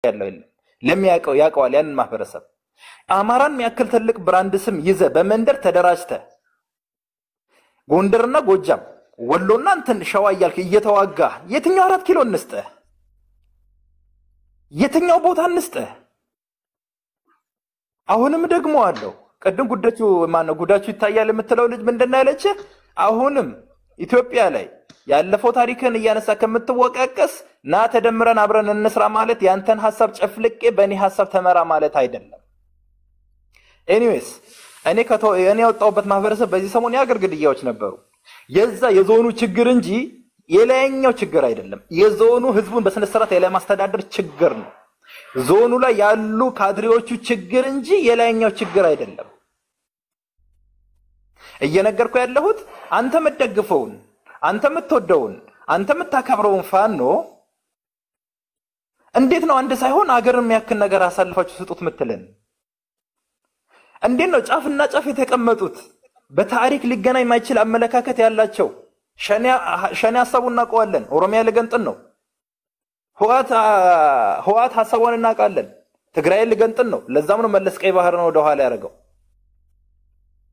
ያለው ለሚያቀው ያቀዋል ያን ማህበረሰብ አማራን የሚያክል ትልቅ ብራንድ ስም ይዘ በመንደር ተደራጅተ ጎንደርና ጎጃም ወሎና እንትን ሸዋ ይያልክ እየተዋጋ የትኛው 4 ኪሎ እንስጠ የትኛው ቦታ እንስጠ አሁንም ደግሞ አለው ቀደም ጉዳቹ ይታያል የምትለው ልጅ ምንድነው ያለች አሁንም ኢትዮጵያ ላይ ያለፈው ታሪክን እያነሳ ከምትወቀቀስ ና ተደምረን አብረን እንስራ ማለት ያንተን ሐሳብ ጨፍልቄ በእኔ ሐሳብ ተመራ ማለት አይደለም ኤኒዌይስ እኔ ያወጣውበት ማህበረሰብ በዚህ ሰሞን ያገር ግድያዎች ነበሩ የዛ የዞኑ ችግር እንጂ የላይኛው ችግር አይደለም የዞኑ ህዝቡን በስነ ስርዓት ያለ ማስተዳደር ችግር ነው ዞኑ ላይ ያሉ ካድሬዎቹ ችግር እንጂ የላይኛው ችግር አይደለም እየነገርኩ ያለሁት አንተ መደግፈውን አንተ ምትወደውን አንተ ምታከብረውን ፋኖ እንዴት ነው አንድ ሳይሆን አገርን የሚያክል ነገር አሳልፋችሁ ስጡት ምትለን እንዴት ነው ጫፍና ጫፍ የተቀመጡት በታሪክ ሊገናኝ የማይችል አመለካከት ያላቸው ሸኔ ሐሳቡን እናቀዋለን ኦሮሚያ ለገንጥን ነው ህዋት ሐሳቡን እናቃለን ትግራይ ለገንጥን ነው ለዛም ነው መለስ ቀይ ባህር ነው ወደኋላ ያረጋው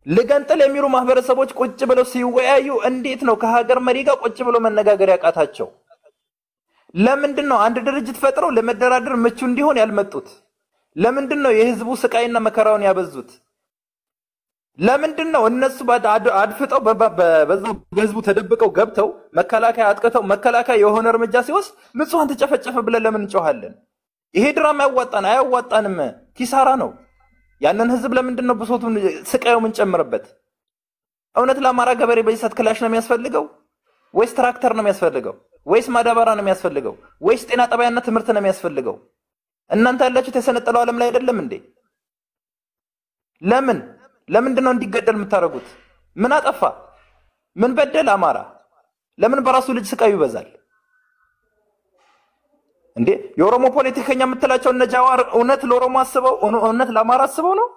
ለገንጥል የሚሩ ማህበረሰቦች ቁጭ ብለው ሲወያዩ እንዴት ነው ከሀገር መሪ ጋር ቁጭ ብለው መነጋገር ያቃታቸው ለምንድነው አንድ ድርጅት ፈጥረው ለመደራደር ምቹ እንዲሆን ያልመጡት ለምንድነው የህዝቡ ስቃይና መከራውን ያበዙት ለምንድነው እነሱ አድፍጠው በህዝቡ ተደብቀው ገብተው መከላከያ አጥቅተው መከላከያ የሆነ እርምጃ ሲወስድ ንጹሃን ተጨፈጨፈ ብለን ለምን እንጮሃለን ይሄ ድራማ ያዋጣን አያዋጣንም ኪሳራ ነው ያንን ህዝብ ለምንድነው ብሶቱን ስቃዩ ምን ጨምርበት እውነት ለአማራ ገበሬ በይሳት ክላሽ ነው የሚያስፈልገው ወይስ ትራክተር ነው የሚያስፈልገው ወይስ ማዳበራ ነው የሚያስፈልገው ወይስ ጤና ጣቢያና ትምህርት ነው የሚያስፈልገው እናንተ ያላችሁ ተሰነጠለው ዓለም ላይ አይደለም እንዴ ለምንድነው እንዲገደል የምታረጉት ምን አጠፋ ምን በደል አማራ ለምን በራሱ ልጅ ስቃዩ ይበዛል እንዴ የኦሮሞ ፖለቲከኛ የምትላቸው እነ ጃዋር እውነት ለኦሮሞ አስበው እውነት ለአማራ አስበው ነው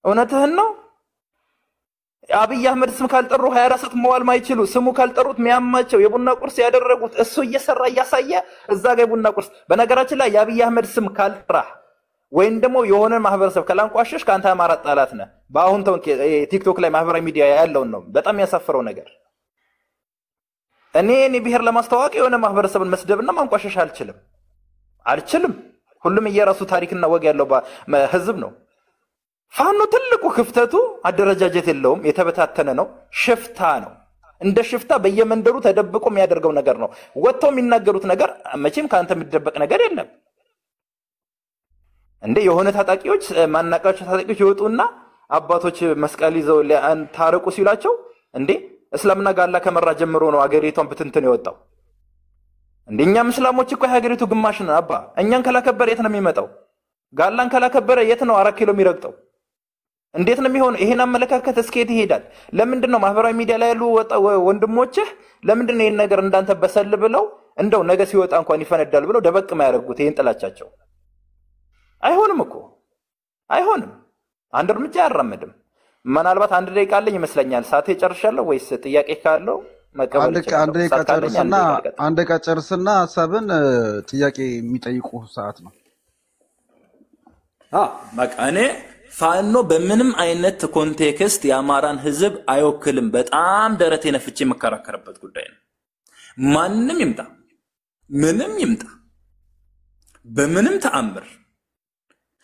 እውነትህን ነው አብይ አህመድ ስም ካልጠሩ 24 ሰዓት መዋል ማይችሉ ስሙ ካልጠሩት ሚያማቸው የቡና ቁርስ ያደረጉት እሱ እየሰራ ያሳየ እዛ ጋር የቡና ቁርስ በነገራችን ላይ የአብይ አህመድ ስም ካልጠራ ወይን ደግሞ የሆነ ማህበረሰብ ከላንቋሽሽ ካንተ አማራ ጣላት ነህ ባሁን ቲክቶክ ላይ ማህበራዊ ሚዲያ ያለው ነው በጣም ያሳፈረው ነገር እኔ ብሔር ለማስተዋወቅ የሆነ ማህበረሰብን መስደብና ማንቋሸሽ አልችልም ሁሉም የራሱ ታሪክና ወግ ያለው ህዝብ ነው ፋኖ ትልቁ ክፍተቱ አደረጃጀት የለውም የተበታተነ ነው ሽፍታ ነው እንደ ሽፍታ በየመንደሩ ተደብቆ የሚያደርገው ነገር ነው ወጥተው የሚናገሩት ነገር መቼም ካንተ የሚደበቅ ነገር የለም እንዴ የሆነ ታጣቂዎች ማናቃቸው ታጣቂዎች ይወጡና አባቶች መስቀል ይዘው ታረቁ ሲላቸው እንዴ እስላምና ጋላ ከመራ ጀምሮ ነው አገሪቷን በትንትን የወጣው እንደኛ ሙስሊሞች እኮ ሀገሪቱ ግማሽ ነው አባ እኛን ከላከበረ የት ነው የሚመጣው ጋላን ከላከበረ የት ነው 4 ኪሎ የሚረግጠው እንዴት ነው የሚሆነው ይሄን አመለካከት እስከት ይሄዳል ለምንድነው ማህበራዊ ሚዲያ ላይ ያሉ ወንድሞችህ ለምንድነው ይሄን ነገር እንዳንተ በሰል ብለው እንደው ነገ ሲወጣ እንኳን ይፈነዳል ብለው ደበቅ ማያረጉት ይሄን ጥላቻቸው አይሆንም አንድ እርምጃ ያራመድም ምናልባት አንድ ደቂቃ አለኝ ይመስለኛል ሰዓቴ ጨርሻለሁ ወይስ ጥያቄ ካለው መቀበል ይችላል አንድ ደቂቃ ጨርስና ሐሳብን ጥያቄ የሚጠይቁ ሰዓት ነው በቃ እኔ ፋኖ በምንም አይነት ኮንቴክስት ያማራን ህዝብ አይወክልም በጣም ደረቴ ነፍቼ መከራከርበት ጉዳይ ነው ማንንም ይምጣ ምንም ይምጣ በምንም ተአምር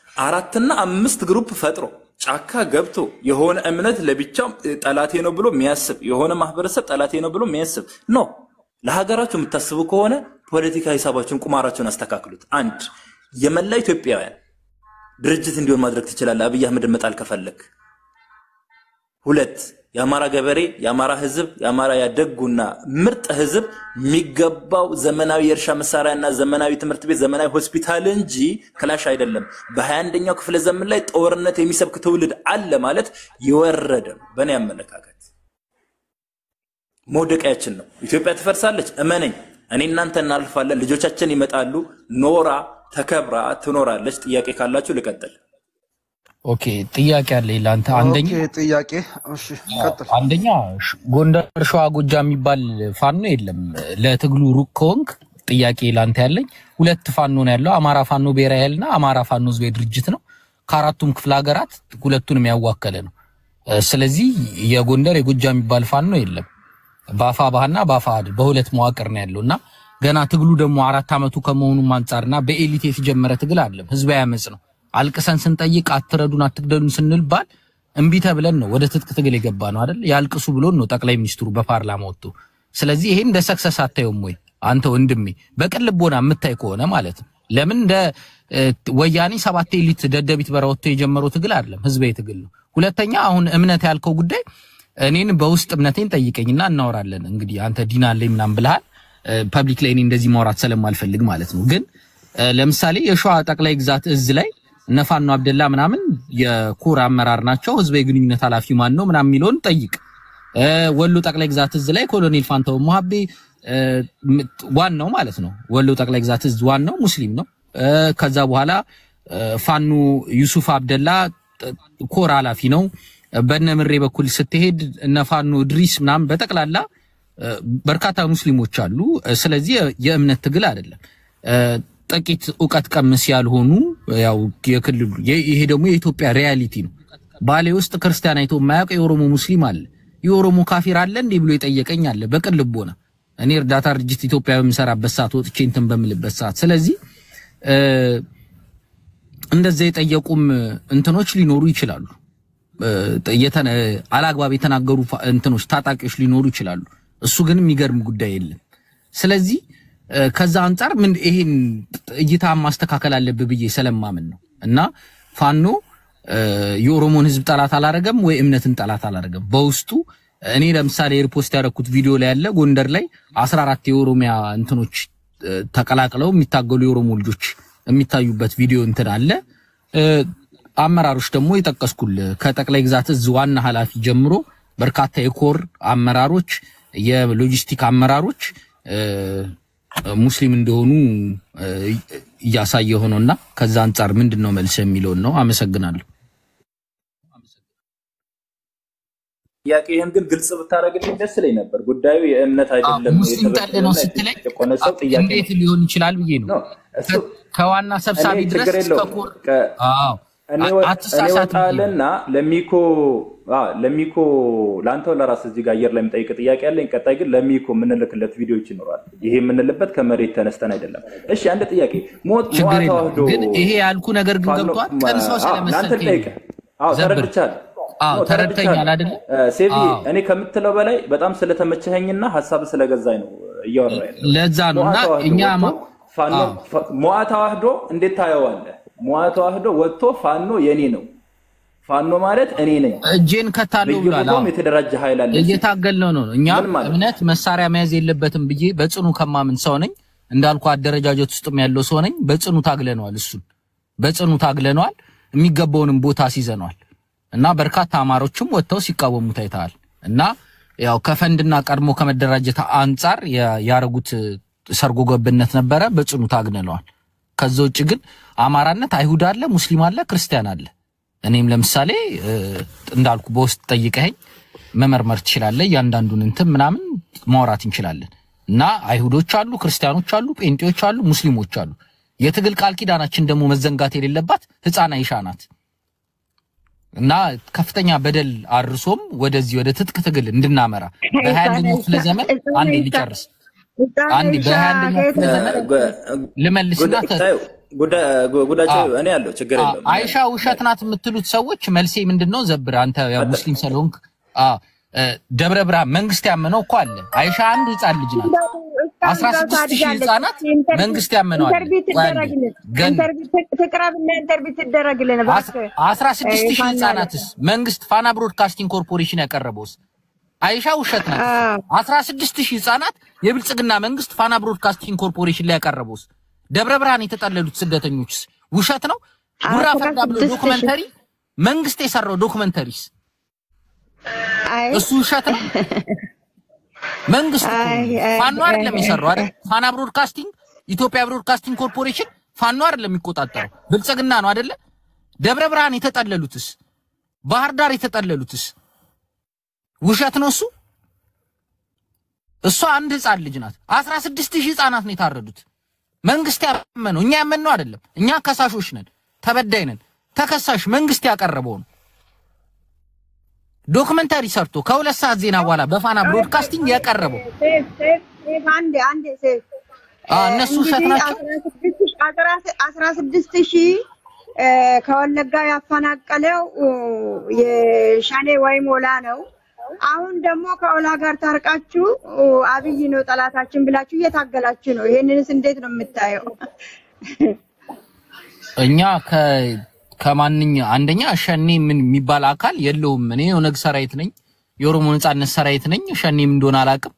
4 እና 5 ግሩፕ ፈጥሮ ጫካ ገብቶ የሆነ እምነት ለብቻው ጠላቴ ነው ብሎ የሚያስብ የሆነ ማህበረሰብ ጠላቴ ነው ብሎ የሚያስብ ነው ለሀገራችሁ የምታስቡ ከሆነ ፖለቲካ ሂሳባችሁን ቁማራችሁን አስተካክሉት አንድ የመላ ኢትዮጵያውያን ድርጅት እንዲሆን ማድረግ ትችላለህ አብይ አህመድ መጣል ከፈለክ ሁለት ያማራ ገበሬ ያማራ ህዝብ ያማራ ያደጉና ምርጥ ህዝብ የሚገባው ዘመናዊ የእርሻ መሳሪያና ዘመናዊ ትምህርት ቤት ዘመናዊ ሆስፒታል እንጂ ክላሽ አይደለም በ21ኛው ክፍለ ዘመን ላይ ጦርነት የሚሰብክ ትውልድ አለ ማለት ይወረደ በእኔ አመለካከት ሞደቂያችን ነው ኢትዮጵያ ትፈርሳለች እመነኝ እኔ እናንተ እናልፋለን ልጆቻችን ይመጣሉ ኖራ ተከብራ ትኖራለች ጥያቄ ካላችሁ ልቀጥል ኦኬ ጥያቄ አለ ይላንተ አንደኛ ጥያቄ እሺ ቀጥል አንደኛ ጎንደር ሸዋ ጎጃም የሚባል ፋኖ የለም ለትግሉ ሩቅ ኮንክ ጥያቄ ላንተ ያለኝ ሁለት ፋኖ ነው ያለው አማራ ፋኖ ብሔራዊ ኃይልና አማራ ፋኖ ህዝባዊ ድርጅት ነው ከአራቱም ክፍለ ሀገራት ሁለቱንም ያዋከለ ነው ስለዚህ የጎንደር የጎጃም የሚባል ፋኖ የለም ባፋ ባህና ባፋድ በሁለት መዋቅር ነው ያለውና ገና ትግሉ ደግሞ 4 አመቱ ከመሆኑም አንፃርና በኤሊት የተጀመረ ትግል አይደለም ህዝባዊ አመጽ ነው አልቅሰን ስንጠይቅ አትረዱን አትግደሉን ስንልባል እንቢ ተብለን ነው ወደ ትጥቅ ትግል የገባ ነው አይደል ያልቅሱ ብሎ ነው ጠቅላይ ሚኒስትሩ በፓርላማ ወጥቶ ስለዚህ ይሄን እንደ ሰክሰስ አታዩም ወይ አንተ ወንድሜ በቅልቦና የምታይ ከሆነ ማለት ነው ለምን እንደ ወያኔ 7 ኤሊት ደደቢት በራውቶ የጀመረው ትግል አይደለም ህዝባዊ ትግል ነው ሁለተኛ አሁን እምነት ያልከው ጉዳይ እኔን በውስጥ እምነቴን ጠይቀኝና እናወራለን እንግዲህ አንተ ዲና ላይ ምናምን ብለሃል ፐብሊክ ላይ እኔ እንደዚህ ማውራት ስለማልፈልግ ማለት ነው ግን ለምሳሌ የሸዋ ጠቅላይ ግዛት እዝ ላይ ነፋኖ አብደላ ምናምን የኮር አመራር ናቸው ህዝባዊ ግንኙነት ኃላፊ ማን ነው ምናምን ሚሊዮን ጠይቅ ወሎ ጠቅላይ ግዛት እዝ ላይ ኮሎኔል ፋንታው ሙሐቤ ዋናው ማለት ነው ወሎ ጠቅላይ ግዛት እዝ ዋናው ሙስሊም ነው ከዛ በኋላ ፋኖ ዩሱፍ አብደላ ኮር ኃላፊ ነው በነምሬ በኩል ስትሄድ ነፋኖ ድሪስ ምናምን በተቀላላ በርካታ ሙስሊሞች አሉ ስለዚህ የእምነት ትግል አይደለም ጥቂት ዕውቀት ቀምስ ያልሆኑ ያው የክልሉ ይሄ ደግሞ የኢትዮጵያ ሪያሊቲ ነው ባሌ ውስጥ ክርስቲያን አይቶ ማያውቅ የኦሮሞ ሙስሊም አለ የኦሮሞ ካፊር አለ እንዴ ብሎ ይጠየቀኝ አለ በቅልቦና እኔ እርዳታ ድርጅት ኢትዮጵያ በሚሰራበት ሰዓት ወጥቼ እንትን በሚልበት ሰዓት ስለዚህ እንደዚህ የጠየቁም እንትኖች ሊኖሩ ይችላሉ አላግባብ የተናገሩ እንትኖች ታጣቂዎች ሊኖሩ ይችላሉ እሱ ግን የሚገርም ጉዳይ የለም ስለዚህ ከዛ አንፃር ምን ይሄን እይታ ማስተካከል አለበት ብዬ ስለማምን ነው እና ፋኖ የኦሮሞን ህዝብ ጠላት አላረገም ወይ እምነትን ጠላት አላረገም በውስጡ እኔ ለምሳሌ ሪፖስት ያደረኩት ቪዲዮ ላይ ያለ ጎንደር ላይ 14 የኦሮሚያ እንትኖች ተቀላቅለው የሚታገሉ የኦሮሞ ልጆች የሚታዩበት ቪዲዮ እንትን አለ አመራሮች ደግሞ ይተከስኩል ከጠቅላይ ግዛት እዝ ዋና ኃላፊ ጀምሮ በርካታ የኮር አመራሮች የሎጂስቲክ አመራሮች ሙስሊም እንደሆኑ ያሳየ ሆኖና ከዛ አንፃር ምንድነው መልስ የሚለው ነው አመሰግናለሁ ያቄን ግን ግልጽ ብታረግልኝ ደስ ይለኝ ነበር ጉዳዩ የእምነት አይደለም ሙስሊም ጠለ ነው ስትለኝ እንዴት ሊሆን ይችላል ብዬ ነው ከዋና ሰብሳቢ ድረስ ከኮር እኔ ወጣለና ለሚኮ ላንተው ለራስ እዚህ ጋር አየር ላይ የምጠይቅ ጥያቄ አለኝ ቀጣይ ግን ለሚኮ ምንልክለት ቪዲዮዎች ይኖራል ይሄ ምንልበት ከመሬት ተነስተን አይደለም እሺ አንድ ጥያቄ ሞት ተዋህዶ ግን ይሄ ያልኩ ነገር ግን ገብቷል ቀንሰው ስለመሰለኝ ተረድተኛል አይደል ሴቪ እኔ ከምትለው በላይ በጣም ስለተመቸኸኝና ሐሳብ ስለገዛኝ ነው እያወራኝ ለዛ ነውና እኛ ፋኖ ሞት ተዋህዶ እንዴት ታየዋለህ ሞት ተዋህዶ ወጥቶ ፋኖ የኔ ነው ፋኖ ማለት እኔ ነኝ እጄን ከታለው ብሏል አሁን የተደራጀ ኃይል አለ እየታገልነው ነው እኛ እምነት መሳሪያ መያዝ የለበትም ብዬ በጽኑ ከማምን ሰው ነኝ እንዳልኩ አደረጃጀት ውስጥም ያለው ሰው ነኝ በጽኑ ታግለነዋል እሱን በጽኑ ታግለነዋል የሚገባውንም ቦታ ሲዘነዋል እና በርካታ አማሮችም ወጥተው ሲቃወሙ ታይተዋል እና ያው ከፈንድና ቀድሞ ከመደራጀት አንፃር ያረጉት ሰርጎ ገብነት ነበረ በጽኑ ታግለነዋል ከዛ ውጭ ግን አማራነት አይሁድ አለ ሙስሊም አለ ክርስቲያን አለ እኔም ለምሳሌ እንዳልኩ በውስጥ ጠይቀኝ መመርመር ትችላለህ ያንዳንዱን እንትን ምናምን ማውራት እንችላለን እና አይሁዶች አሉ ክርስቲያኖች አሉ ጴንጤዎች አሉ ሙስሊሞች አሉ የትግል ቃል ኪዳናችን ደግሞ መዘንጋት የሌለባት ህፃና ይሻናት እና ከፍተኛ በደል አርሶም ወደዚህ ወደ ትጥቅ ትግል እንድናመራ በ20ኛው ክፍለ ዘመን አንዴ ሊጨርስ አንዴ በ20ኛው ክፍለ ዘመን ለመልስና ጉዳቸው እኔ ያለው ችግር የለም አይሻ ውሸት ናት የምትሉት ሰዎች መልሴ ምንድነው ዘብር አንተ ያው ሙስሊም ሰሎንክ ደብረ ብርሃን መንግስት ያመነው እኮ አለ አይሻ አንድ ህፃን ልጅ ናት 16000 ህፃናት መንግስት ያመነው አለ ተቀራብና ኢንተርቪው ተደረግልን ባክ 16000 ህፃናትስ መንግስት ፋና ብሮድካስቲንግ ኮርፖሬሽን ያቀረበውስ አይሻ ውሸት ናት 16000 ህፃናት የብልጽግና መንግስት ፋና ብሮድካስቲንግ ኮርፖሬሽን ላይ ያቀረበውስ ደብረ ብርሃን የተጠለሉት ስደተኞችስ ውሸት ነው ጉራ ፈርዳ ብሎ ዶክመንተሪ መንግስት የሰራው ዶክመንተሪስ እሱ ውሸት ነው መንግስት ፋኖ አይደለም የሰራው አይደል ፋና ብሮድካስቲንግ ኢትዮጵያ ብሮድካስቲንግ ኮርፖሬሽን ፋኖ አይደለም የሚቆጣጠረው ብልጽግና ነው አይደለ ደብረ ብርሃን የተጠለሉትስ ባህር ዳር የተጠለሉትስ ውሸት ነው እሱ እሷ አንድ ህፃን ልጅ ናት። 16000 ህፃናት ነው የታረዱት። መንግስት ያመነው እኛ ያመነው አይደለም። እኛ ከሳሾች ነን፣ ተበዳይ ነን። ተከሳሽ መንግስት ያቀረበው ነው። ዶክመንታሪ ሰርቶ ከ2 ሰዓት ዜና በኋላ በፋና ብሮድካስቲንግ ያቀረበው አንዴ እነሱ ሰጥናቸው 16000 ከወለጋ ያፈናቀለው የሻኔ ወይም ኦላ ነው። አሁን ደግሞ ከኦላ ጋር ታርቃችሁ አብይ ነው ጠላታችን ብላችሁ እየታገላችሁ ነው። ይሄንንስ እንዴት ነው የምታየው? እኛ ከማንኛ አንደኛ ሸኔ ምን የሚባል አካል የለውም። እኔ የኦነግ ሰራዊት ነኝ፣ የኦሮሞ ነጻነት ሰራዊት ነኝ። ሸኔም እንደሆነ አላቅም።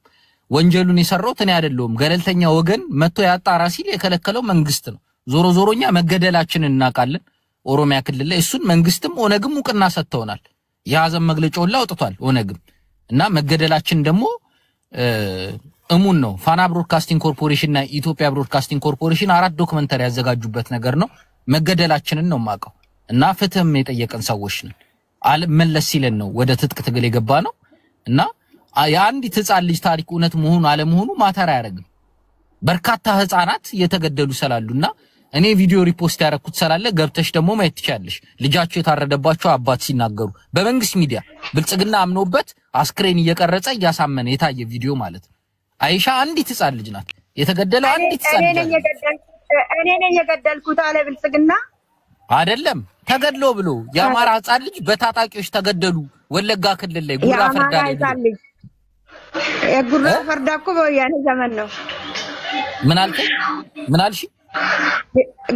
ወንጀሉን የሰራው እኔ አይደለሁም። ገለልተኛ ወገን መጥቶ ያጣራ ሲል የከለከለው መንግስት ነው። ዞሮ ዞሮኛ መገደላችንን እናውቃለን። ኦሮሚያ ክልል ላይ እሱን መንግስትም ኦነግም ሙቅና ሰጥተውናል። የሐዘን መግለጫውን አውጥቷል ኦነግም እና መገደላችን ደግሞ እሙን ነው። ፋና ብሮድካስቲንግ ኮርፖሬሽን እና ኢትዮጵያ ብሮድካስቲንግ ኮርፖሬሽን 4 ዶክመንታሪ ያዘጋጁበት ነገር ነው። መገደላችንን ነው ማቀው እና ፍትህም የጠየቀን ሰዎች ነን። አልመለስ ሲለን ነው ወደ ትጥቅ ትግል የገባ ነው እና የአንዲት ህፃን ልጅ ታሪክ እውነት መሆኑ አለመሆኑ ማተር አያረግም። በርካታ ህፃናት የተገደሉ ስላሉና እኔ ቪዲዮ ሪፖስት ያረኩት ስላለ ገብተሽ ደግሞ ማየት ትችያለሽ። ልጃቸው የታረደባቸው አባት ሲናገሩ በመንግስት ሚዲያ ብልጽግና አምኖበት አስክሬን እየቀረጸ እያሳመነ የታየ ቪዲዮ ማለት ነው። አይሻ አንዲት ህፃን ልጅ ናት የተገደለው። አንዲት ህፃን ልጅ እኔ ነኝ የገደልኩት አለ ብልጽግና አይደለም ተገድሎ ብሎ የአማራ ህፃን ልጅ በታጣቂዎች ተገደሉ ወለጋ ክልል ላይ ጉራ ፈርዳ ላይ የጉራ ፈርዳ እኮ በወያኔ ዘመን ነው። ምን አልሽ?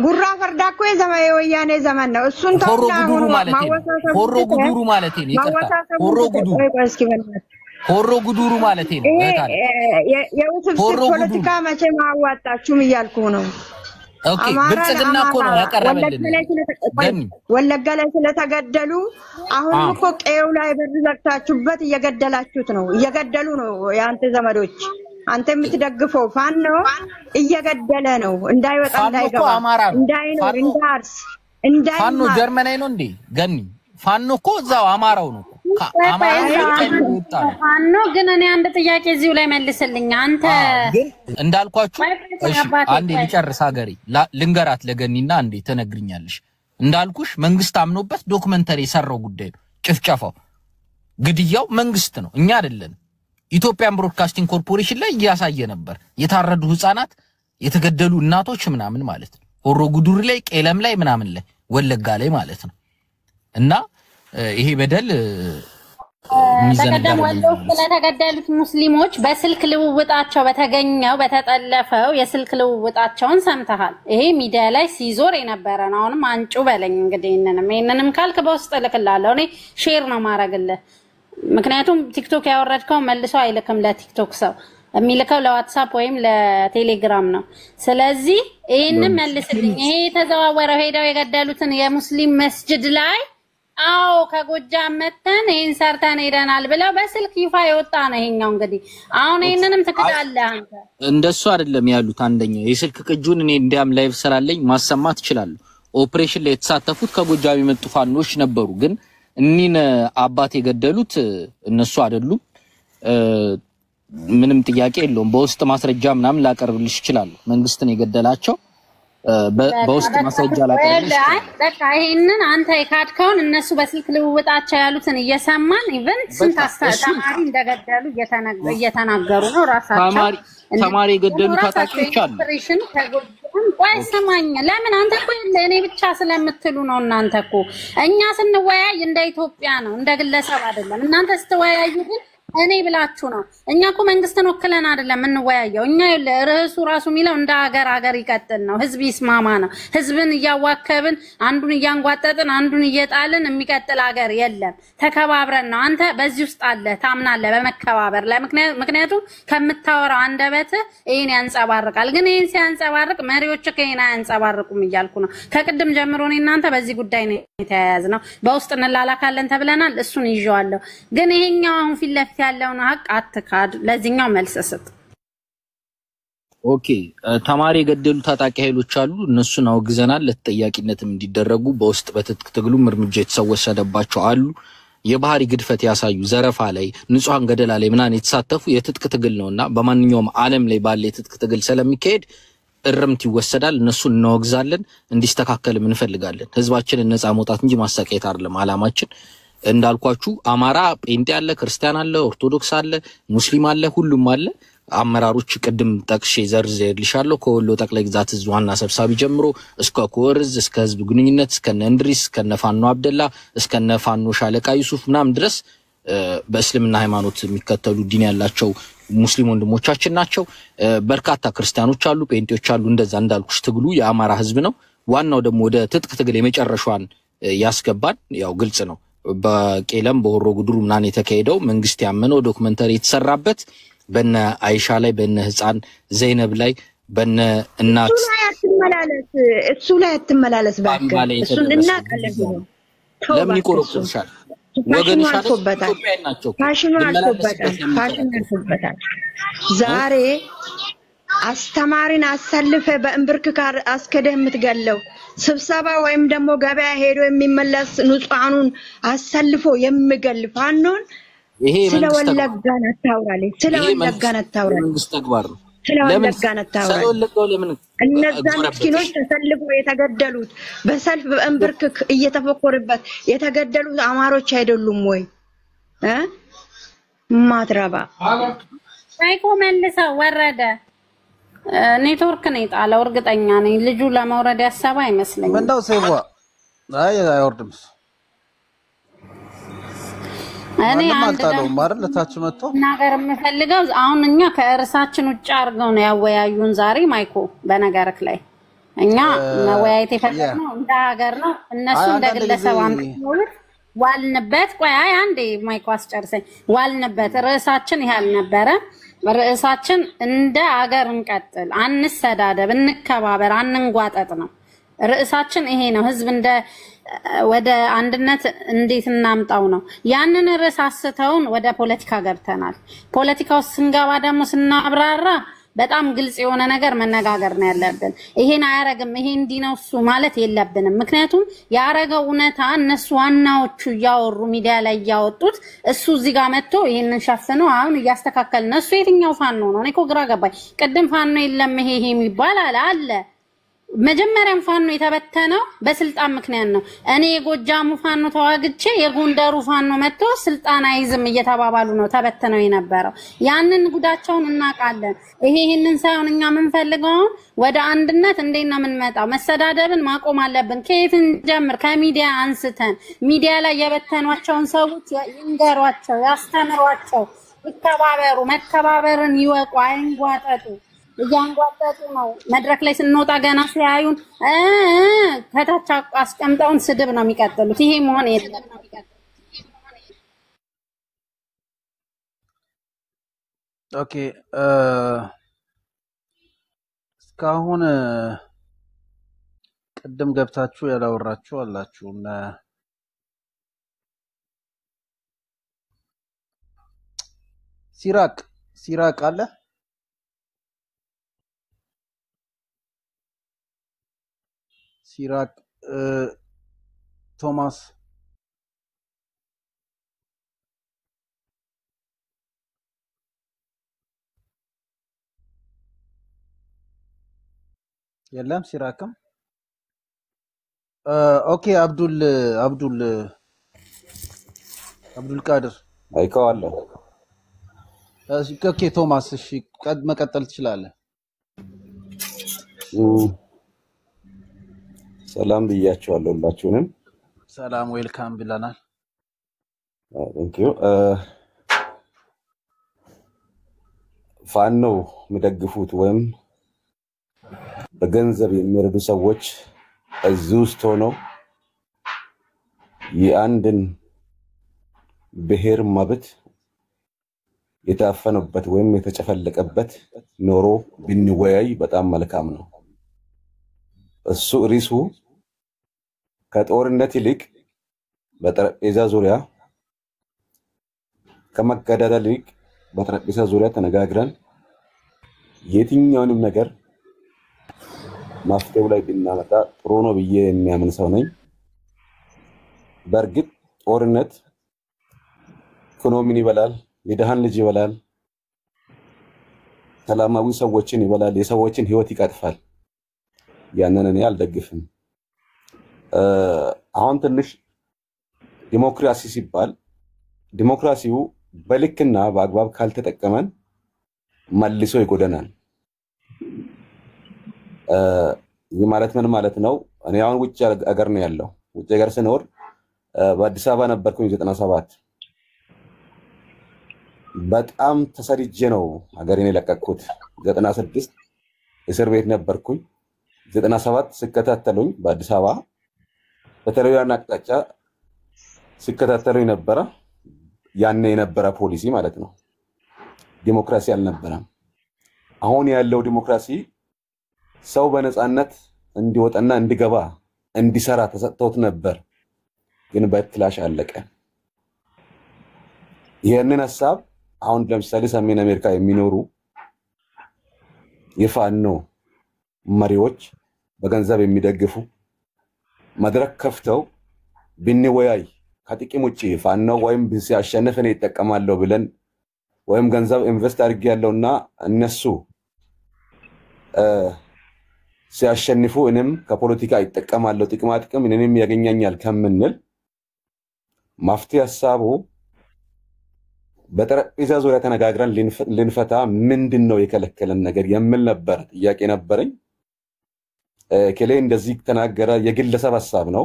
ጉራ ፈርዳ እኮ የወያኔ ዘመን ነው። እሱን ሆሮ ጉዱሩ ማለት ነው። ሆሮ ጉዱሩ ማለት ነው። ይቅርታ ሆሮ ጉዱሩ ማለት ነው። የውስብስብ ፖለቲካ መቼ ማዋጣችሁም እያልኩ ነው። ኦኬ ብልጽግና እኮ ነው ያቀረበልን። ወለጋ ላይ ስለተገደሉ አሁን እኮ ቀየው ላይ በር ዘግታችሁበት እየገደላችሁት ነው። እየገደሉ ነው ያንተ ዘመዶች። አንተ የምትደግፈው ፋኖ እየገደለ ነው። እንዳይወጣ እንዳይገባ እንዳይኖር እንዳርስ እንዳይማር ፋኖ ጀርመናዊ ነው እንዴ? ገኒ ፋኖ እኮ እዛው አማራው ነው። ፋኖ ግን እኔ አንድ ጥያቄ እዚሁ ላይ መልስልኝ። አንተ እንዳልኳችሁ እሺ አንዴ ልጨርስ ሀገሬ ልንገራት ለገኒና አንዴ ተነግሪኛለሽ። እንዳልኩሽ መንግስት አምኖበት ዶክመንተሪ የሰራው ጉዳይ ነው። ጭፍጨፋው ግድያው መንግስት ነው፣ እኛ አይደለም። ኢትዮጵያን ብሮድካስቲንግ ኮርፖሬሽን ላይ ያሳየ ነበር የታረዱ ህፃናት የተገደሉ እናቶች ምናምን ማለት ነው። ሆሮ ጉዱሩ ላይ ቄለም ላይ ምናምን ላይ ወለጋ ላይ ማለት ነው። እና ይሄ በደል ተቀደም ወለው ስለተገደሉት ሙስሊሞች በስልክ ልውውጣቸው በተጠለፈው የስልክ ልውውጣቸውን ሰምተሃል። ይሄ ሚዲያ ላይ ሲዞር የነበረ ነው። አሁንም አንጩ በለኝ እንግዲህ እነንም ካልክ በውስጥ ልክላለሁ። እኔ ሼር ነው ማረግልህ። ምክንያቱም ቲክቶክ ያወረድከው መልሶ አይልክም ለቲክቶክ ሰው የሚልከው ለዋትስአፕ ወይም ለቴሌግራም ነው። ስለዚህ ይሄንን መልስልኝ። ይሄ የተዘዋወረው ሄደው የገደሉትን የሙስሊም መስጂድ ላይ አዎ ከጎጃም መተን ይሄን ሰርተን ሄደናል ብለው በስልክ ይፋ የወጣ ነው። ይሄኛው እንግዲህ አሁን ይሄንንም ትክዳለህ አንተ። እንደሱ አይደለም ያሉት። አንደኛው የስልክ ቅጁን እኔ እንዲያም ላይቭ ሰራለኝ ማሰማት ይችላል። ኦፕሬሽን ላይ የተሳተፉት ከጎጃም የመጡ ፋኖች ነበሩ። ግን እኒን አባት የገደሉት እነሱ አይደሉም። ምንም ጥያቄ የለውም። በውስጥ ማስረጃ ምናምን ላቀርብልሽ ይችላል። መንግስትን የገደላቸው በውስጥ ማስረጃ ላቀርብልሽ። በቃ ይሄንን አንተ የካድከውን እነሱ በስልክ ልውውጣቸው ያሉትን እየሰማን ኢቨን ስንት ተማሪ እንደገደሉ እየተናገሩ ነው ራሳቸው። ተማሪ የገደሉ ታጣቂዎች አሉ። ኦፕሬሽን ቆይ ሰማኝ። ለምን አንተ እኮ ለኔ ብቻ ስለምትሉ ነው። እናንተ እኮ እኛ ስንወያይ እንደ ኢትዮጵያ ነው፣ እንደ ግለሰብ አይደለም። እናንተ ስትወያዩ ግን እኔ ብላችሁ ነው። እኛ እኮ መንግስትን ወክለን አይደለም እንወያየው። እኛ ርዕሱ ራሱ የሚለው እንደ ሀገር ይቀጥል ነው፣ ህዝብ ይስማማ ነው። ህዝብን እያዋከብን አንዱን እያንጓጠጥን አንዱን እየጣልን የሚቀጥል ሀገር የለም። ተከባብረን ነው። አንተ በዚህ ውስጥ አለ ታምናለህ በመከባበር ላይ። ምክንያቱም ከምታወራው አንደበት ይሄን ያንጸባርቃል። ግን ይሄን ሲያንጸባርቅ መሪዎች ከይና ያንጸባርቁም እያልኩ ነው። ከቅድም ጀምሮ እኔ እናንተ በዚህ ጉዳይ ነው የተያያዝነው። በውስጥ እንላላካለን ተብለናል። እሱን ይዤዋለሁ። ግን ይሄኛው አሁን ፊት ለፊት ያለው ነው ሀቅ አትካድ። ለዚህኛው መልስ ስጥ። ኦኬ ተማሪ የገደሉ ታጣቂ ኃይሎች አሉ። እነሱን አውግዘናል። ለተጠያቂነትም እንዲደረጉ በውስጥ በትጥቅ ትግሉም እርምጃ የተወሰደባቸው አሉ። የባህሪ ግድፈት ያሳዩ ዘረፋ ላይ ንጹሃን ገደላ ላይ ምናን የተሳተፉ የትጥቅ ትግል ነውና በማንኛውም ዓለም ላይ ባለ የትጥቅ ትግል ስለሚካሄድ እርምት ይወሰዳል። እነሱን እናወግዛለን፣ እንዲስተካከልም እንፈልጋለን። ህዝባችንን ነፃ መውጣት እንጂ ማሳቀየት አይደለም ዓላማችን። እንዳልኳችሁ አማራ ጴንጤ አለ፣ ክርስቲያን አለ፣ ኦርቶዶክስ አለ፣ ሙስሊም አለ፣ ሁሉም አለ። አመራሮች ቅድም ጠቅሼ ዘርዝሬልሻለሁ። ከወሎ ጠቅላይ ግዛት ህዝብ ዋና ሰብሳቢ ጀምሮ እስከ ኮርዝ እስከ ህዝብ ግንኙነት እስከ እንድሪስ እስከ ነፋኖ አብደላ እስከ ነፋኖ ሻለቃ ዩሱፍ ምናምን ድረስ በእስልምና ሃይማኖት የሚከተሉ ዲን ያላቸው ሙስሊም ወንድሞቻችን ናቸው። በርካታ ክርስቲያኖች አሉ፣ ጴንጤዎች አሉ። እንደዛ እንዳልኩሽ ትግሉ የአማራ ህዝብ ነው። ዋናው ደግሞ ወደ ትጥቅ ትግል የመጨረሻውን ያስገባን ያው ግልጽ ነው። በቄለም በሆሮ ጉድሩ ምናን የተካሄደው መንግስት ያመነው ዶክመንተሪ የተሰራበት በነ አይሻ ላይ በነ ህፃን ዘይነብ ላይ በነ እናት እሱ ላይ አትመላለስ ባካ እሱን እናቀለብ ነው ለምን ይቆርቁሻል? ወገንሽ አልፎበታል፣ ፋሽኑ አልፎበታል። ዛሬ አስተማሪን አሰልፈ በእምብርክክ አስከደህ የምትገለው ስብሰባ ወይም ደግሞ ገበያ ሄዶ የሚመለስ ንጹሃኑን አሰልፎ የሚገል ፋኖን ይሄ ስለወለጋን አታውራለህ። ስለወለጋን አታውራለህ። መንግስት ተግባር ነው። ስለወለጋን አታውራለህ። ስለወለጋው ለምን እነዛ ምስኪኖች ተሰልፈው የተገደሉት በሰልፍ በእምብርክክ እየተፈቆረበት የተገደሉት አማሮች አይደሉም ወይ? ማትረባ ሳይኮ መልሰው ወረደ። ኔትወርክ ነው የጣለው። እርግጠኛ ነኝ ልጁ ለመውረድ ያሰበ አይመስለኝም። ምንድነው ሰይዋ? አይ አይወርድም። እኔ አንድ ማረል ታች መጥቶ ነገር የምፈልገው አሁን እኛ ከእርሳችን ውጭ አድርገው ነው ያወያዩን ዛሬ ማይኮ። በነገርክ ላይ እኛ መወያየት የፈለግነው እንደ ሀገር ነው። እነሱ እንደ ግለሰብ አምጥተውት ዋልንበት። ቆይ አይ አንዴ ማይኮ አስጨርሰኝ። ዋልንበት ርዕሳችን ይሄ አልነበረ። ርዕሳችን እንደ ሀገር እንቀጥል፣ አንሰዳደብ፣ እንከባበር፣ አንንጓጠጥ ነው ርዕሳችን። ይሄ ነው። ህዝብ እንደ ወደ አንድነት እንዴት እናምጣው ነው። ያንን ርዕስ አስተውን ወደ ፖለቲካ ገብተናል። ፖለቲካው ስንገባ ደግሞ ስናብራራ በጣም ግልጽ የሆነ ነገር መነጋገር ነው ያለብን። ይሄን አያረግም ይሄ እንዲህ ነው እሱ ማለት የለብንም። ምክንያቱም ያረገው እውነታ እነሱ ዋናዎቹ እያወሩ ሚዲያ ላይ እያወጡት እሱ እዚህ ጋር መጥቶ ይሄንን ሸፍኖ አሁን እያስተካከለ ነው። እሱ የትኛው ፋኖ ነው? እኔ እኮ ግራ ገባኝ። ቅድም ፋኖ የለም ይሄ የሚባል አለ። መጀመሪያም ፋኖ የተበተነው በስልጣን ምክንያት ነው። እኔ የጎጃሙ ፋኖ ተዋግቼ የጎንደሩ ፋኖ መጥቶ ስልጣን አይዝም እየተባባሉ ነው ተበተነው የነበረው። ያንን ጉዳቸውን እናውቃለን። ይሄንን ሳይሆን እኛ የምንፈልገው ወደ አንድነት እንዴት ነው የምንመጣው? መሰዳደብን ማቆም አለብን። ከየትን ጀምር? ከሚዲያ አንስተን ሚዲያ ላይ የበተኗቸውን ሰዎች ይንገሯቸው፣ ያስተምሯቸው፣ ይተባበሩ፣ መተባበርን ይወቁ፣ አይንጓጠጡ። እያንጓጠጡ ነው። መድረክ ላይ ስንወጣ ገና ሲያዩን ከታች አስቀምጠውን ስድብ ነው የሚቀጥሉት። ይሄ መሆን የለም። ኦኬ እስካሁን ቅድም ገብታችሁ ያላወራችሁ አላችሁ እና ሲራቅ አለ ሲራቅ ቶማስ የለም ሲራቅም ኦኬ አብዱል ቃድር አይከዋለሁ። ኦኬ ቶማስ እሺ መቀጠል ትችላለህ። ሰላም ብያችኋለሁ ሁላችሁንም። ሰላም ዌልካም ብለናል። ቴንክ ዩ። ፋኖ የሚደግፉት ወይም በገንዘብ የሚረዱ ሰዎች እዚህ ውስጥ ሆነው የአንድን ብሔር መብት የታፈነበት ወይም የተጨፈለቀበት ኖሮ ብንወያይ በጣም መልካም ነው። እሱ ሪሱ ከጦርነት ይልቅ በጠረጴዛ ዙሪያ ከመገዳደል ይልቅ በጠረጴዛ ዙሪያ ተነጋግረን የትኛውንም ነገር ማፍተው ላይ ብናመጣ ጥሩ ነው ብዬ የሚያምን ሰው ነኝ። በርግጥ ጦርነት ኢኮኖሚን ይበላል፣ የደሃን ልጅ ይበላል፣ ሰላማዊ ሰዎችን ይበላል፣ የሰዎችን ህይወት ይቀጥፋል። ያንን እኔ አልደግፍም። አሁን ትንሽ ዲሞክራሲ ሲባል ዲሞክራሲው በልክና በአግባብ ካልተጠቀመን መልሶ ይጎደናል። ይህ ማለት ምን ማለት ነው? እኔ አሁን ውጭ ሀገር ነው ያለው። ውጭ ሀገር ስኖር በአዲስ አበባ ነበርኩኝ 97 በጣም ተሰድጄ ነው ሀገሬን የለቀቅኩት። 96 እስር ቤት ነበርኩኝ። 97 ሲከታተሉኝ በአዲስ አበባ በተለያዩ አቅጣጫ ሲከታተሉኝ ነበረ። ያኔ የነበረ ፖሊሲ ማለት ነው። ዲሞክራሲ አልነበረም። አሁን ያለው ዲሞክራሲ ሰው በነፃነት እንዲወጣና እንዲገባ እንዲሰራ ተሰጥቶት ነበር፣ ግን በክላሽ አለቀ። ይሄንን ሐሳብ አሁን ለምሳሌ ሰሜን አሜሪካ የሚኖሩ የፋኖ መሪዎች በገንዘብ የሚደግፉ መድረክ ከፍተው ብንወያይ ከጥቅም ውጪ ፋኖ ወይም ሲያሸንፍ እኔ ይጠቀማለሁ ብለን ወይም ገንዘብ ኢንቨስት አድርጌያለሁና እነሱ ሲያሸንፉ እኔም ከፖለቲካ ይጠቀማለሁ ጥቅም እኔንም ያገኛኛል ከምንል ማፍትሄ ሐሳቡ በጠረጴዛ ዙሪያ ተነጋግረን ልንፈታ ምንድነው የከለከለን ነገር የሚል ነበር ጥያቄ ነበረኝ። ከሌ እንደዚህ ተናገረ የግለሰብ ሐሳብ ነው።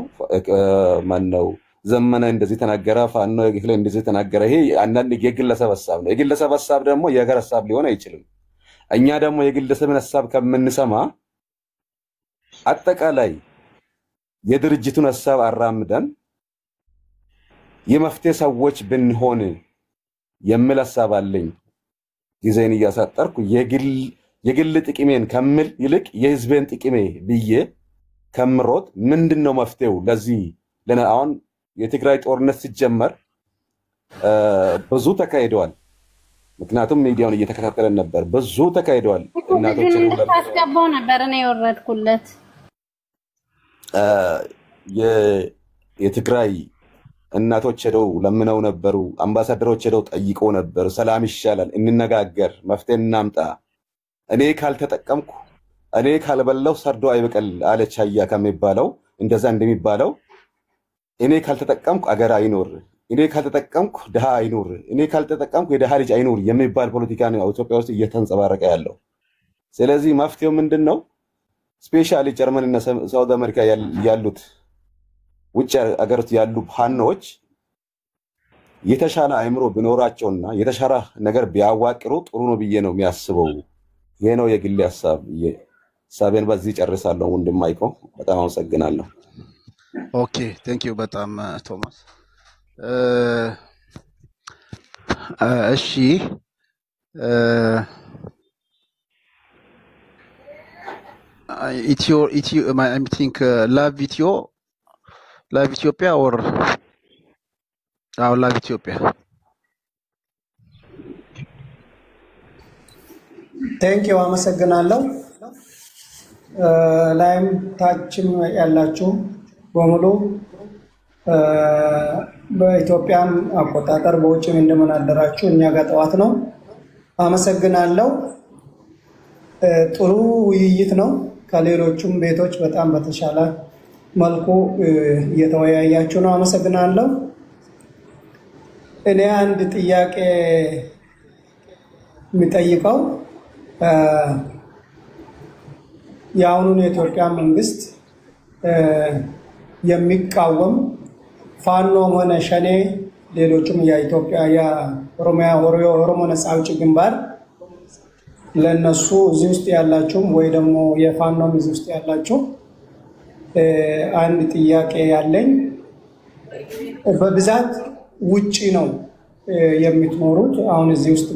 ማነው ዘመነ እንደዚህ ተናገረ፣ ፋኖ ከሌ እንደዚህ ተናገረ። ይሄ አንዳንድ የግለሰብ ሐሳብ ነው። የግለሰብ ሐሳብ ደግሞ የሀገር ሐሳብ ሊሆን አይችልም። እኛ ደግሞ የግለሰብን ሐሳብ ከምንሰማ አጠቃላይ የድርጅቱን ሐሳብ አራምደን የመፍትሄ ሰዎች ብንሆን የሚል ሐሳብ አለኝ። ጊዜን እያሳጠርኩ የግል ጥቅሜን ከምል ይልቅ የህዝብን ጥቅሜ ብዬ ከምሮት ምንድነው መፍትሄው ለዚህ አሁን የትግራይ ጦርነት ሲጀመር ብዙ ተካሂዷል። ምክንያቱም ሚዲያውን እየተከታተለን ነበር። ብዙ ተካሂዷል። እናቶች ታስገባው ነበር እኔ ወረድኩለት። የትግራይ እናቶች ሄደው ለምነው ነበሩ። አምባሳደሮች ሄደው ጠይቀው ነበር። ሰላም ይሻላል፣ እንነጋገር፣ መፍትሄ እናምጣ። እኔ ካልተጠቀምኩ እኔ ካልበላው ሰርዶ አይበቀል አለች አያ ከሚባለው እንደዛ እንደሚባለው እኔ ካልተጠቀምኩ አገር አይኖር፣ እኔ ካልተጠቀምኩ ደሃ አይኖር፣ እኔ ካልተጠቀምኩ የደሃ ልጅ አይኖር የሚባል ፖለቲካ ነው ኢትዮጵያ ውስጥ እየተንጸባረቀ ያለው። ስለዚህ መፍትሄው ምንድነው? ስፔሻሊ ጀርመን እና ሳውዝ አሜሪካ ያሉት ውጭ አገሮች ያሉ ፋኖች የተሻለ አይምሮ ቢኖራቸውና የተሻለ ነገር ቢያዋቅሩ ጥሩ ነው ብዬ ነው የሚያስበው። ይሄ ነው የግል ሐሳብ። ሳቤን በዚህ ጨርሳለሁ። ወንድም ማይኮ በጣም አመሰግናለሁ። ኦኬ ቴንክ ዩ በጣም ቶማስ። እሺ ኢትዮ I think love Ethiopia or love Ethiopia. ቴንክ ዩ አመሰግናለሁ። ላይም ታችም ያላችሁ በሙሉ በኢትዮጵያም አቆጣጠር በውጭም እንደምን አደራችሁ። እኛ ጋር ጠዋት ነው። አመሰግናለሁ። ጥሩ ውይይት ነው። ከሌሎቹም ቤቶች በጣም በተሻለ መልኩ እየተወያያችሁ ነው። አመሰግናለሁ። እኔ አንድ ጥያቄ የሚጠይቀው የአሁኑን የኢትዮጵያ መንግስት የሚቃወም ፋኖም ሆነ ሸኔ ሌሎችም የኢትዮጵያ የኦሮሞ ነፃ አውጪ ግንባር ለነሱ እዚህ ውስጥ ያላችሁም ወይ ደግሞ የፋኖም እዚህ ውስጥ ያላችሁ አንድ ጥያቄ ያለኝ በብዛት ውጪ ነው የምትኖሩት። አሁን እዚህ ውስጥ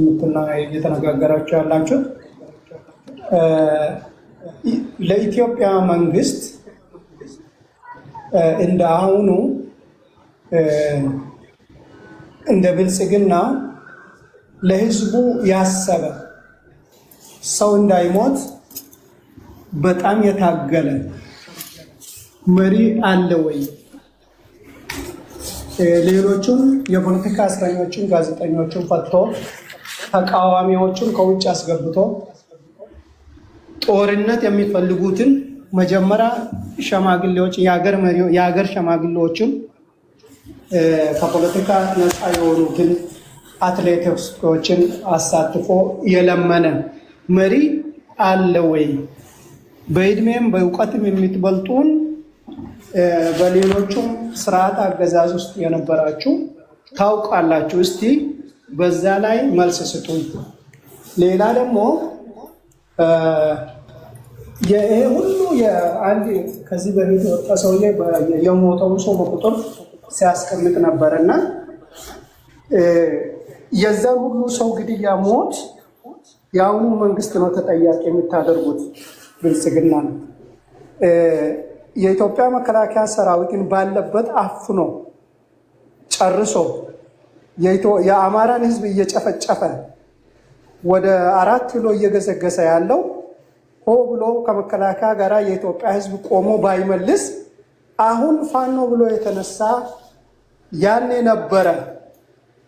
እየተነጋገራችሁ ያላችሁ ለኢትዮጵያ መንግስት እንደ አሁኑ እንደ ብልጽግና ለህዝቡ ያሰበ ሰው እንዳይሞት በጣም የታገለ መሪ አለ ወይ? ሌሎቹን የፖለቲካ እስረኞችን ጋዜጠኞችን ፈትቶ ተቃዋሚዎቹን ከውጭ አስገብቶ ጦርነት የሚፈልጉትን መጀመሪያ ሸማግሌዎች የሀገር ሸማግሌዎችን ከፖለቲካ ነፃ የሆኑትን አትሌቲክሶችን አሳትፎ የለመነ መሪ አለ ወይ? በእድሜም በእውቀትም የምትበልጡን በሌሎቹም ስርዓት አገዛዝ ውስጥ የነበራችሁ ታውቃላችሁ። እስቲ በዛ ላይ መልስ ስጡኝ። ሌላ ደግሞ ይሄ ሁሉ የአንድ ከዚህ በፊት የወጣ ሰውዬ የሞተውን ሰው በቁጥር ሲያስቀምጥ ነበርና የዛን ሁሉ ሰው ግድያ ሞት የአሁኑ መንግስት ነው ተጠያቂ የምታደርጉት፣ ብልጽግና ነው። የኢትዮጵያ መከላከያ ሰራዊትን ባለበት አፍኖ ጨርሶ የአማራን ህዝብ እየጨፈጨፈ ወደ 4 ኪሎ እየገሰገሰ ያለው ሆ ብሎ ከመከላከያ ጋር የኢትዮጵያ ህዝብ ቆሞ ባይመልስ አሁን ፋኖ ብሎ የተነሳ ያኔ ነበረ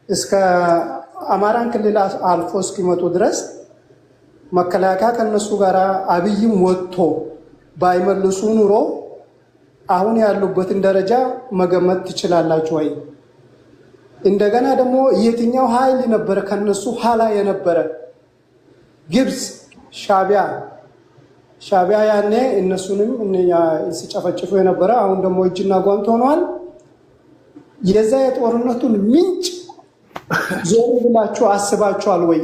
እስከ አማራን ክልል አልፎ እስኪመጡ ድረስ መከላከያ ከነሱ ጋር አብይም ወጥቶ ባይመልሱ ኑሮ አሁን ያሉበትን ደረጃ መገመት ትችላላችሁ ወይ? እንደገና ደግሞ የትኛው ኃይል ነበር ከነሱ ኋላ የነበረ? ግብጽ፣ ሻቢያ ያኔ እነሱንም ሲጨፈጭፉ የነበረ አሁን ደግሞ እጅና ጓንት ሆኗል። የዛ የጦርነቱን ምንጭ ዞር ብላችሁ አስባችኋል ወይ?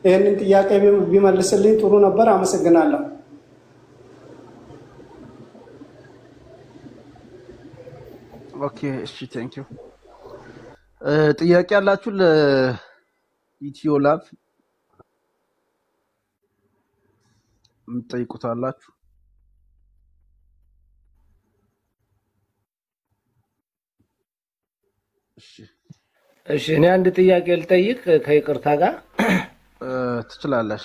ይህንን ጥያቄ ቢመልስልኝ ጥሩ ነበር። አመሰግናለሁ። ኦኬ እሺ ቴንክ ዩ። ጥያቄ ያላችሁ ለኢትዮ ላብ የምትጠይቁታላችሁ? እሺ እኔ አንድ ጥያቄ ልጠይቅ ከይቅርታ ጋር ትችላለሽ?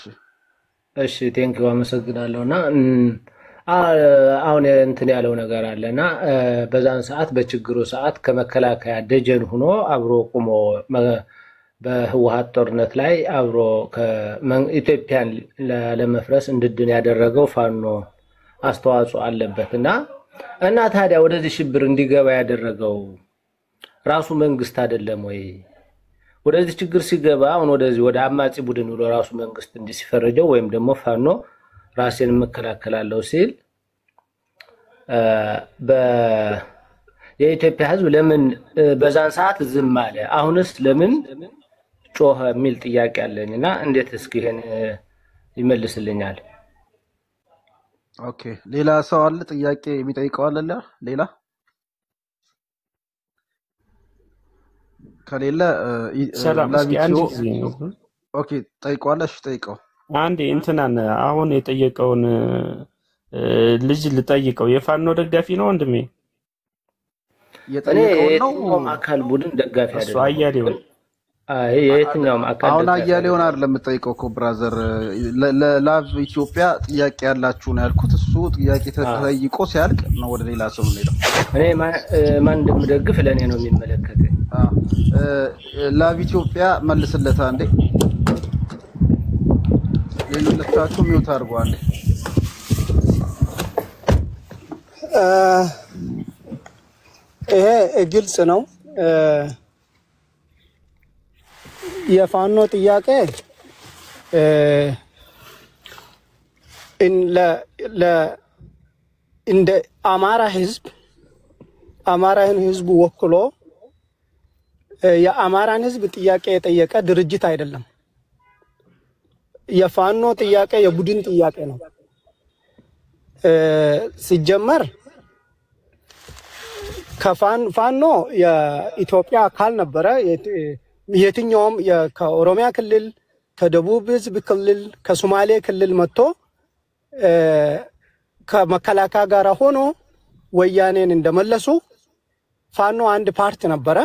እሺ ቴንኪው አመሰግናለሁና አሁን እንትን ያለው ነገር አለና በዛን ሰዓት በችግሩ ሰዓት ከመከላከያ ደጀን ሆኖ አብሮ ቆሞ በህወሓት ጦርነት ላይ አብሮ ከኢትዮጵያን ለመፍረስ እንድድን ያደረገው ፋኖ አስተዋጽኦ አለበትና እና ታዲያ ወደዚህ ሽብር እንዲገባ ያደረገው ራሱ መንግስት አይደለም ወይ? ወደዚህ ችግር ሲገባ አሁን ወደዚህ ወደ አማጺ ቡድን ብሎ ራሱ መንግስት እንዲሲፈረጀው ወይም ደግሞ ፋኖ ራሴን መከላከላለሁ ሲል የኢትዮጵያ ህዝብ ለምን በዛን ሰዓት ዝም አለ? አሁንስ ለምን ጮኸ የሚል ጥያቄ አለኝና እንዴት እስኪ ይሄን ይመልስልኛል? ኦኬ ሌላ ሰው አለ ጥያቄ የሚጠይቀው አለ? ሌላ ከሌለ ሰላም እስኪ አንድ ጊዜ ነው። ኦኬ ጠይቀዋለሽ? ጠይቀው አንዴ እንትናን አሁን የጠየቀውን ልጅ ልጠይቀው። የፋኖ ደጋፊ ነው ወንድሜ? የጠየቀው ነው አካል ቡድን ደጋፊ አይደለም። እሱ አያሌው የትኛውም አካል አሁን አያሌውን አይደለም የምጠይቀው እኮ ብራዘር። ለላቭ ኢትዮጵያ ጥያቄ ያላችሁ ነው ያልኩት። እሱ ጥያቄ ተጠይቆ ሲያልቅ ነው ወደ ሌላ ሰው ነው። እኔ ማን እንደምደግፍ ለኔ ነው የሚመለከተኝ። ላቭ ኢትዮጵያ መልስለታ እንዴ የሌሎቻችሁ ሚውት አድርጓል። ይሄ ግልጽ ነው። የፋኖ ጥያቄ እንደ አማራን ህዝብ ወክሎ የአማራን ህዝብ ጥያቄ የጠየቀ ድርጅት አይደለም። የፋኖ ጥያቄ የቡድን ጥያቄ ነው። ሲጀመር ፋኖ የኢትዮጵያ አካል ነበረ። የትኛውም ከኦሮሚያ ክልል፣ ከደቡብ ህዝብ ክልል፣ ከሶማሌ ክልል መጥቶ ከመከላከያ ጋር ሆኖ ወያኔን እንደመለሱ ፋኖ አንድ ፓርት ነበረ።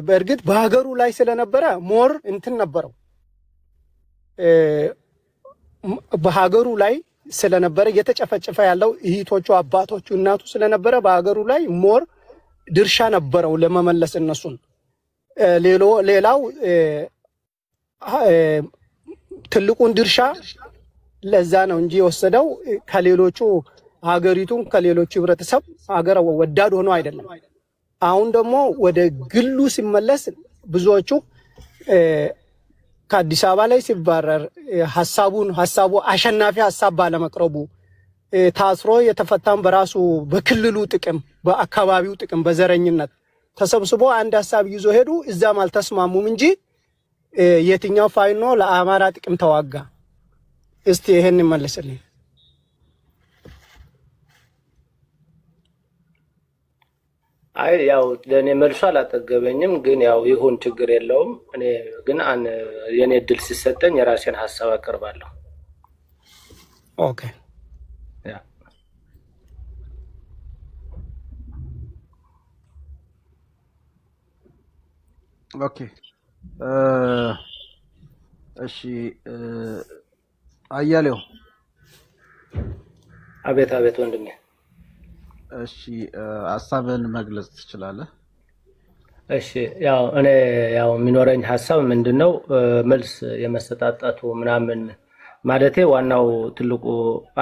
በእርግጥ በሀገሩ ላይ ስለነበረ ሞር እንትን ነበረው። በሀገሩ ላይ ስለነበረ እየተጨፈጨፈ ያለው እህቶቹ፣ አባቶቹ፣ እናቱ ስለነበረ በሀገሩ ላይ ሞር ድርሻ ነበረው ለመመለስ እነሱን ሌላው ትልቁን ድርሻ ለዛ ነው እንጂ ወሰደው ከሌሎቹ ሀገሪቱን ከሌሎቹ ህብረተሰብ ሀገር ወዳድ ሆኖ አይደለም አሁን ደግሞ ወደ ግሉ ሲመለስ ብዙዎቹ ከአዲስ አበባ ላይ ሲባረር ሐሳቡ አሸናፊ ሐሳብ ባለመቅረቡ ታስሮ የተፈታን በራሱ በክልሉ ጥቅም በአካባቢው ጥቅም በዘረኝነት ተሰብስቦ አንድ ሐሳብ ይዞ ሄዱ እዛም አልተስማሙም እንጂ የትኛው ፋይኖ ለአማራ ጥቅም ተዋጋ እስቲ ይሄን መልስልኝ አይ ያው ለኔ መልሶ አላጠገበኝም ግን ያው ይሁን ችግር የለውም እኔ ግን የኔ ድል ሲሰጠኝ የራሴን ሐሳብ አቀርባለሁ ኦኬ ያ ኦኬ እሺ አያሌው አቤት ወንድሜ እሺ ሐሳብን መግለጽ ትችላለህ እሺ ያው እኔ ያው የሚኖረኝ ሐሳብ ምንድነው መልስ የመሰጣጣቱ ምናምን ማለቴ ዋናው ትልቁ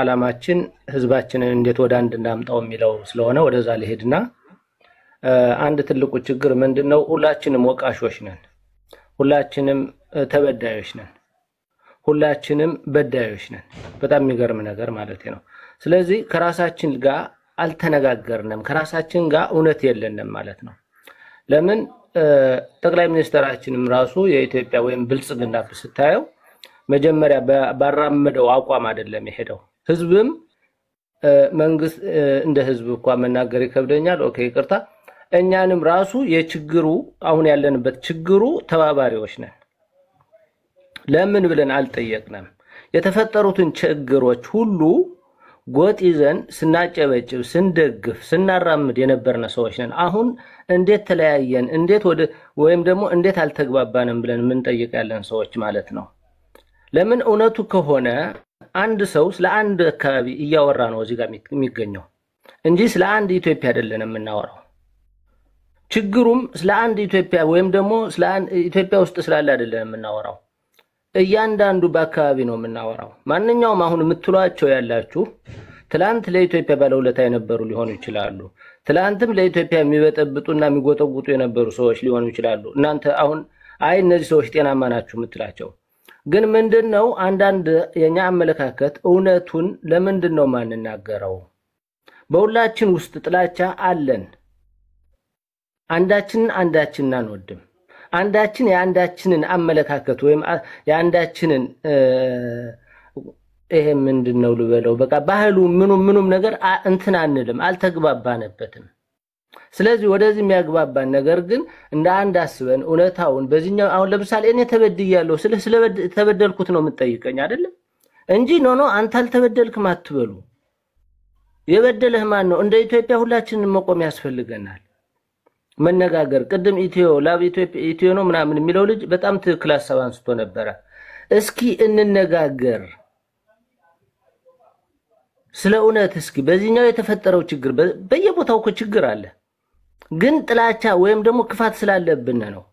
ዓላማችን ህዝባችንን እንዴት ወደ አንድ እንዳምጣው የሚለው ስለሆነ ወደዛ ልሄድና አንድ ትልቁ ችግር ምንድነው ሁላችንም ወቃሾች ነን ሁላችንም ተበዳዮች ነን ሁላችንም በዳዮች ነን በጣም የሚገርም ነገር ማለት ነው ስለዚህ ከራሳችን ጋር አልተነጋገርንም ከራሳችን ጋር እውነት የለንም ማለት ነው ለምን ጠቅላይ ሚኒስትራችንም ራሱ የኢትዮጵያ ወይም ብልጽግና ብስታየው መጀመሪያ ባራመደው አቋም አይደለም የሄደው ህዝብም መንግስት እንደ ህዝብ እንኳን መናገር ይከብደኛል ኦኬ ይቅርታ እኛንም ራሱ የችግሩ አሁን ያለንበት ችግሩ ተባባሪዎች ነን ለምን ብለን አልጠየቅንም የተፈጠሩትን ችግሮች ሁሉ ጎጥ ይዘን ስናጨበጭብ ስንደግፍ ስናራምድ የነበርነ ሰዎች ነን አሁን እንዴት ተለያየን እንዴት ወይም ደግሞ እንዴት አልተግባባንም ብለን ምን ጠይቅ ያለን ሰዎች ማለት ነው ለምን እውነቱ ከሆነ አንድ ሰው ስለ አንድ አካባቢ እያወራ ነው እዚህ ጋር የሚገኘው እንጂ ስለ አንድ ኢትዮጵያ አይደለም የምናወራው ችግሩም ስለ አንድ ኢትዮጵያ ወይም ደግሞ ስለ አንድ ኢትዮጵያ ውስጥ ስላለ አይደለም የምናወራው እያንዳንዱ በአካባቢ ነው የምናወራው ማንኛውም አሁን የምትሏቸው ያላችሁ ትላንት ለኢትዮጵያ ባለውለታ የነበሩ ሊሆኑ ይችላሉ ትላንትም ለኢትዮጵያ የሚበጠብጡና የሚጎጠጉጡ የነበሩ ሰዎች ሊሆኑ ይችላሉ እናንተ አሁን አይ እነዚህ ሰዎች ጤናማ ናችሁ የምትላቸው ግን ምንድነው አንዳንድ የኛ አመለካከት እውነቱን ለምንድነው ማንናገረው በሁላችን ውስጥ ጥላቻ አለን አንዳችንን አንወድም አንዳችን የአንዳችንን አመለካከት ወይም የአንዳችንን ይሄ ምንድነው ልበለው በቃ ባህሉ ምኑም ነገር እንትን አንልም አልተግባባነበትም ስለዚህ ወደዚህ የሚያግባባን ነገር ግን እንደ አንድ አስበን እውነታውን በዚህኛው አሁን ለምሳሌ እኔ ተበድያለሁ ተበደልኩት ነው የምትጠይቀኝ አይደል እንጂ ኖ አንተ አልተበደልክም አትበሉ የበደለህ ማን ነው እንደ ኢትዮጵያ ሁላችንን መቆም ያስፈልገናል መነጋገር ቅድም ኢትዮ ነው ምናምን የሚለው ልጅ በጣም ትክክል ሐሳብ አንስቶ ነበር እስኪ እንነጋገር ስለ እውነት እስኪ በዚህኛው የተፈጠረው ችግር በየቦታው እኮ ችግር አለ ግን ጥላቻ ወይም ደግሞ ክፋት ስላለብን ነው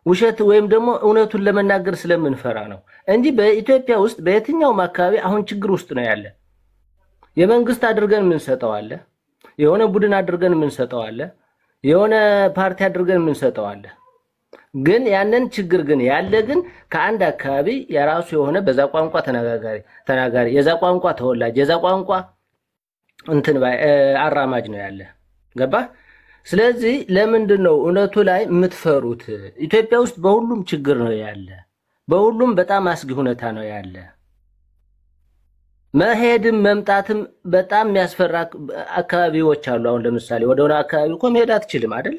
ውሸት ወይም ደግሞ እውነቱን ለመናገር ስለምንፈራ ነው እንጂ በኢትዮጵያ ውስጥ በየትኛውም አካባቢ አሁን ችግር ውስጥ ነው ያለ የመንግስት አድርገን ምን ሰጠው አለ የሆነ ቡድን አድርገን ምን ሰጠው አለ የሆነ ፓርቲ አድርገን ምን ሰጠው አለ ግን ያንን ችግር ግን ያለ ግን ከአንድ አካባቢ የራሱ የሆነ በዛ ቋንቋ ተናጋሪ የዛ ቋንቋ ተወላጅ የዛ ቋንቋ እንትን አራማጅ ነው ያለ ገባ ስለዚህ ለምንድነው እውነቱ ላይ የምትፈሩት ኢትዮጵያ ውስጥ በሁሉም ችግር ነው ያለ በሁሉም በጣም አስጊ ሁኔታ ነው ያለ መሄድም መምጣትም በጣም የሚያስፈራ አካባቢዎች አሉ አሁን ለምሳሌ ወደሆነ አካባቢ እኮ መሄድ አትችልም አይደል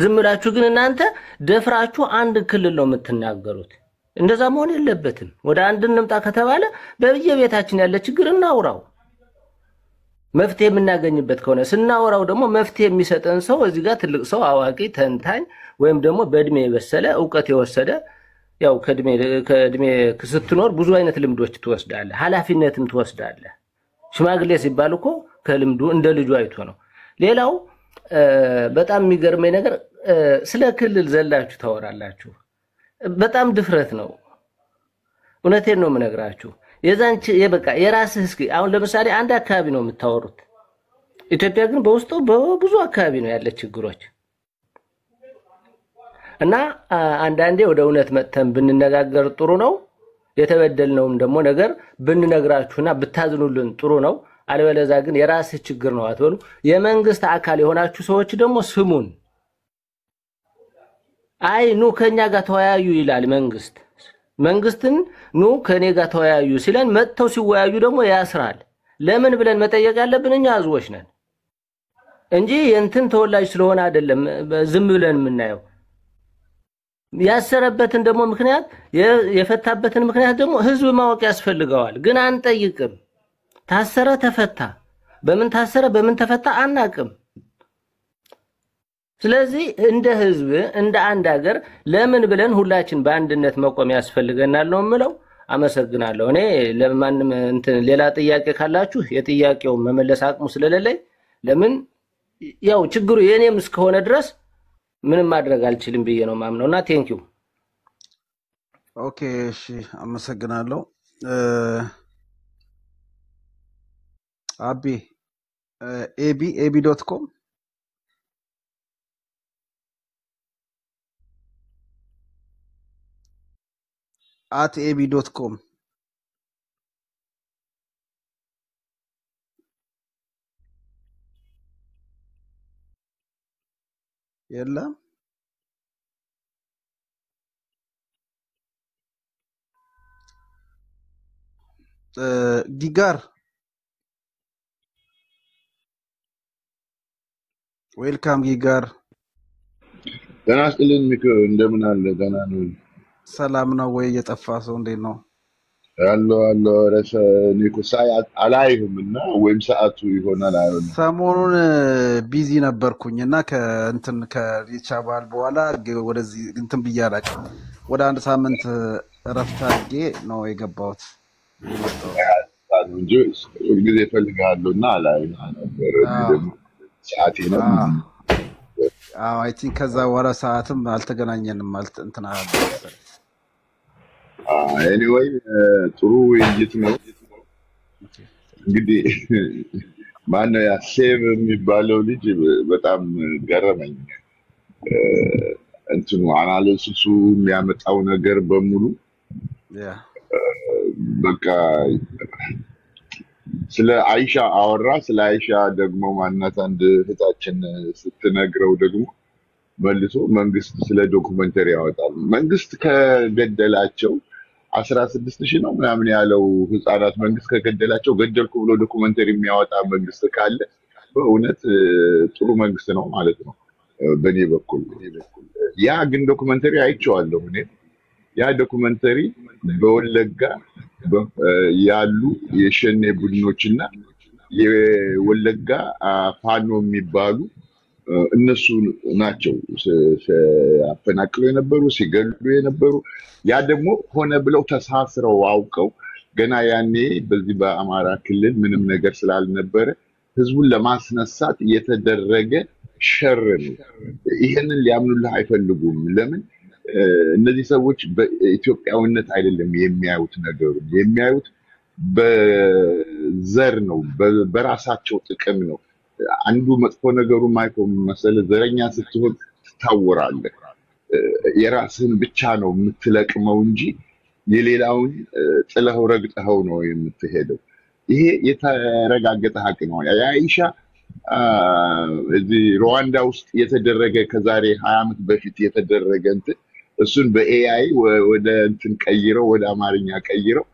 ዝም ብላችሁ ግን እናንተ ደፍራችሁ አንድ ክልል ነው የምትናገሩት እንደዛ መሆን የለበትም ወደ አንድ እንምጣ ከተባለ በየቤታችን ያለ ችግር እናውራው መፍትሄ የምናገኝበት ከሆነ ስናወራው ደግሞ መፍትሄ የሚሰጠን ሰው እዚህ ጋር ትልቅ ሰው አዋቂ ተንታኝ ወይም ደግሞ በእድሜ የበሰለ ዕውቀት የወሰደ ያው ከእድሜ ስትኖር ብዙ አይነት ልምዶች ትወስዳለህ ኃላፊነትም ትወስዳለህ ሽማግሌ ሲባል እኮ ከልምዱ እንደ ልጁ አይቶ ነው ሌላው በጣም የሚገርመኝ ነገር ስለ ክልል ዘላችሁ ታወራላችሁ። በጣም ድፍረት ነው። እውነቴን ነው የምነግራችሁ። የዛንቺ የበቃ የራስህ እስኪ አሁን ለምሳሌ አንድ አካባቢ ነው የምታወሩት። ኢትዮጵያ ግን በውስጡ በብዙ አካባቢ ነው ያለ ችግሮች እና አንዳንዴ ወደ እውነት መጥተን ብንነጋገር ጥሩ ነው። የተበደልነውም ደግሞ ነገር ብንነግራችሁና ብታዝኑልን ጥሩ ነው። አለበለዚያ ግን የራስህ ችግር ነው አትበሉ። የመንግስት አካል የሆናችሁ ሰዎች ደግሞ ስሙን። አይ ኑ ከኛ ጋር ተወያዩ ይላል መንግስት። መንግስትን ኑ ከኔ ጋር ተወያዩ ሲለን መጥተው ሲወያዩ ደግሞ ያስራል። ለምን ብለን መጠየቅ ያለብን እኛ ህዝቦች ነን እንጂ የእንትን ተወላጅ ስለሆነ አይደለም ዝም ብለን የምናየው። ያሰረበትን ደግሞ ምክንያት የፈታበትን ምክንያት ደግሞ ህዝብ ማወቅ ያስፈልገዋል። ግን አንጠይቅም። ታሰረ ተፈታ፣ በምን ታሰረ በምን ተፈታ አናቅም። ስለዚህ እንደ ህዝብ እንደ አንድ ሀገር ለምን ብለን ሁላችን በአንድነት መቆም ያስፈልገናል ነው የምለው። አመሰግናለሁ። እኔ ለማንም እንትን ሌላ ጥያቄ ካላችሁ የጥያቄው መመለስ አቅሙ ስለሌለኝ ለምን ያው ችግሩ የኔም እስከሆነ ድረስ ምንም ማድረግ አልችልም ብዬ ነው ማምነውና ቴንኪው። ኦኬ እሺ አመሰግናለሁ። አቢ ab.com @ab.com የለም ጊጋር ዌልካም ጊጋር ደህና ስጥልን ሚኮ እንደምን አለ? ደህና ነው። ሰላም ነው ወይ? የጠፋ ሰው እንዴት ነው? አሎ ረሰ ኒኮ ሰዓት አላይህምና ወይም ሰዓቱ ይሆናል አይሆንም። ሰሞኑን ቢዚ ነበርኩኝና ከእንትን ከሪቻባል በኋላ ወደዚህ እንትን ብያላቅ ወደ አንድ ሳምንት እረፍት አድርጌ ነው የገባሁት። እንጂ ሁልጊዜ እፈልግሃለሁና አላይህ ነበር። ሰዓቴ ነው። አይ ቲንክ ከዛ በኋላ ሰዓትም አልተገናኘንም ማለት እንትና ኤኒዌይ ጥሩ ውይይት ነው። እንግዲህ ማነው ያ ሴቭ የሚባለው ልጅ በጣም ገረመኝ። እንትኑ አናሊሲሱ የሚያመጣው ነገር በሙሉ በቃ ስለ አይሻ አወራ። ስለ አይሻ ደግሞ ማናት አንድ እህታችን ስትነግረው ደግሞ መልሶ መንግስት ስለ ዶክመንተሪ ያወጣል። መንግስት ከገደላቸው 16,000 ነው ምናምን ያለው ህፃናት መንግስት ከገደላቸው ገደልኩ ብሎ ዶክመንተሪ የሚያወጣ መንግስት ካለ በእውነት ጥሩ መንግስት ነው ማለት ነው በኔ በኩል። ያ ግን ዶክመንተሪ አይቼዋለሁ እኔ። ያ ዶክመንተሪ በወለጋ ያሉ የሸኔ ቡድኖችና የወለጋ ፋኖ የሚባሉ እነሱ ናቸው አፈናቅሎ የነበሩ ሲገሉ የነበሩ። ያ ደግሞ ሆነ ብለው ተሳስረው አውቀው ገና ያኔ በዚህ በአማራ ክልል ምንም ነገር ስላልነበረ ህዝቡን ለማስነሳት የተደረገ ሸር ነው። ይሄንን ሊያምኑልህ አይፈልጉም። ለምን? እነዚህ ሰዎች በኢትዮጵያዊነት አይደለም የሚያዩት ነገሩ፣ የሚያዩት በዘር ነው፣ በራሳቸው ጥቅም ነው። አንዱ መጥፎ ነገሩ ማይኮ መሰለ ዘረኛ ስትሆን ትታወራለህ። የራስህን ብቻ ነው የምትለቅመው እንጂ የሌላውን ጥለኸው ረግጠኸው ነው የምትሄደው። ይሄ የተረጋገጠ ሀቅ ነው። የአይሻ እዚህ ሩዋንዳ ውስጥ የተደረገ ከዛሬ 20 ዓመት በፊት የተደረገ እንትን እሱን በኤአይ ወደ እንትን ቀይረው ወደ አማርኛ ቀይረው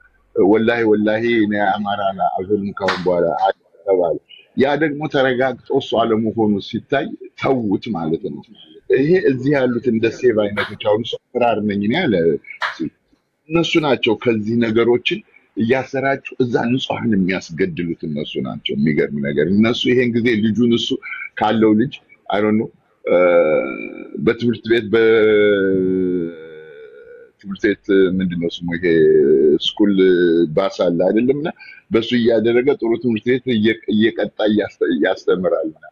ወላሂ እኔ አማራ አልሆንም ካሁን በኋላ ተባለ። ያ ደግሞ ተረጋግጦ እሱ አለመሆኑ ሲታይ ተውት ማለት ነው። ይሄ እዚህ ያሉት እንደ ሴቭ አይነቶች አሁን ፍራር ነኝ እኔ ያለ እነሱ ናቸው ከዚህ ነገሮችን እያሰራጩ እዛ ንጹሃን የሚያስገድሉት እነሱ ናቸው። የሚገርም ነገር እነሱ ይሄን ጊዜ ልጁን እሱ ካለው ልጅ አይ ዶንት ኖ በትምህርት ቤት ምንድነው ስሙ ይሄ ስኩል ባስ አለ አይደለምና በሱ እያደረገ ጥሩ ትምህርት ቤት እየቀጣ ያስተምራልና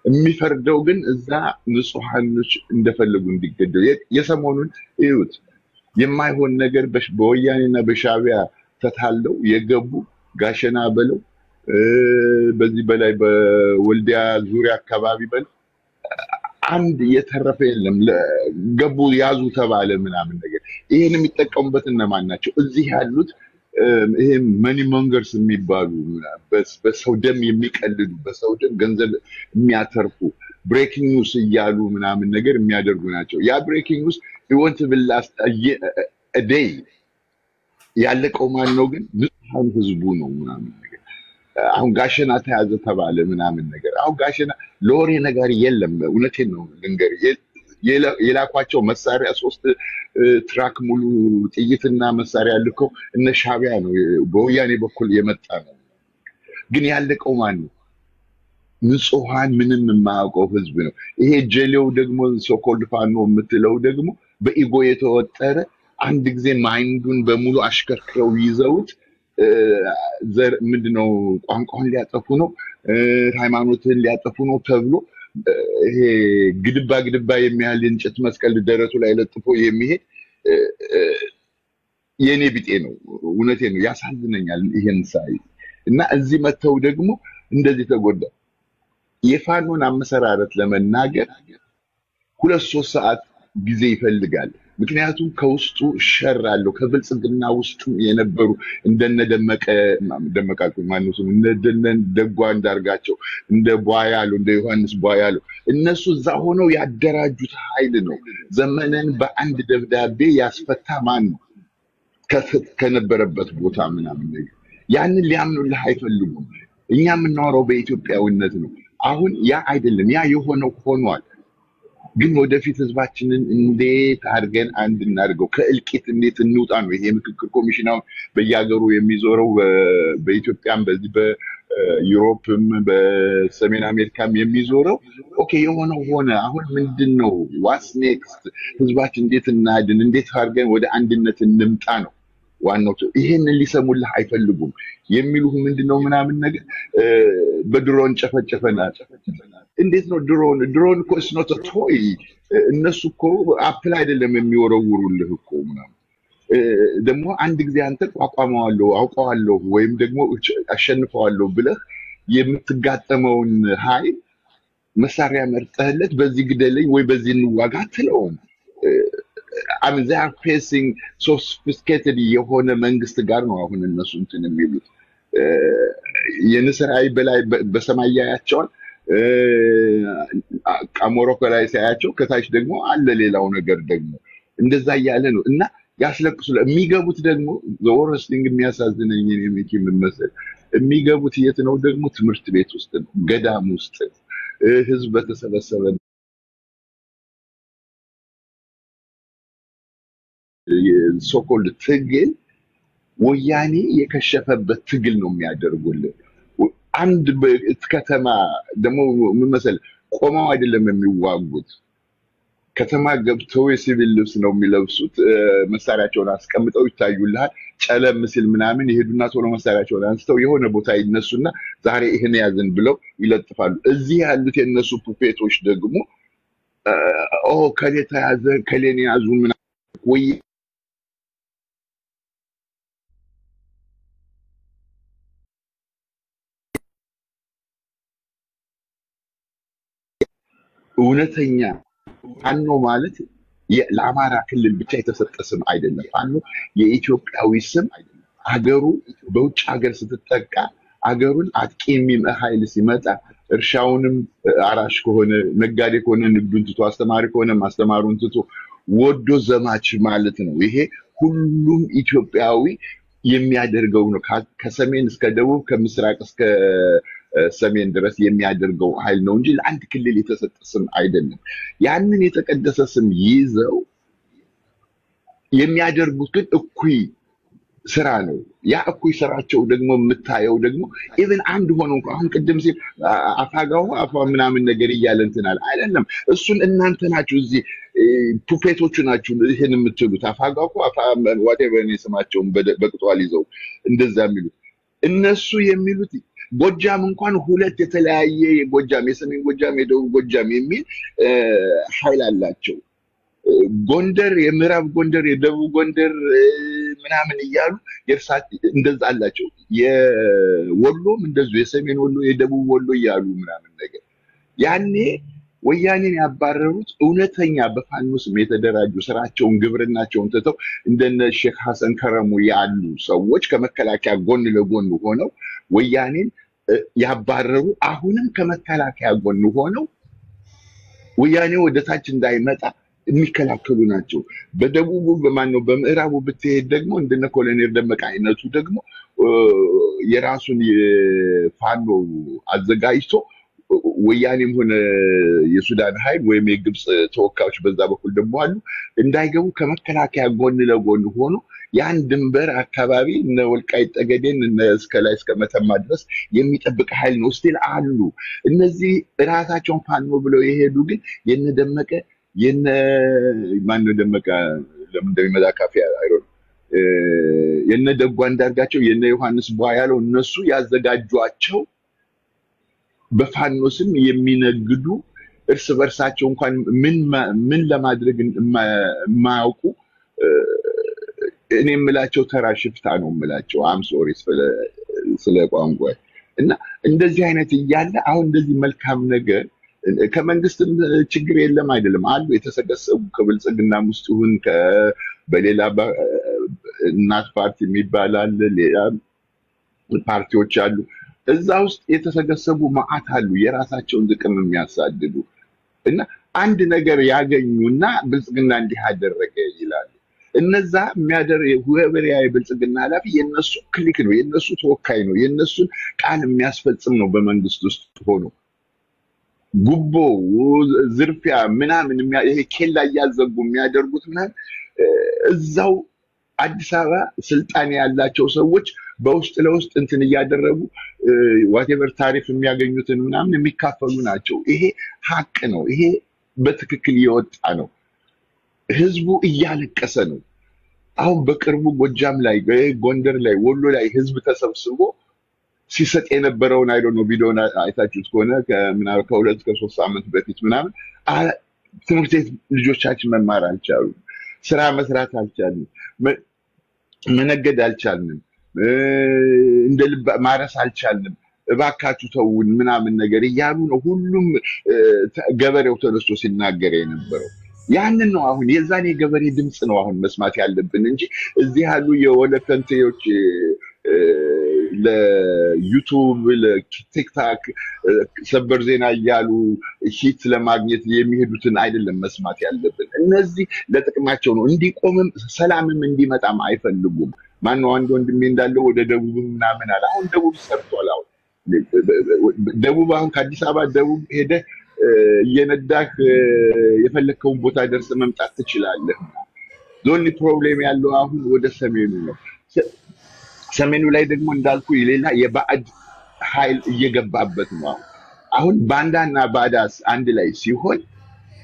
የሚፈርደው ግን እዛ ንጹሃኖች እንደፈለጉ እንዲገደሉ የሰሞኑን እዩት። የማይሆን ነገር በወያኔና በሻቢያ ተታለው የገቡ ጋሸና በለው በዚህ በላይ በወልዲያ ዙሪያ አካባቢ በለው አንድ የተረፈ የለም። ገቡ ያዙ ተባለ ምናምን ነገር። ይሄን የሚጠቀሙበት እነማን ናቸው? እዚህ ያሉት ይሄ መኒ መንገርስ የሚባሉ በሰው ደም የሚቀልዱ በሰው ደም ገንዘብ የሚያተርፉ ብሬኪንግ ኒውስ እያሉ ምናምን ነገር የሚያደርጉ ናቸው። ያ ብሬኪንግ ኒውስ ይወንት ብላስ ዴይ ያለቀው ማን ነው ግን? ንጹሃን ህዝቡ ነው ምናምን ነገር። አሁን ጋሸና ተያዘ ተባለ ምናምን ነገር። አሁን ጋሸና ለወሬ ነገር የለም። እውነቴን ነው ልንገር፣ የላኳቸው መሳሪያ 3 ትራክ ሙሉ ጥይትና መሳሪያ ልከው እነ ሻቢያ ነው በወያኔ በኩል የመጣ ነው። ግን ያለቀው ማን ነው? ንጹሃን ምንም የማያውቀው ህዝብ ነው። ይሄ ጀሌው ደግሞ ሶኮልድ ፋኖ የምትለው ደግሞ በኢጎ የተወጠረ አንድ ጊዜ ማይንዱን በሙሉ አሽከርክረው ይዘውት ዘር ምንድነው ቋንቋውን ሊያጠፉ ነው፣ ሃይማኖትን ሊያጠፉ ነው ተብሎ ይሄ ግድባ የሚያህል እንጨት መስቀል ደረቱ ላይ ለጥፎ የሚሄድ የኔ ቢጤ ነው። እውነቴን ነው፣ ያሳዝነኛል ይሄን ሳይ እና እዚህ መተው ደግሞ እንደዚህ ተጎዳ። የፋኖን አመሰራረት ለመናገር 2-3 ሰዓት ጊዜ ይፈልጋል። ምክንያቱም ከውስጡ ሸር አለው። ከብልጽግና ውስጥ የነበሩ እንደነደመቀ ማነው ስሙ እንደነ ደጓ እንዳርጋቸው እንደ ቧያሉ እንደ ዮሐንስ ቧያሉ እነሱ እዛ ሆነው ያደራጁት ኃይል ነው። ዘመነን በአንድ ደብዳቤ ያስፈታ ማን ነው? ከነበረበት ቦታ ምናምን ነገር ያንን ሊያምኑልህ አይፈልጉም። እኛ የምናወራው በኢትዮጵያዊነት ነው። አሁን ያ አይደለም፣ ያ የሆነው ሆኗል። ግን ወደፊት ህዝባችንን እንዴት አድርገን አንድ እናድርገው? ከእልቂት እንዴት እንውጣ ነው ይሄ ምክክር ኮሚሽናው በየሀገሩ የሚዞረው በኢትዮጵያም በዚህ በዩሮፕም በሰሜን አሜሪካም የሚዞረው። ኦኬ የሆነው ሆነ። አሁን ምንድነው ዋትስ ኔክስት? ህዝባችን እንዴት እናድን? እንዴት አድርገን ወደ አንድነት እንምጣ ነው ዋናው። ይሄንን ሊሰሙልህ አይፈልጉም። የሚሉህ ምንድነው ምናምን ነገር በድሮን ጨፈጨፈናል። እንዴት ነው ድሮን እኮ it's not a toy። እነሱ እኮ አፕል አይደለም የሚወረውሩልህ እኮ ምናምን። ደግሞ አንድ ጊዜ አንተ ቋቋመዋለሁ አውቀዋለሁ ወይም ደግሞ አሸንፈዋለሁ ብለህ የምትጋጠመውን ኃይል መሳሪያ መርጠህለት በዚህ ግደለኝ ወይ በዚህ እንዋጋ አትለውም። I mean they are facing sophisticated የሆነ መንግስት ጋር ነው አሁን እነሱ እንትን የሚሉት። የንስር አይ በላይ በሰማይ ያያቸዋል። አሞሮኮ ላይ ሳያቸው ከታች ደግሞ አለ ሌላው ነገር ደግሞ እንደዛ እያለ ነው እና ያስለቅሱ። የሚገቡት ደግሞ ዘወረስቲንግ የሚያሳዝነኝ የሚኪ መመሰል የሚገቡት የት ነው ደግሞ? ትምህርት ቤት ውስጥ ነው፣ ገዳም ውስጥ ነው፣ ህዝብ በተሰበሰበ ሶኮልድ ትግል ወያኔ የከሸፈበት ትግል ነው የሚያደርጉልን። አንድ ከተማ ደግሞ ምን መሰለህ ቆመው አይደለም የሚዋጉት። ከተማ ገብተው የሲቪል ልብስ ነው የሚለብሱት። መሳሪያቸውን አስቀምጠው ይታዩልሃል። ጨለም ሲል ምናምን ይሄዱና ቶሎ መሳሪያቸውን አንስተው የሆነ ቦታ ይነሱና ዛሬ ይሄን ያዝን ብለው ይለጥፋሉ። እዚህ ያሉት የነሱ ፑፔቶች ደግሞ ከሌ ተያዘ ከሌን ያዙ ምናምን ወይ እውነተኛ ፋኖ ማለት ለአማራ ክልል ብቻ የተሰጠ ስም አይደለም። ፋኖ የኢትዮጵያዊ ስም ሀገሩ በውጭ ሀገር ስትጠቃ ሀገሩን አጥቂ የሚመ ኃይል ሲመጣ እርሻውንም አራሽ ከሆነ ነጋዴ ከሆነ ንግዱን ትቶ አስተማሪ ከሆነ ማስተማሩን ትቶ ወዶ ዘማች ማለት ነው። ይሄ ሁሉም ኢትዮጵያዊ የሚያደርገው ነው። ከሰሜን እስከ ደቡብ ከምስራቅ እስከ ሰሜን ድረስ የሚያደርገው ኃይል ነው እንጂ ለአንድ ክልል የተሰጠ ስም አይደለም። ያንን የተቀደሰ ስም ይዘው የሚያደርጉት ግን እኩይ ስራ ነው። ያ እኩይ ስራቸው ደግሞ የምታየው ደግሞ ኢቭን አንድ ሆኖ አሁን ቅድም ሲል አፋጋው አፋ ምናምን ነገር እያለ እንትናል አይደለም። እሱን እናንተ ናችሁ እዚህ ፑፔቶቹ ናችሁ ይሄን የምትሉት። አፋጋው አፋ whatever ነው ስማቸውን በቅጧል ይዘው እንደዛ የሚሉት እነሱ የሚሉት ጎጃም እንኳን ሁለት የተለያየ ጎጃም የሰሜን ጎጃም የደቡብ ጎጃም የሚል ኃይል አላቸው። ጎንደር የምዕራብ ጎንደር የደቡብ ጎንደር ምናምን እያሉ እንደዛ አላቸው። የወሎም እንደዚሁ የሰሜን ወሎ የደቡብ ወሎ እያሉ ምናምን ነገር ያኔ ወያኔን ያባረሩት እውነተኛ በፋኖ ስም የተደራጁ ስራቸውን ግብርናቸውን ትተው እንደነ ሼክ ሐሰን ከረሙ ያሉ ሰዎች ከመከላከያ ጎን ለጎን ሆነው ወያኔን ያባረሩ አሁንም ከመከላከያ ጎን ሆነው ወያኔ ወደ ታች እንዳይመጣ የሚከላከሉ ናቸው። በደቡቡ በማነው በምዕራቡ ብትሄድ ደግሞ እንደነ ኮሎኔል ደመቀ አይነቱ ደግሞ የራሱን የፋኖ አዘጋጅቶ ወያኔም ሆነ የሱዳን ኃይል ወይም የግብጽ ተወካዮች በዛ በኩል ደግሞ አሉ እንዳይገቡ ከመከላከያ ጎን ለጎን ሆኖ ያን ድንበር አካባቢ እነ ወልቃይት ጠገዴን እነ እስከላይ እስከ መተማ ድረስ የሚጠብቅ ኃይል ነው ስቲል አሉ። እነዚህ ራሳቸውን ፋኖ ብለው የሄዱ ግን የነደመቀ ማነው ደመቀ ለምን እንደሚመጣ ካፌ አይሮን የነደጓ እንዳርጋቸው የነ ዮሐንስ ቧያለው እነሱ ያዘጋጇቸው በፋኖ ስም የሚነግዱ እርስ በርሳቸው እንኳን ምን ለማድረግ የማያውቁ እኔ የምላቸው ተራ ሽፍታ ነው የምላቸው። አም ሶሪ ስለ ቋንቋ እና እንደዚህ አይነት እያለ አሁን እንደዚህ መልካም ነገር ከመንግስትም ችግር የለም አይደለም አሉ የተሰገሰቡ ከብልጽግና ውስጥ ይሁን በሌላ እናት ፓርቲ የሚባል አለ ሌላ ፓርቲዎች አሉ እዛ ውስጥ የተሰገሰቡ ማዓት አሉ የራሳቸውን ጥቅም የሚያሳድዱ እና አንድ ነገር ያገኙና ብልጽግና እንዲህ አደረገ ይላሉ። እነዛ ሁበሪያ የብልጽግና ኃላፊ የነሱ ክሊክ ነው የነሱ ተወካይ ነው የነሱን ቃል የሚያስፈጽም ነው በመንግስት ውስጥ ሆኖ ጉቦ ዝርፊያ ምናምን ይሄ ኬላ ያዘጉ የሚያደርጉት ምናምን እዛው አዲስ አበባ ስልጣን ያላቸው ሰዎች በውስጥ ለውስጥ እንትን እያደረጉ ዋቴቨር ታሪፍ የሚያገኙትን ምናምን የሚካፈሉ ናቸው። ይሄ ሀቅ ነው። ይሄ በትክክል የወጣ ነው። ህዝቡ እያለቀሰ ነው። አሁን በቅርቡ ጎጃም ላይ ጎንደር ላይ ወሎ ላይ ህዝብ ተሰብስቦ ሲሰጥ የነበረውን አይዶኖ ቪዲዮን አይታችሁት ከሆነ ከሁለት ከሶስት ሳምንት በፊት ምናምን ትምህርት ቤት ልጆቻችን መማር አልቻሉም። ስራ መስራት አልቻልንም። መነገድ አልቻልንም። እንደ ልብ ማረስ አልቻልንም። እባካችሁ ተውን ምናምን ነገር እያሉ ነው ሁሉም ገበሬው ተነስቶ ሲናገር የነበረው። ያንን ነው አሁን የዛኔ ገበሬ ድምጽ ነው አሁን መስማት ያለብን እንጂ እዚህ ያሉ የወለከንቴዎች ለዩቱብ ለቲክታክ ሰበር ዜና እያሉ ሂት ለማግኘት የሚሄዱትን አይደለም መስማት ያለብን። እነዚህ ለጥቅማቸው ነው። እንዲቆምም ሰላምም እንዲመጣም አይፈልጉም። ማነው አንድ ወንድሜ እንዳለው ወደ ደቡብ ምናምን አለ። አሁን ደቡብ ሰርቷል። አሁን ደቡብ አሁን ከአዲስ አበባ ደቡብ ሄደ እየነዳህ የፈለከውን ቦታ ደርሰህ መምጣት ትችላለህ። ዞንሊ ፕሮብሌም ያለው አሁን ወደ ሰሜኑ ነው። ሰሜኑ ላይ ደግሞ እንዳልኩ ሌላ የባዕድ ኃይል እየገባበት ነው። አሁን ባንዳና ባዳስ አንድ ላይ ሲሆን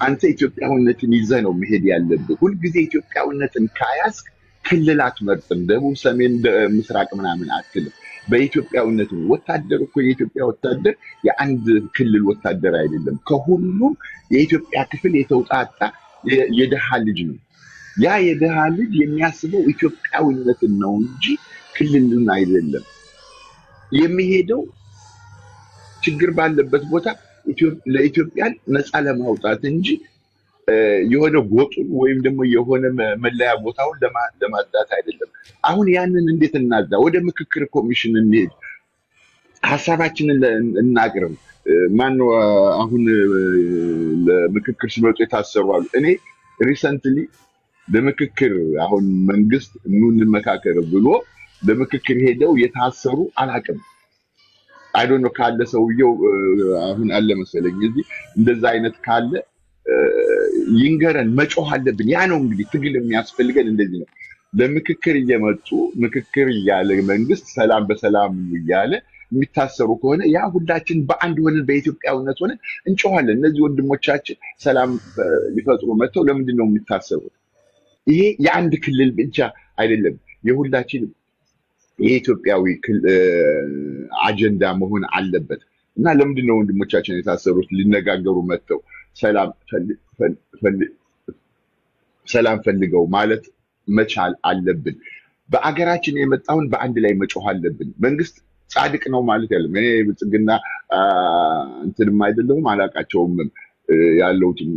አንተ ኢትዮጵያዊነትን ይዘህ ነው መሄድ ያለብህ። ሁልጊዜ ኢትዮጵያዊነትን ካያስክ ክልል አትመርጥም። ደቡብ፣ ሰሜን፣ ምስራቅ ምናምን አትልም። በኢትዮጵያዊነት ነው። ወታደር እኮ የኢትዮጵያ ወታደር የአንድ ክልል ወታደር አይደለም። ከሁሉም የኢትዮጵያ ክፍል የተውጣጣ የደሃ ልጅ ነው። ያ የደሃ ልጅ የሚያስበው ኢትዮጵያዊነትን ነው እንጂ ክልልን አይደለም። የሚሄደው ችግር ባለበት ቦታ ለኢትዮጵያን ነፃ ለማውጣት እንጂ የሆነ ጎጡን ወይም ደግሞ የሆነ መለያ ቦታውን ለማጽዳት አይደለም። አሁን ያንን እንዴት እናዛ? ወደ ምክክር ኮሚሽን እንሄድ፣ ሀሳባችንን እናቅርብ። ማነው አሁን ለምክክር ሲመጡ የታሰሩ አሉ። እኔ ሪሰንትሊ ለምክክር አሁን መንግስት እንመካከር ብሎ ለምክክር ሄደው የታሰሩ አላቅም። አይዶኖ ካለ ሰውየው አሁን አለ መሰለኝ እዚህ እንደዛ አይነት ካለ ይንገረን፣ መጮህ አለብን። ያ ነው እንግዲህ ትግል የሚያስፈልገን እንደዚህ ነው። ለምክክር እየመጡ ምክክር እያለ መንግስት ሰላም በሰላም እያለ የሚታሰሩ ከሆነ ያ ሁላችን በአንድ ሆነን በኢትዮጵያዊነት ሆነን እንጮሃለን። እነዚህ ወንድሞቻችን ሰላም ሊፈጥሩ መጥተው ለምንድን ነው የሚታሰሩት? ይሄ የአንድ ክልል ብቻ አይደለም፣ የሁላችንም የኢትዮጵያዊ አጀንዳ መሆን አለበት እና ለምንድን ነው ወንድሞቻችን የታሰሩት ሊነጋገሩ መጥተው ሰላም ፈልገው ማለት መቻል አለብን። በአገራችን የመጣውን በአንድ ላይ መጮህ አለብን። መንግስት ጻድቅ ነው ማለት ያለም እኔ ብልጽግና እንትንም አይደለሁም አላቃቸውም ያለውትም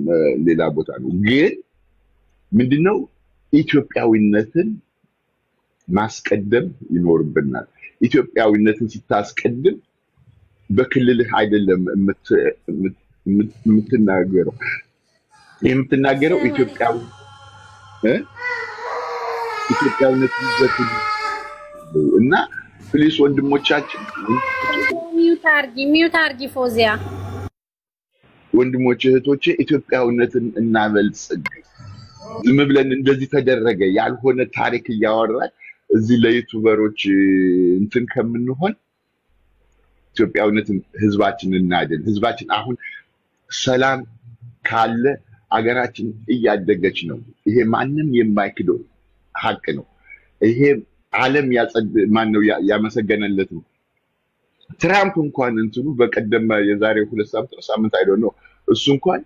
ሌላ ቦታ ነው። ግን ምንድነው ኢትዮጵያዊነትን ማስቀደም ይኖርብናል። ኢትዮጵያዊነትን ስታስቀድም በክልልህ አይደለም የምትናገረው ኢትዮጵያዊነት ይዘት እና ፕሊስ ወንድሞቻችን ሚውት አርጊ ፎዚያ ወንድሞች እህቶቼ ኢትዮጵያዊነትን እናበልጽግ። ዝም ብለን እንደዚህ ተደረገ ያልሆነ ታሪክ እያወራን እዚህ ለዩቲዩበሮች እንትን ከምንሆን ኢትዮጵያዊነትን ህዝባችን እናድን። ህዝባችን አሁን ሰላም ካለ አገራችን እያደገች ነው። ይሄ ማንም የማይክደው ሀቅ ነው። ይሄ ዓለም ማነው ያመሰገነለት ነው። ትራምፕ እንኳን እንትኑ በቀደም የዛሬ 2 ሳምንት አይደል ነው እሱ እንኳን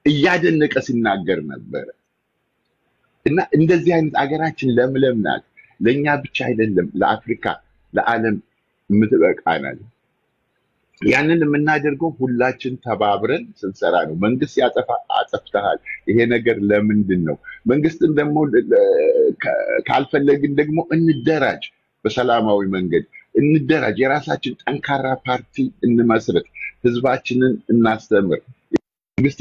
እያደነቀ ሲናገር ነበር። እና እንደዚህ አይነት አገራችን ለምለም ናት። ለኛ ብቻ አይደለም ለአፍሪካ ለዓለም የምትበቃናል። ያንን የምናደርገው ሁላችን ተባብረን ስንሰራ ነው። መንግስት ያጠፋ አጠፍተሃል ይሄ ነገር ለምንድን ነው? መንግስትን ደግሞ ካልፈለግን ደግሞ እንደራጅ፣ በሰላማዊ መንገድ እንደራጅ፣ የራሳችን ጠንካራ ፓርቲ እንመስረት፣ ህዝባችንን እናስተምር። መንግስት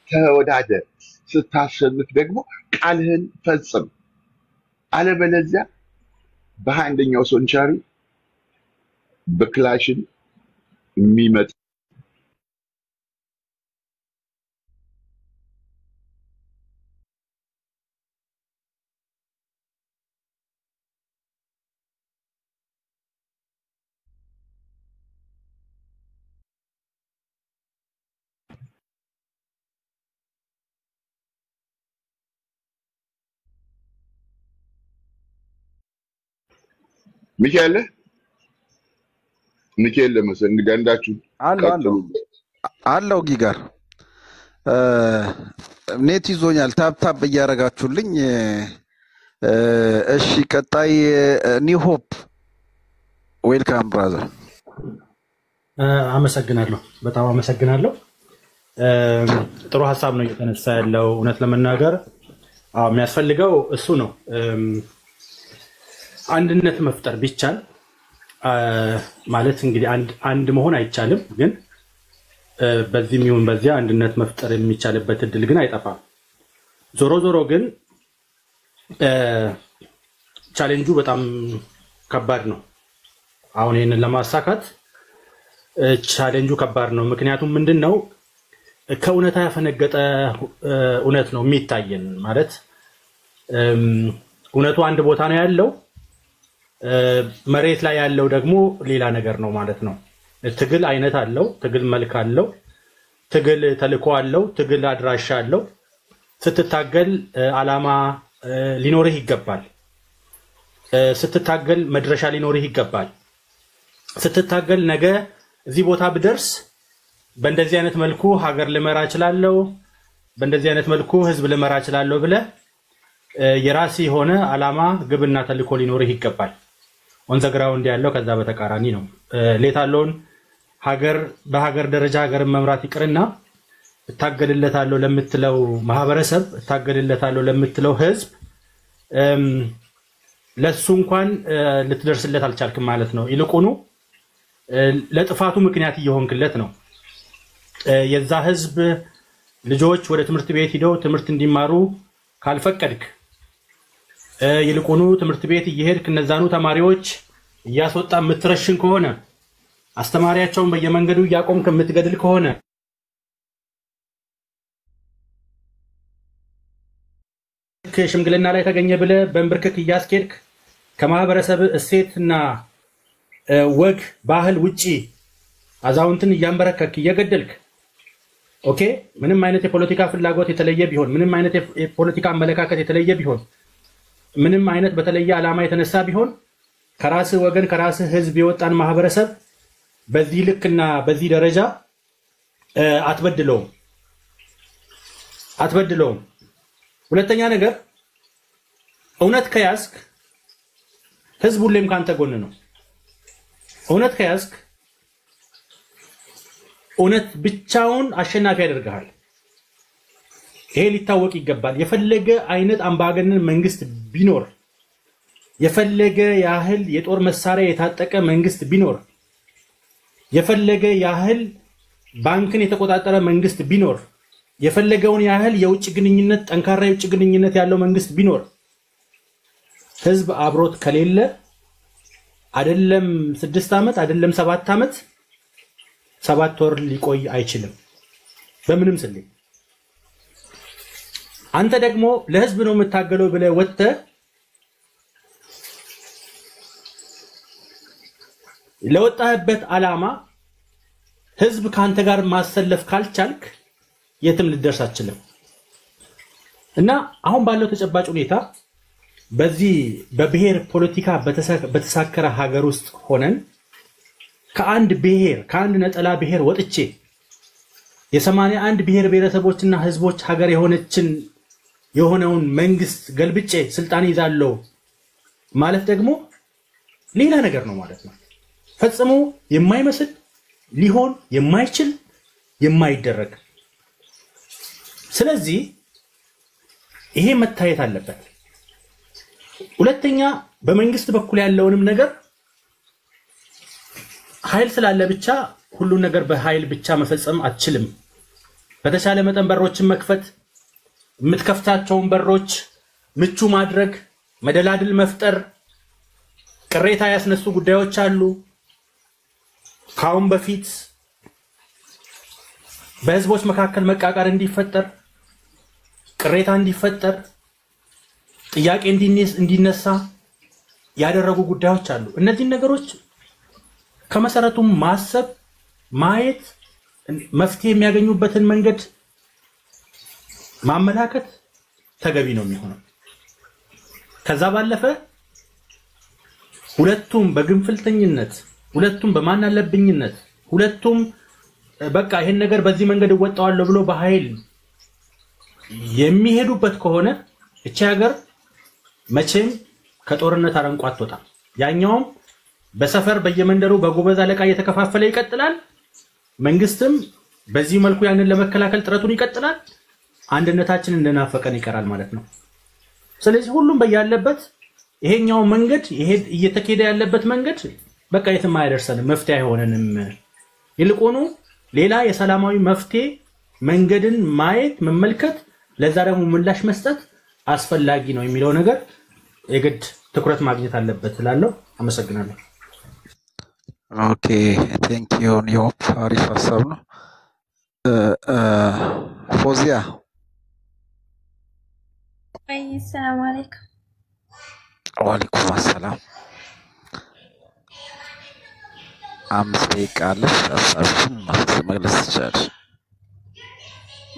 ተወዳደር፣ ስታሸንፍ ደግሞ ቃልህን ፈጽም። አለበለዚያ በ21ኛው ሴንቸሪ በክላሽን የሚመጣ ሚካኤል ለመሰለኝ እንግዲህ አንዳችሁ አለው ጊጋር ኔት ይዞኛል። ታፕ እያረጋችሁልኝ። እሺ ቀጣይ ኒው ሆፕ ዌልካም ብራዘር። አመሰግናለሁ፣ በጣም አመሰግናለሁ። ጥሩ ሐሳብ ነው እየተነሳ ያለው። እውነት ለመናገር የሚያስፈልገው እሱ ነው። አንድነት መፍጠር ቢቻል ማለት እንግዲህ አንድ መሆን አይቻልም፣ ግን በዚህም ይሁን በዚያ አንድነት መፍጠር የሚቻልበት እድል ግን አይጠፋም። ዞሮ ግን ቻሌንጁ በጣም ከባድ ነው። አሁን ይሄንን ለማሳካት ቻሌንጁ ከባድ ነው። ምክንያቱም ምንድነው ከእውነታ ያፈነገጠ እውነት ነው የሚታየን። ማለት እውነቱ አንድ ቦታ ነው ያለው፣ መሬት ላይ ያለው ደግሞ ሌላ ነገር ነው ማለት ነው። ትግል አይነት አለው፣ ትግል መልክ አለው፣ ትግል ተልኮ አለው፣ ትግል አድራሻ አለው። ስትታገል አላማ ሊኖርህ ይገባል። ስትታገል መድረሻ ሊኖርህ ይገባል። ስትታገል ነገ እዚህ ቦታ ብደርስ በእንደዚህ አይነት መልኩ ሀገር ልመራ እችላለሁ፣ በእንደዚህ አይነት መልኩ ህዝብ ልመራ እችላለሁ ብለህ የራስ የሆነ አላማ ግብና ተልኮ ሊኖርህ ይገባል። ኦን ዘ ግራውንድ ያለው ከዛ በተቃራኒ ነው። ሌታለውን ሀገር በሀገር ደረጃ ሀገርን መምራት ይቅርና እታገልለታለሁ ለምትለው ማህበረሰብ፣ እታገልለታለሁ ለምትለው ህዝብ ለሱ እንኳን ልትደርስለት አልቻልክም ማለት ነው። ይልቁኑ ለጥፋቱ ምክንያት እየሆንክለት ነው። የዛ ህዝብ ልጆች ወደ ትምህርት ቤት ሄደው ትምህርት እንዲማሩ ካልፈቀድክ፣ ይልቁኑ ትምህርት ቤት እየሄድክ እነዛኑ ተማሪዎች እያስወጣ የምትረሽን ከሆነ፣ አስተማሪያቸውን በየመንገዱ እያቆምክ የምትገድል ከሆነ፣ ሽምግልና ላይ ተገኘ ብለህ በእንብርክክ እያስኬድክ ከማህበረሰብ እሴትና ወግ ባህል ውጪ አዛውንትን እያንበረከክ እየገደልክ ኦኬ ምንም አይነት የፖለቲካ ፍላጎት የተለየ ቢሆን ምንም አይነት የፖለቲካ አመለካከት የተለየ ቢሆን ምንም አይነት በተለየ ዓላማ የተነሳ ቢሆን ከራስ ወገን ከራስ ህዝብ የወጣን ማህበረሰብ በዚህ ልክና በዚህ ደረጃ አትበድለውም ሁለተኛ ነገር እውነት ከያዝክ ህዝብ ሁሌም ካንተ ጎን ነው እውነት ከያዝክ እውነት ብቻውን አሸናፊ ያደርጋል ይሄ ሊታወቅ ይገባል የፈለገ አይነት አምባገነን መንግስት ቢኖር የፈለገ ያህል የጦር መሳሪያ የታጠቀ መንግስት ቢኖር የፈለገ ያህል ባንክን የተቆጣጠረ መንግስት ቢኖር የፈለገውን ያህል የውጭ ግንኙነት ጠንካራ የውጭ ግንኙነት ያለው መንግስት ቢኖር ህዝብ አብሮት ከሌለ አይደለም 6 ዓመት አይደለም 7 ዓመት 7 ወር ሊቆይ አይችልም በምንም ስልኝ አንተ ደግሞ ለህዝብ ነው የምታገለው ብለ ወጥተ ለወጣህበት ዓላማ ህዝብ ካንተ ጋር ማሰለፍ ካልቻልክ የትም ልደርስ አትችልም እና አሁን ባለው ተጨባጭ ሁኔታ በዚህ በብሔር ፖለቲካ በተሳከረ ሀገር ውስጥ ሆነን ከአንድ ነጠላ ብሔር ወጥቼ የ81 ብሔር ብሔረሰቦችና ህዝቦች ሀገር የሆነውን መንግስት ገልብጬ ስልጣን ይዛለው ማለት ደግሞ ሌላ ነገር ነው ማለት ነው ፈጽሞ የማይመስል ሊሆን የማይችል የማይደረግ ስለዚህ ይሄ መታየት አለበት ሁለተኛ በመንግስት በኩል ያለውንም ነገር ኃይል ስላለ ብቻ ሁሉ ነገር በኃይል ብቻ መፈጸም አትችልም በተሻለ መጠን በሮችን መክፈት የምትከፍታቸውን በሮች ምቹ ማድረግ መደላድል መፍጠር ቅሬታ ያስነሱ ጉዳዮች አሉ ካሁን በፊት በህዝቦች መካከል መቃቃር እንዲፈጠር ቅሬታ እንዲፈጠር ጥያቄ እንዲነሳ ያደረጉ ጉዳዮች አሉ እነዚህ ነገሮች ከመሰረቱ ማሰብ ማየት መፍትሄ የሚያገኙበትን መንገድ ማመላከት ተገቢ ነው የሚሆነው ከዛ ባለፈ ሁለቱም በግንፍልተኝነት ሁለቱም በማናለብኝነት ሁለቱም በቃ ይሄን ነገር በዚህ መንገድ ወጣዋለሁ ብሎ በኃይል የሚሄዱበት ከሆነ እቺ ሀገር መቼም ከጦርነት አረንቋ አትወጣም ያኛውም በሰፈር በየመንደሩ በጎበዝ አለቃ እየተከፋፈለ ይቀጥላል መንግስትም በዚህ መልኩ ያንን ለመከላከል ጥረቱን ይቀጥላል አንድነታችን እንደናፈቀን ይቀራል ማለት ነው ስለዚህ ሁሉም በያለበት ይሄኛው መንገድ ይሄ እየተከደ ያለበት መንገድ በቃ የትም አይደርሰንም መፍትሄ አይሆነንም ይልቁኑ ሌላ የሰላማዊ መፍትሄ መንገድን ማየት መመልከት ለዛ ደግሞ ምላሽ መስጠት አስፈላጊ ነው የሚለው ነገር የግድ ትኩረት ማግኘት አለበት እላለሁ አመሰግናለሁ ኦኬ ቴንክ ዩ ዮፕ አሪፍ ሀሳብ ነው ፎዚያ ሰላም አለይኩም ወአለይኩም ሰላም 5 ደቂቃ አለሽ ሀሳብሽን መግለጽ ትችላለሽ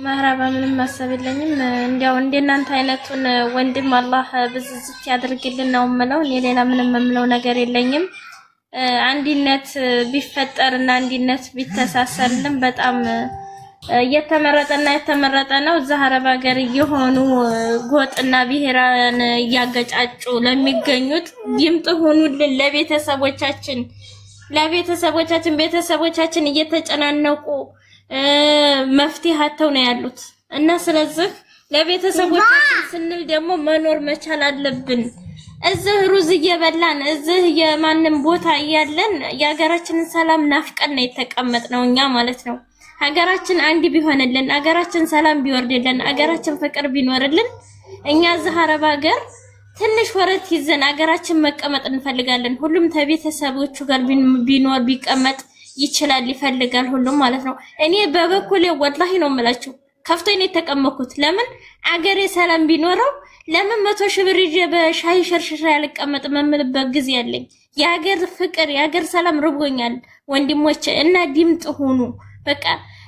መህራባ ምንም ማሰብልኝም እንዲያው እንደናንተ አይነቱን ወንድም አላህ ብዝዝት ያድርግልን ነው የምለው ሌላ ምንም የምለው ነገር የለኝም አንዲነት ቢፈጠርና አንዲነት ቢተሳሰርልን በጣም የተመረጠ ነው ዘሃረብ ሀገር የሆኑ ጎጥና ብሔራን ያገጫጩ ለሚገኙት ይምጥ ሆኑልን ለቤተሰቦቻችን እየተጨናነቁ መፍትሄ አተው ነው ያሉት እና ስለዚህ ለቤተሰቦቻችን ስንል ደግሞ መኖር መቻል አለብን እዚህ ሩዝ እየበላን እዚህ የማንም ቦታ ያለን የሀገራችንን ሰላም ናፍቀን ነው የተቀመጥነው እኛ ማለት ነው ሀገራችን አንድ ቢሆንልን ሀገራችን ሰላም ቢወርድልን ሀገራችን ፍቅር ቢኖርልን እኛ ዘሃረብ ሀገር ትንሽ ወረት ይዘን ሀገራችን መቀመጥ እንፈልጋለን ሁሉም ተቤተሰቦቹ ጋር ቢኖር ቢቀመጥ ይችላል ይፈልጋል ሁሉም ማለት ነው እኔ በበኩሌ ወላሂ ነው የምላችሁ ከፍቶኝ ነው የተቀመጥኩት ለምን አገሬ ሰላም ቢኖረው ለምን 100 ሺህ ብር ይዤ በሻይ ሸርሽራ ያልቀመጥ መምልበት ጊዜ ያለኝ የሀገር ፍቅር የሀገር ሰላም ርቦኛል ወንድሞቼ እና ድምጽ ሁኑ በቃ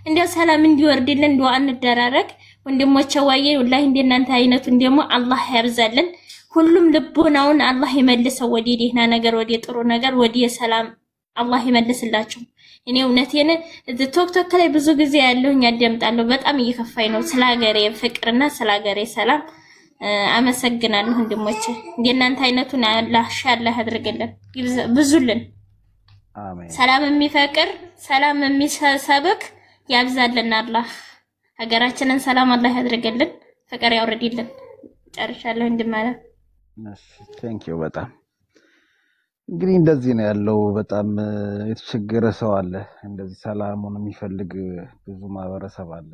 እንደ ሰላም እንዲወርድልን ዱዓ እንደራረግ ወንድሞቼ ዋዬ ወላሂ እንደናንተ አይነቱን ደግሞ አላህ ያብዛልን ሁሉም ልቦናውን አላህ ይመልሰው ወደ ደህና ነገር ወደ ጥሩ ነገር ወደ ሰላም አላህ ይመልስላችሁ እኔ እውነቴን ቲክቶክ ላይ ብዙ ጊዜ ያለሁኝ አደምጣለሁ በጣም እየከፋኝ ነው ስለ ሀገሬ ፍቅርና ስለ ሀገሬ ሰላም አመሰግናለሁ ወንድሞቼ እንደናንተ አይነቱን አላህ ሻላህ ያድርግልን ብዙልን አሜን ሰላም የሚፈቅር ሰላም የሚሰብክ ያብዛልን አላህ ሀገራችንን ሰላም አላህ ያድርግልን ፍቅር ያወርድልን ጨርሻለሁ እንደማለት እሺ ቴንክ ዩ በጣም እንግዲህ እንደዚህ ነው ያለው በጣም የተቸገረ ሰው አለ እንደዚህ ሰላሙን የሚፈልግ ብዙ ማህበረሰብ አለ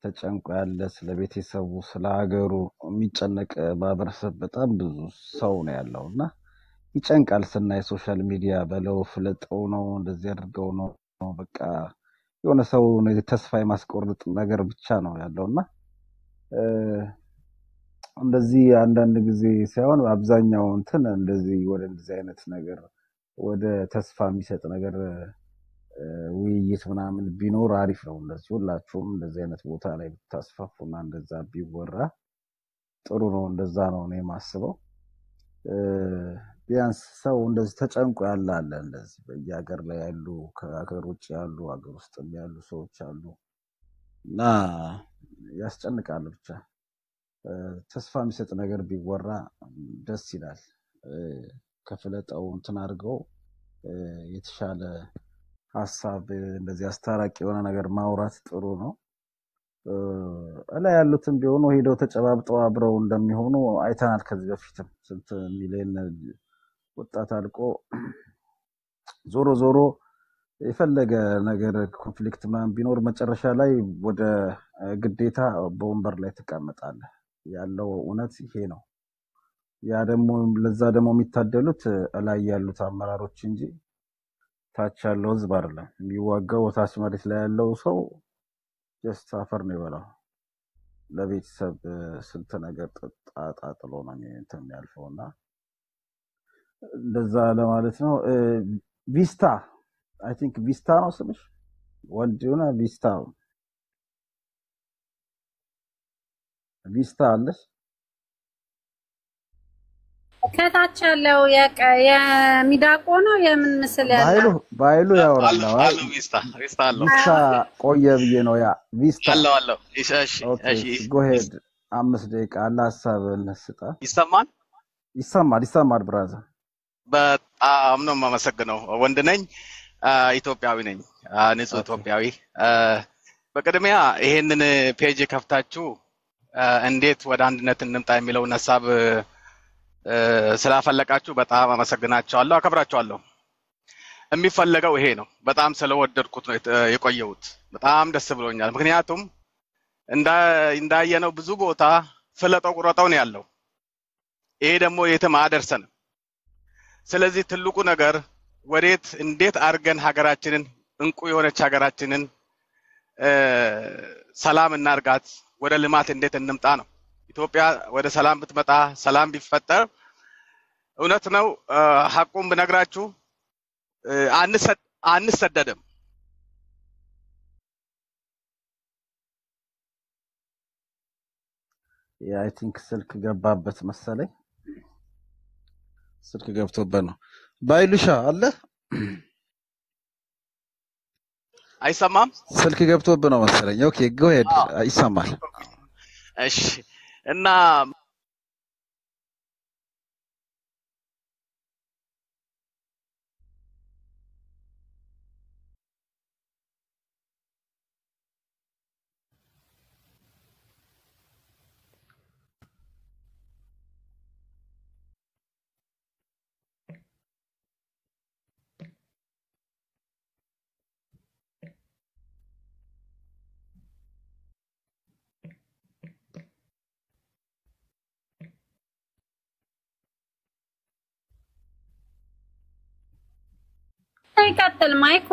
ተጨንቆ ያለ ስለ ቤተሰቡ ስለ ሀገሩ የሚጨነቅ ማህበረሰብ በጣም ብዙ ሰው ነው ያለውና ይጨንቃል ስናይ ሶሻል ሚዲያ በለው ፍለጠው ነው እንደዚህ አድርገው ነው በቃ የሆነ ሰው ተስፋ የማስቆርጥ ነገር ብቻ ነው ያለውና እንደዚህ አንዳንድ ጊዜ ሳይሆን አብዛኛው እንትን እንደዚህ ወደ እንደዚህ አይነት ነገር ወደ ተስፋ የሚሰጥ ነገር ውይይት ምናምን ቢኖር አሪፍ ነው እንደዚህ ሁላችሁም እንደዚህ አይነት ቦታ ላይ ብታስፋፉና እንደዛ ቢወራ ጥሩ ነው እንደዛ ነው እኔ ማስበው ቢያንስ ሰው እንደዚህ ተጨንቆ ያለ እንደዚህ በየሀገር ላይ ያሉ ከሀገር ውጭ ያሉ ሀገር ውስጥ ያሉ ሰዎች አሉ እና ያስጨንቃል ብቻ ተስፋ የሚሰጥ ነገር ቢወራ ደስ ይላል ከፍለጠው እንትን አድርገው የተሻለ ሐሳብ እንደዚህ አስተራቂ የሆነ ነገር ማውራት ጥሩ ነው አላ ያሉትም ቢሆኑ ሄደው ተጨባብጠው አብረው እንደሚሆኑ አይተናል ከዚህ በፊትም ስንት ሚሊዮን ወጣት አልቆ ዞሮ ዞሮ የፈለገ ነገር ኮንፍሊክት ማን ቢኖር መጨረሻ ላይ ወደ ግዴታ በወንበር ላይ ተቀመጣለህ ያለው እውነት ይሄ ነው ያ ደግሞ ለዛ ደግሞ የሚታደሉት ላይ ያሉት አመራሮች እንጂ ታች ያለው ህዝብ አይደለም የሚዋጋው ታች መሬት ላይ ያለው ሰው ጀስት አፈር ነው ይበላው ለቤተሰብ ስንት ነገር ጣጣጥሎ ነው የሚያልፈውና እንደዛ ለማለት ነው ቪስታ አይ ቲንክ ቪስታ ነው ስምሽ ወንድና ቪስታ ቪስታ አለሽ ከታች ያለው የሚዳቆ ነው የምን ምስል ያለው ባይሉ ያወራል አሉ ቪስታ አለው ቪስታ ቆየ ብዬ ነው ያ ቪስታ አለው እሺ ጎ ሄድ 5 ደቂቃ አለ ሐሳብ እንስጣ ይሰማል ብራዘር በጣም ነው የማመሰግነው ወንድ ነኝ ኢትዮጵያዊ ነኝ ንጹህ ኢትዮጵያዊ በቅድሚያ ይሄንን ፔጅ ከፍታችሁ እንዴት ወደ አንድነት እንምጣ የሚለው ሐሳብ ስላፈለቃችሁ በጣም አመሰግናችኋለሁ አከብራችኋለሁ የሚፈልገው ይሄ ነው በጣም ስለወደድኩት ነው የቆየሁት በጣም ደስ ብሎኛል ምክንያቱም እንዳየነው ብዙ ቦታ ፍለጠው ቁረጠው ነው ያለው ይሄ ደግሞ የትም አደረሰን ስለዚህ ትልቁ ነገር ወዴት እንዴት አርገን ሀገራችንን እንቁ የሆነች ሀገራችንን ሰላም እናርጋት ወደ ልማት እንዴት እንምጣ ነው ኢትዮጵያ ወደ ሰላም ብትመጣ ሰላም ቢፈጠር እውነት ነው ሐቁን ብነግራችሁ አንሰደድም አይ ቲንክ ስልክ ገባበት መሰለኝ ስልክ ገብቶበት ነው ባይሉሻ አለ አይሰማም ስልክ ገብቶበት ነው መሰለኝ ኦኬ ጎ ሄድ ይሰማል እሺ እና ይቀጥል ማይኮ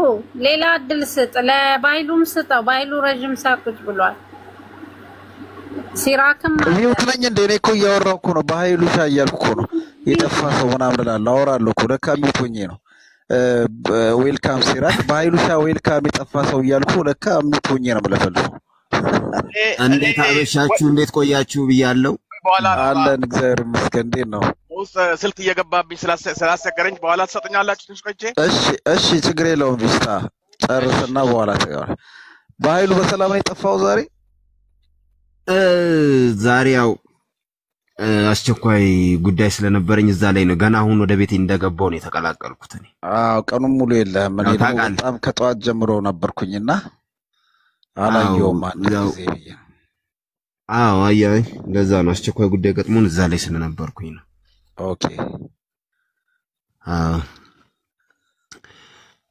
ሌላ እድል ስጥ ለባይሉም ስጠው ባይሉ ረጅም ሳቁጭ ብሏል ሲራክም ይሁት ነኝ እንደ እኔ እኮ እያወራሁ እኮ ነው በኃይሉ ሻ እያልኩ እኮ ነው የጠፋ ሰው ምናምን እላለሁ አወራለሁ እኮ ለካ ሚቶኜ ነው። ዌልካም ሲራክ በኃይሉሻ ዌልካም የጠፋ ሰው እያልኩ ለካ ሚቶኜ ነው የምለፈልፈው። እንዴት አበሻችሁ እንዴት ቆያችሁ ብያለሁ። አለን እግዚአብሔር ይመስገን። እንዴት ነው? ስልክ እየገባብኝ ስላስቸገረኝ በኋላ ትሰጡኛላችሁ ትንሽ ቆይቼ። እሺ ችግር የለውም። ቢስታ ጨርስና በኋላ ተጋር። በኃይሉ በሰላም ነው የጠፋው ዛሬ? ዛሬ ያው አስቸኳይ ጉዳይ ስለነበረኝ እዛ ላይ ነው። ገና አሁን ወደ ቤቴ እንደገባው ነው የተቀላቀልኩት እኔ። ቀኑን ሙሉ የለህም። እኔ ደግሞ በጣም ከጠዋት ጀምሮ ነበርኩኝና አላየሁም አንድ ጊዜ ብዬ። አይ ለዛ ነው አስቸኳይ ጉዳይ ገጥሞን እዛ ላይ ስለነበርኩኝ ነው። ኦኬ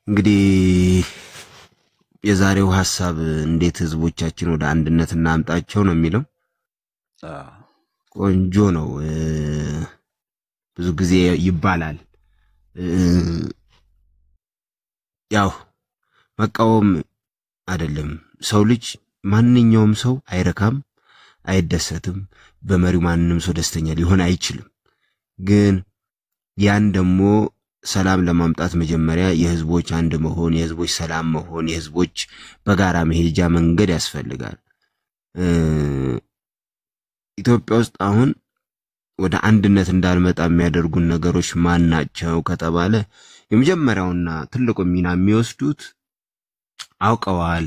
እንግዲህ የዛሬው ሐሳብ እንዴት ህዝቦቻችን ወደ አንድነት እናምጣቸው ነው የሚለው። ቆንጆ ነው። ብዙ ጊዜ ይባላል ያው መቃወም አይደለም። ሰው ልጅ ማንኛውም ሰው አይረካም፣ አይደሰትም። በመሪው ማንንም ሰው ደስተኛ ሊሆን አይችልም። ግን ያን ደግሞ ሰላም ለማምጣት መጀመሪያ የህዝቦች አንድ መሆን፣ የህዝቦች ሰላም መሆን፣ የህዝቦች በጋራ መሄጃ መንገድ ያስፈልጋል። ኢትዮጵያ ውስጥ አሁን ወደ አንድነት እንዳልመጣ የሚያደርጉን ነገሮች ማን ናቸው ከተባለ የመጀመሪያውና ትልቁ ሚና የሚወስዱት አውቀዋል፣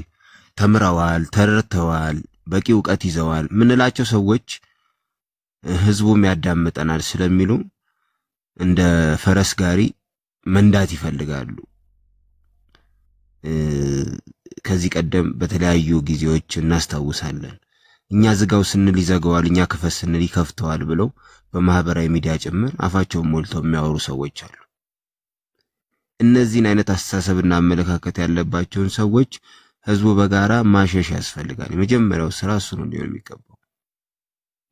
ተምረዋል፣ ተረድተዋል፣ በቂ ዕውቀት ይዘዋል ምንላቸው ሰዎች ህዝቡም ያዳምጠናል ስለሚሉ እንደ ፈረስ ጋሪ መንዳት ይፈልጋሉ። ከዚህ ቀደም በተለያዩ ጊዜዎች እናስታውሳለን። እኛ ዝጋው ስንል ይዘጋዋል፣ እኛ ክፈት ስንል ይከፍተዋል ብለው በማህበራዊ ሚዲያ ጭምር አፋቸውን ሞልተው የሚያወሩ ሰዎች አሉ። እነዚህን አይነት አስተሳሰብና አመለካከት ያለባቸውን ሰዎች ህዝቡ በጋራ ማሸሽ ያስፈልጋል። የመጀመሪያው ስራ እሱ ነው ሊሆን የሚገባው።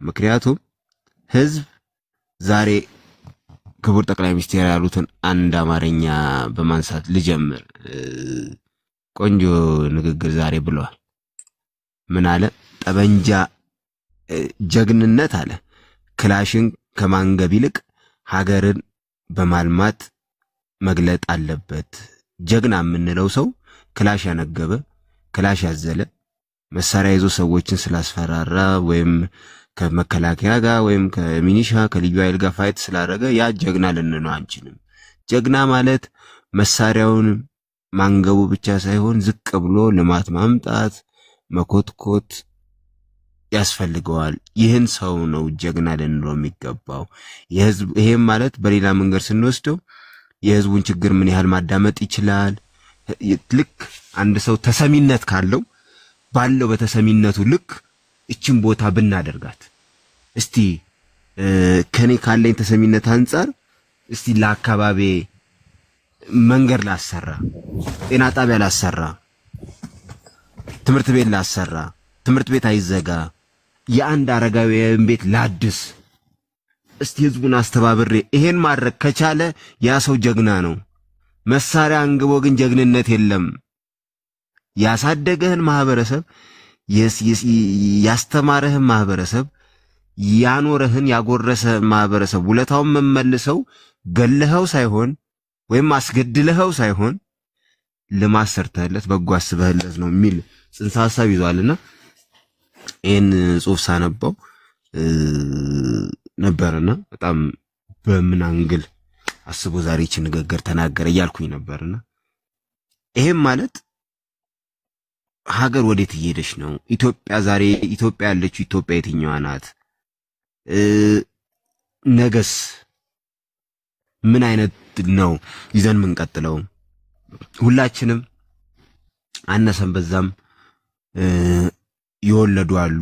ምክንያቱም ህዝብ ዛሬ ክቡር ጠቅላይ ሚኒስትር ያሉትን አንድ አማርኛ በማንሳት ልጀምር። ቆንጆ ንግግር ዛሬ ብለዋል። ምን አለ? ጠበንጃ ጀግንነት አለ ክላሽን ከማንገብ ይልቅ ሀገርን በማልማት መግለጥ አለበት። ጀግና የምንለው ሰው ክላሽ ያነገበ፣ ክላሽ ያዘለ፣ መሳሪያ ይዞ ሰዎችን ስላስፈራራ ወይም ከመከላከያ ጋር ወይም ከሚኒሻ ከልዩ ኃይል ጋር ፋይት ስላደረገ ያ ጀግና ልንለው አንችልም። ጀግና ማለት መሳሪያውን ማንገቡ ብቻ ሳይሆን ዝቅ ብሎ ልማት ማምጣት መኮትኮት ያስፈልገዋል። ይህን ሰው ነው ጀግና ልንለው የሚገባው። ይሄም ማለት በሌላ መንገድ ስንወስደው የህዝቡን ችግር ምን ያህል ማዳመጥ ይችላል። ልክ አንድ ሰው ተሰሚነት ካለው ባለው በተሰሚነቱ ልክ እቺን ቦታ ብናደርጋት እስቲ ከኔ ካለኝ ተሰሚነት አንፃር እስቲ ለአካባቢ መንገድ ላሰራ፣ ጤና ጣቢያ ላሰራ፣ ትምህርት ቤት ላሰራ፣ ትምህርት ቤት አይዘጋ፣ የአንድ አረጋዊያን ቤት ላድስ፣ እስቲ ህዝቡን አስተባብሬ ይሄን ማድረግ ከቻለ ያ ሰው ጀግና ነው። መሳሪያ አንግቦ ግን ጀግንነት የለም። ያሳደገህን ማህበረሰብ ያስተማረህን ማህበረሰብ ያኖረህን ያጎረሰ ማህበረሰብ ውለታውን መመልሰው ገለኸው ሳይሆን ወይም አስገድለኸው ሳይሆን ልማት ሰርተህለት በጎ አስበህለት ነው የሚል ጽንሰ ሐሳብ ይዟልና ይሄን ጽሑፍ ሳነባው ነበርና በጣም በምን አንግል አስቦ ዛሬ እቺ ንግግር ተናገረ እያልኩኝ ነበርና ይሄም ማለት ሀገር ወዴት እየሄደች ነው? ኢትዮጵያ ዛሬ ኢትዮጵያ ያለችው ኢትዮጵያ የትኛዋ ናት? ነገስ ምን አይነት ነው ይዘን ምን ቀጥለው? ሁላችንም አነሰም በዛም ይወለዱ አሉ።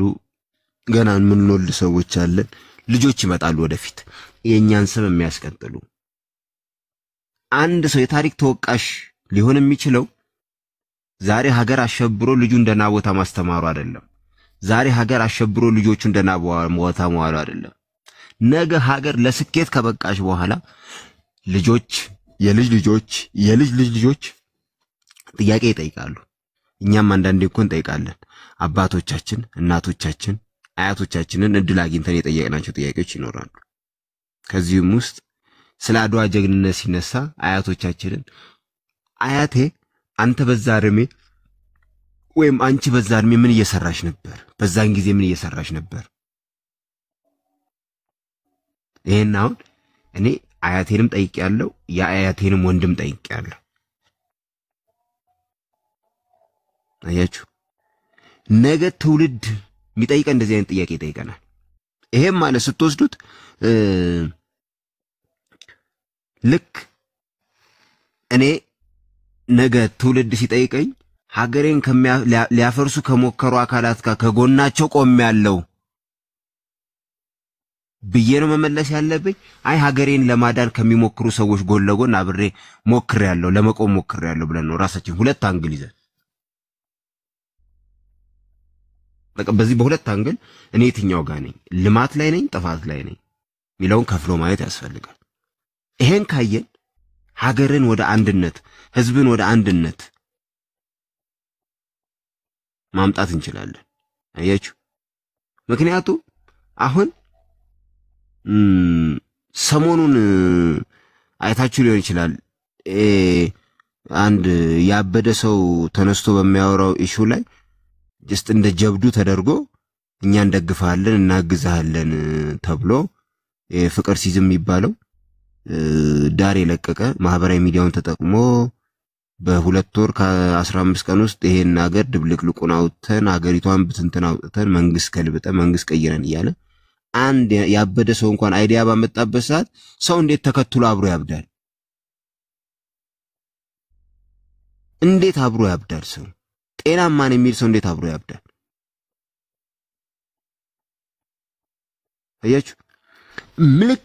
ገና ምን ወልድ ሰዎች አለን። ልጆች ይመጣሉ ወደፊት የኛን ስም የሚያስቀጥሉ። አንድ ሰው የታሪክ ተወቃሽ ሊሆን የሚችለው ዛሬ ሀገር አሸብሮ ልጁ እንደና ቦታ ማስተማሩ አይደለም። ዛሬ ሀገር አሸብሮ ልጆቹ እንደና ቦታ መዋሉ አይደለም። ነገ ሀገር ለስኬት ከበቃሽ በኋላ ልጆች የልጅ ልጆች የልጅ ልጅ ልጆች ጥያቄ ይጠይቃሉ። እኛም አንዳንዴ እኮ እንጠይቃለን። አባቶቻችን፣ እናቶቻችን፣ አያቶቻችንን እድል አግኝተን የጠየቅናቸው ጥያቄዎች ይኖራሉ። ከዚህም ውስጥ ስለ አድዋ ጀግንነት ሲነሳ አያቶቻችንን አያቴ አንተ በዛ እድሜ ወይም አንቺ በዛ እድሜ ምን እየሰራሽ ነበር? በዛን ጊዜ ምን እየሰራሽ ነበር? ይሄን አሁን እኔ አያቴንም ጠይቄያለሁ፣ የአያቴንም ወንድም ጠይቄያለሁ። አያችሁ ነገ ትውልድ የሚጠይቀን እንደዚህ አይነት ጥያቄ ይጠይቀናል። ይሄም ማለት ስትወስዱት ልክ እኔ ነገ ትውልድ ሲጠይቀኝ ሀገሬን ሊያፈርሱ ከሞከሩ አካላት ጋር ከጎናቸው ቆሜያለሁ ብዬ ነው መመለስ ያለብኝ? አይ ሀገሬን ለማዳን ከሚሞክሩ ሰዎች ጎን ለጎን አብሬ ሞክሬያለሁ ለመቆም ሞክሬያለሁ ብለን ነው ራሳችን ሁለት አንግል ይዘን በቃ በዚህ በሁለት አንግል እኔ የትኛው ጋር ነኝ? ልማት ላይ ነኝ ጥፋት ላይ ነኝ ሚለውን ከፍሎ ማየት ያስፈልጋል። ይሄን ካየን ሀገርን ወደ አንድነት ህዝብን ወደ አንድነት ማምጣት እንችላለን። አያችሁ ምክንያቱም አሁን ሰሞኑን አይታችሁ ሊሆን ይችላል አንድ ያበደ ሰው ተነስቶ በሚያወራው ኢሹ ላይ ጀስት እንደ ጀብዱ ተደርጎ እኛ እንደግፋለን እናግዛለን ተብሎ ፍቅር ሲዝም የሚባለው ዳር የለቀቀ ማህበራዊ ሚዲያውን ተጠቅሞ በሁለት ወር ከ15 ቀን ውስጥ ይሄን ሀገር ድብልቅልቁን አውጥተን ሀገሪቷን ብትንተን አውጥተን መንግስት ከልብጠን መንግስት ቀይረን እያለ አንድ ያበደ ሰው እንኳን አይዲያ ባመጣበት ሰዓት ሰው እንዴት ተከትሎ አብሮ ያብዳል? እንዴት አብሮ ያብዳል? ሰው ጤናማ ነው የሚል ሰው እንዴት አብሮ ያብዳል? አያችሁ ምልክ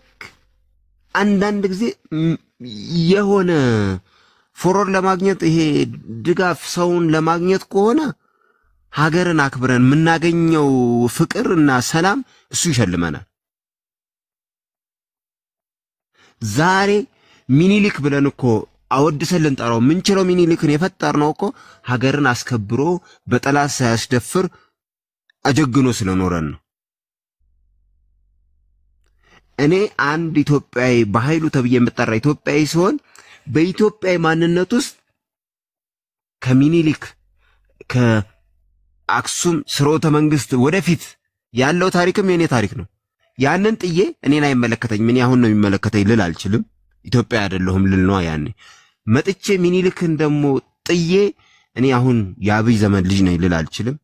አንዳንድ ጊዜ የሆነ ፎሮር ለማግኘት ይሄ ድጋፍ ሰውን ለማግኘት ከሆነ ሀገርን አክብረን የምናገኘው ፍቅርና ሰላም እሱ ይሸልመናል። ዛሬ ሚኒሊክ ብለን እኮ አወድሰን ልንጠራው ምንችለው ሚኒሊክን የፈጠርነው እኮ ሀገርን አስከብሮ በጠላት ሳያስደፍር አጀግኖ ስለኖረን ነው። እኔ አንድ ኢትዮጵያዊ በኃይሉ ተብዬ የምጠራ ኢትዮጵያዊ ሲሆን በኢትዮጵያዊ ማንነት ውስጥ ከሚኒሊክ ከአክሱም ስርወተ መንግስት ወደፊት ያለው ታሪክም የኔ ታሪክ ነው። ያንን ጥዬ እኔን አይመለከተኝም ምን ያሁን ነው የሚመለከተኝ ልል አልችልም። ኢትዮጵያ አይደለሁም ልል ነው ያኔ መጥቼ ሚኒሊክን ደግሞ ጥዬ እኔ አሁን የአብይ ዘመን ልጅ ነኝ ልል አልችልም።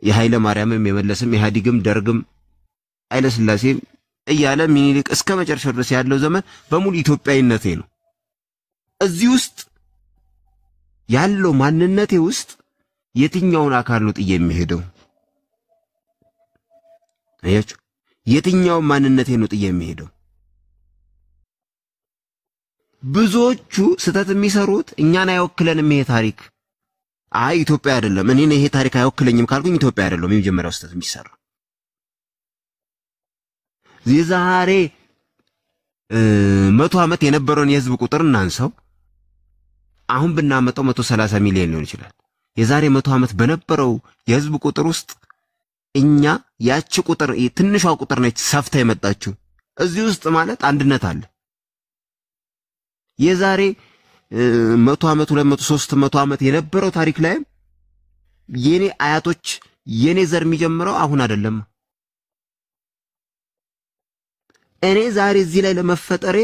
የኃይለ ማርያምም የመለስም የኢህአዴግም ደርግም ኃይለ ሥላሴም እያለ ሚኒሊክ እስከ መጨረሻው ድረስ ያለው ዘመን በሙሉ ኢትዮጵያዊነቴ ነው። እዚህ ውስጥ ያለው ማንነቴ ውስጥ የትኛውን አካል ነው ጥዬ የሚሄደው? አያችሁ የትኛው ማንነቴ ነው ጥዬ የሚሄደው? ብዙዎቹ ስተት የሚሰሩት እኛን አይወክለንም ይሄ ታሪክ አይ ኢትዮጵያ አይደለም እኔ ይሄ ታሪክ አይወክለኝም ካልኩኝ ኢትዮጵያ አይደለም የመጀመሪያው ስተት የሚሰራ የዛሬ 100 ዓመት የነበረውን የህዝብ ቁጥር እናንሳው አሁን ብናመጣው 130 ሚሊዮን ሊሆን ይችላል። የዛሬ 100 ዓመት በነበረው የህዝብ ቁጥር ውስጥ እኛ ያቺ ቁጥር ትንሿ ቁጥር ነች ሰፍታ የመጣችው። እዚህ ውስጥ ማለት አንድነት አለ። የዛሬ 100 ዓመት 200 300 ዓመት የነበረው ታሪክ ላይ የኔ አያቶች የኔ ዘር የሚጀምረው አሁን አይደለም። እኔ ዛሬ እዚህ ላይ ለመፈጠሬ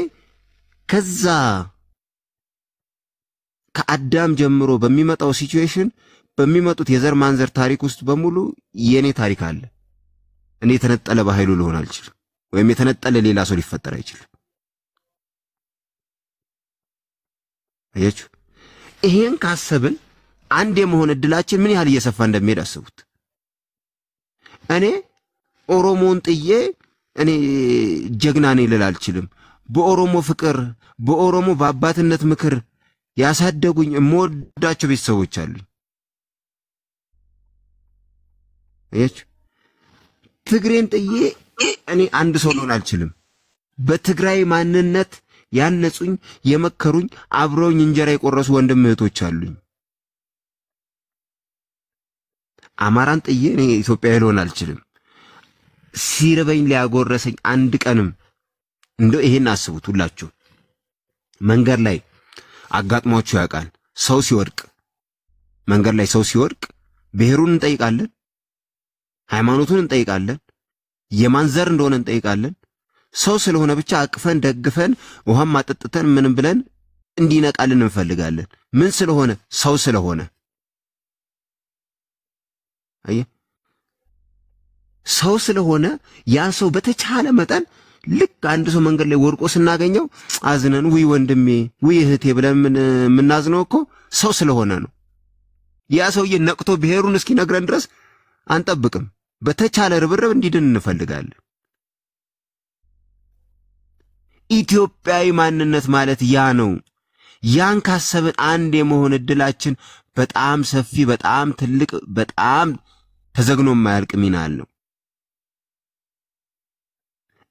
ከዛ ከአዳም ጀምሮ በሚመጣው ሲቹዌሽን በሚመጡት የዘር ማንዘር ታሪክ ውስጥ በሙሉ የኔ ታሪክ አለ። እኔ የተነጠለ በኃይሉ ልሆን አልችልም ወይም የተነጠለ ሌላ ሰው ሊፈጠር አይችልም። አያችሁ ይሄን ካሰብን አንድ የመሆን እድላችን ምን ያህል እየሰፋ እንደሚሄድ አስቡት። እኔ ኦሮሞን ጥዬ እኔ ጀግና ነኝ ልል አልችልም። በኦሮሞ ፍቅር በኦሮሞ በአባትነት ምክር ያሳደጉኝ የምወዳቸው ቤተሰቦች አሉኝ። አያችሁ ትግሬን ጥዬ እኔ አንድ ሰው ልሆን አልችልም። በትግራይ ማንነት ያነጹኝ የመከሩኝ አብረውኝ እንጀራ የቆረሱ ወንድም እህቶች አሉኝ። አማራን ጥዬ እኔ ኢትዮጵያዊ ልሆን አልችልም። ሲርበኝ ሊያጎረሰኝ አንድ ቀንም እንደው ይሄን አስቡት ሁላችሁ። መንገድ ላይ አጋጥሟችሁ ያውቃል? ሰው ሲወድቅ መንገድ ላይ ሰው ሲወድቅ ብሔሩን እንጠይቃለን፣ ሃይማኖቱን እንጠይቃለን፣ የማን ዘር እንደሆነ እንጠይቃለን። ሰው ስለሆነ ብቻ አቅፈን ደግፈን ውሃም አጠጥተን ምንም ብለን እንዲነቃልን እንፈልጋለን። ምን ስለሆነ? ሰው ስለሆነ። አየ ሰው ስለሆነ ያ ሰው በተቻለ መጠን ልክ አንድ ሰው መንገድ ላይ ወድቆ ስናገኘው አዝነን ውይ ወንድሜ ውይ እህቴ ብለን ምናዝነው እኮ ሰው ስለሆነ ነው። ያ ሰውዬ ነቅቶ ብሔሩን እስኪነግረን ድረስ አንጠብቅም። በተቻለ ርብርብ እንዲድን እንፈልጋለን። ኢትዮጵያዊ ማንነት ማለት ያ ነው። ያን ካሰብን አንድ የመሆን እድላችን በጣም ሰፊ፣ በጣም ትልቅ፣ በጣም ተዘግኖ የማያልቅ ሚና አለው።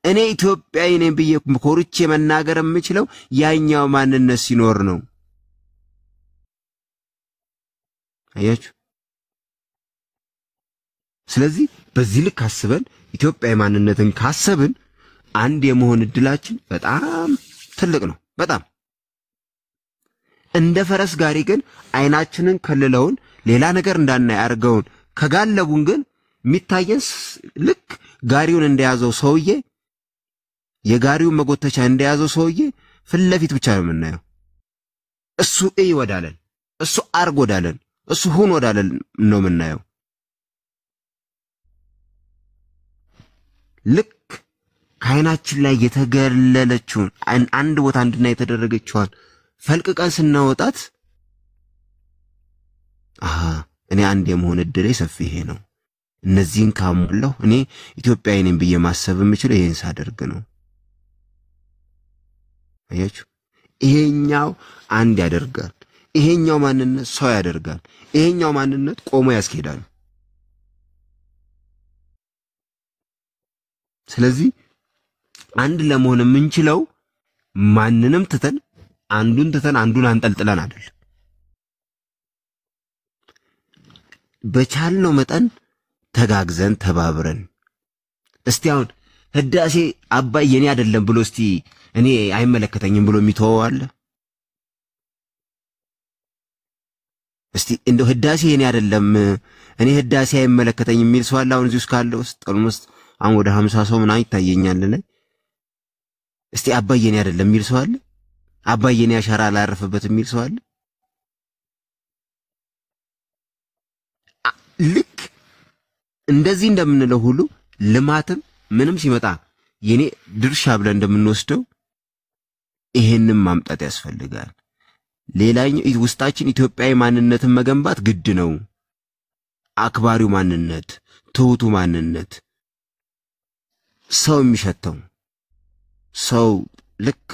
እኔ ኢትዮጵያዊ ነኝ ብዬ ኮርቼ መናገር የምችለው ያኛው ማንነት ሲኖር ነው። አያችሁ? ስለዚህ በዚህ ልክ አስበን ኢትዮጵያዊ ማንነትን ካሰብን አንድ የመሆን እድላችን በጣም ትልቅ ነው። በጣም እንደ ፈረስ ጋሪ ግን አይናችንን ከልለውን ሌላ ነገር እንዳናይ አርገውን ከጋለቡን ግን የሚታየን ልክ ጋሪውን እንደያዘው ሰውዬ የጋሪውን መጎተቻ እንደያዘው ሰውዬ ፍለፊት ብቻ ነው የምናየው። እሱ እይ ወዳለን፣ እሱ አርግ ወዳለን፣ እሱ ሁን ወዳለን ነው የምናየው። ልክ ከአይናችን ላይ የተገለለችውን አንድ ቦታ እንድናይ የተደረገችዋን ፈልቅቀን ስናወጣት እኔ አንድ የመሆን እድሌ ሰፊ ይሄ ነው። እነዚህን ካሞላሁ እኔ ኢትዮጵያዊ ነኝ ብዬ ማሰብ የምችለው ይሄን ሳደርግ ነው። አያችሁ? ይሄኛው አንድ ያደርጋል። ይሄኛው ማንነት ሰው ያደርጋል። ይሄኛው ማንነት ቆሞ ያስኬዳል። ስለዚህ አንድ ለመሆን የምንችለው ማንንም ትተን አንዱን አንጠልጥለን አይደል። በቻልነው መጠን ተጋግዘን ተባብረን እስቲ አሁን ህዳሴ አባይ የኔ አይደለም ብሎ እስቲ እኔ አይመለከተኝም ብሎ የሚተወው አለ? እስቲ እንደው ህዳሴ የኔ አይደለም እኔ ህዳሴ አይመለከተኝም የሚል ሰው አለ? አሁን እዚህ ውስጥ ካለው ውስጥ ኦልሞስት አሁን ወደ 50 ሰው ምናምን ይታየኛል ላይ እስቲ አባይ የኔ አይደለም የሚል ሰው አለ? አባይ የኔ አሻራ አላረፈበት የሚል ሰው አለ? ልክ እንደዚህ እንደምንለው ሁሉ ልማትም ምንም ሲመጣ የኔ ድርሻ ብለን እንደምንወስደው ይሄንን ማምጣት ያስፈልጋል። ሌላኛው ውስጣችን ኢትዮጵያዊ ማንነትን መገንባት ግድ ነው። አክባሪው ማንነት፣ ትሁቱ ማንነት፣ ሰው የሚሸተው ሰው ልክ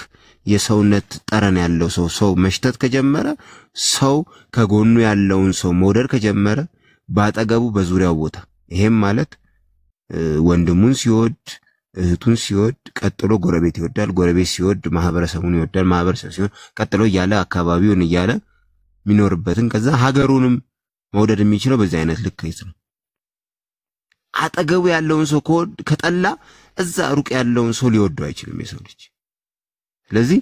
የሰውነት ጠረን ያለው ሰው መሽተት ከጀመረ ሰው ከጎኑ ያለውን ሰው መውደድ ከጀመረ ባጠገቡ በዙሪያው ቦታ ይሄም ማለት ወንድሙን ሲወድ እህቱን ሲወድ ቀጥሎ ጎረቤት ይወዳል፣ ጎረቤት ሲወድ ማህበረሰቡን ይወዳል፣ ማህበረሰብ ሲወድ ቀጥሎ ያለ አካባቢውን ያለ ሚኖርበትን ከዛ ሀገሩንም መውደድ የሚችለው በዚህ አይነት ልክ ነው። አጠገቡ ያለውን ሰው ከጠላ እዛ ሩቅ ያለውን ሰው ሊወደው አይችልም የሰው ልጅ። ስለዚህ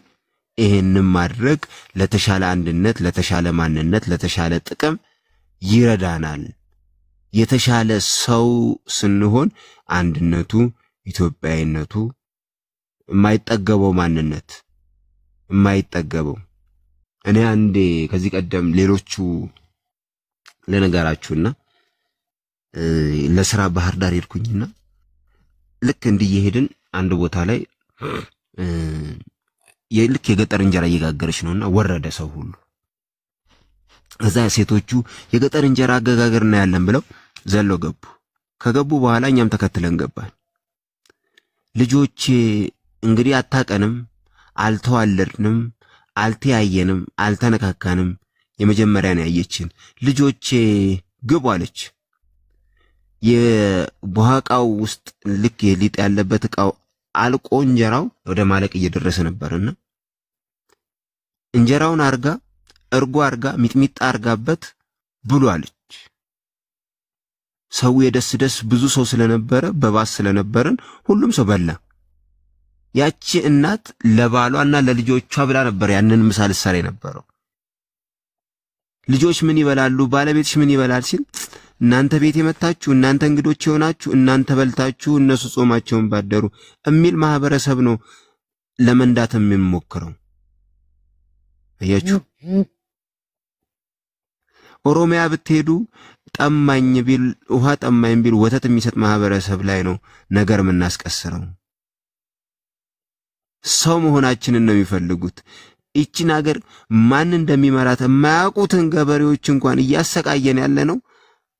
ይሄንን ማድረግ ለተሻለ አንድነት፣ ለተሻለ ማንነት፣ ለተሻለ ጥቅም ይረዳናል። የተሻለ ሰው ስንሆን አንድነቱ፣ ኢትዮጵያዊነቱ የማይጠገበው ማንነት የማይጠገበው እኔ አንዴ ከዚህ ቀደም ሌሎቹ ለነገራችሁና ለስራ ባህር ዳር ሄድኩኝና ልክ እንዲየሄድን አንድ ቦታ ላይ ልክ የገጠር እንጀራ እየጋገረች ነውና ወረደ ሰው ሁሉ። እዛ ሴቶቹ የገጠር እንጀራ አገጋገርና ያለን ብለው ዘሎ ገቡ። ከገቡ በኋላ እኛም ተከትለን ገባን። ልጆቼ እንግዲህ አታቀንም፣ አልተዋለድንም፣ አልተያየንም፣ አልተነካካንም፣ የመጀመሪያ ነው ያየችን። ልጆቼ ግቡ አለች። የቧቃው ውስጥ ልክ የሊጥ ያለበት ዕቃው አልቆ እንጀራው ወደ ማለቅ እየደረሰ ነበርና እንጀራውን አርጋ እርጎ አርጋ ሚጥሚጣ አርጋበት ብሉ አለች። ሰው የደስ ብዙ ሰው ስለነበረ በባስ ስለነበረን ሁሉም ሰው በላ። ያቺ እናት ለባሏና ለልጆቿ ብላ ነበር ያንን ምሳሌ ሰራ ነበረው። ልጆች ምን ይበላሉ ባለቤትሽ ምን ይበላል ሲል እናንተ ቤት የመጣችሁ እናንተ እንግዶች የሆናችሁ እናንተ በልታችሁ እነሱ ጾማቸውን ባደሩ እሚል ማህበረሰብ ነው ለመንዳት የሚሞክረው። አያችሁ ኦሮሚያ ብትሄዱ ጠማኝ ቢል ውሃ ጠማኝ ቢል ወተት የሚሰጥ ማህበረሰብ ላይ ነው ነገር ምናስቀስረው። ሰው መሆናችንን ነው የሚፈልጉት። እቺን ሀገር ማን እንደሚመራት የማያውቁትን ገበሬዎች እንኳን እያሰቃየን ያለ ነው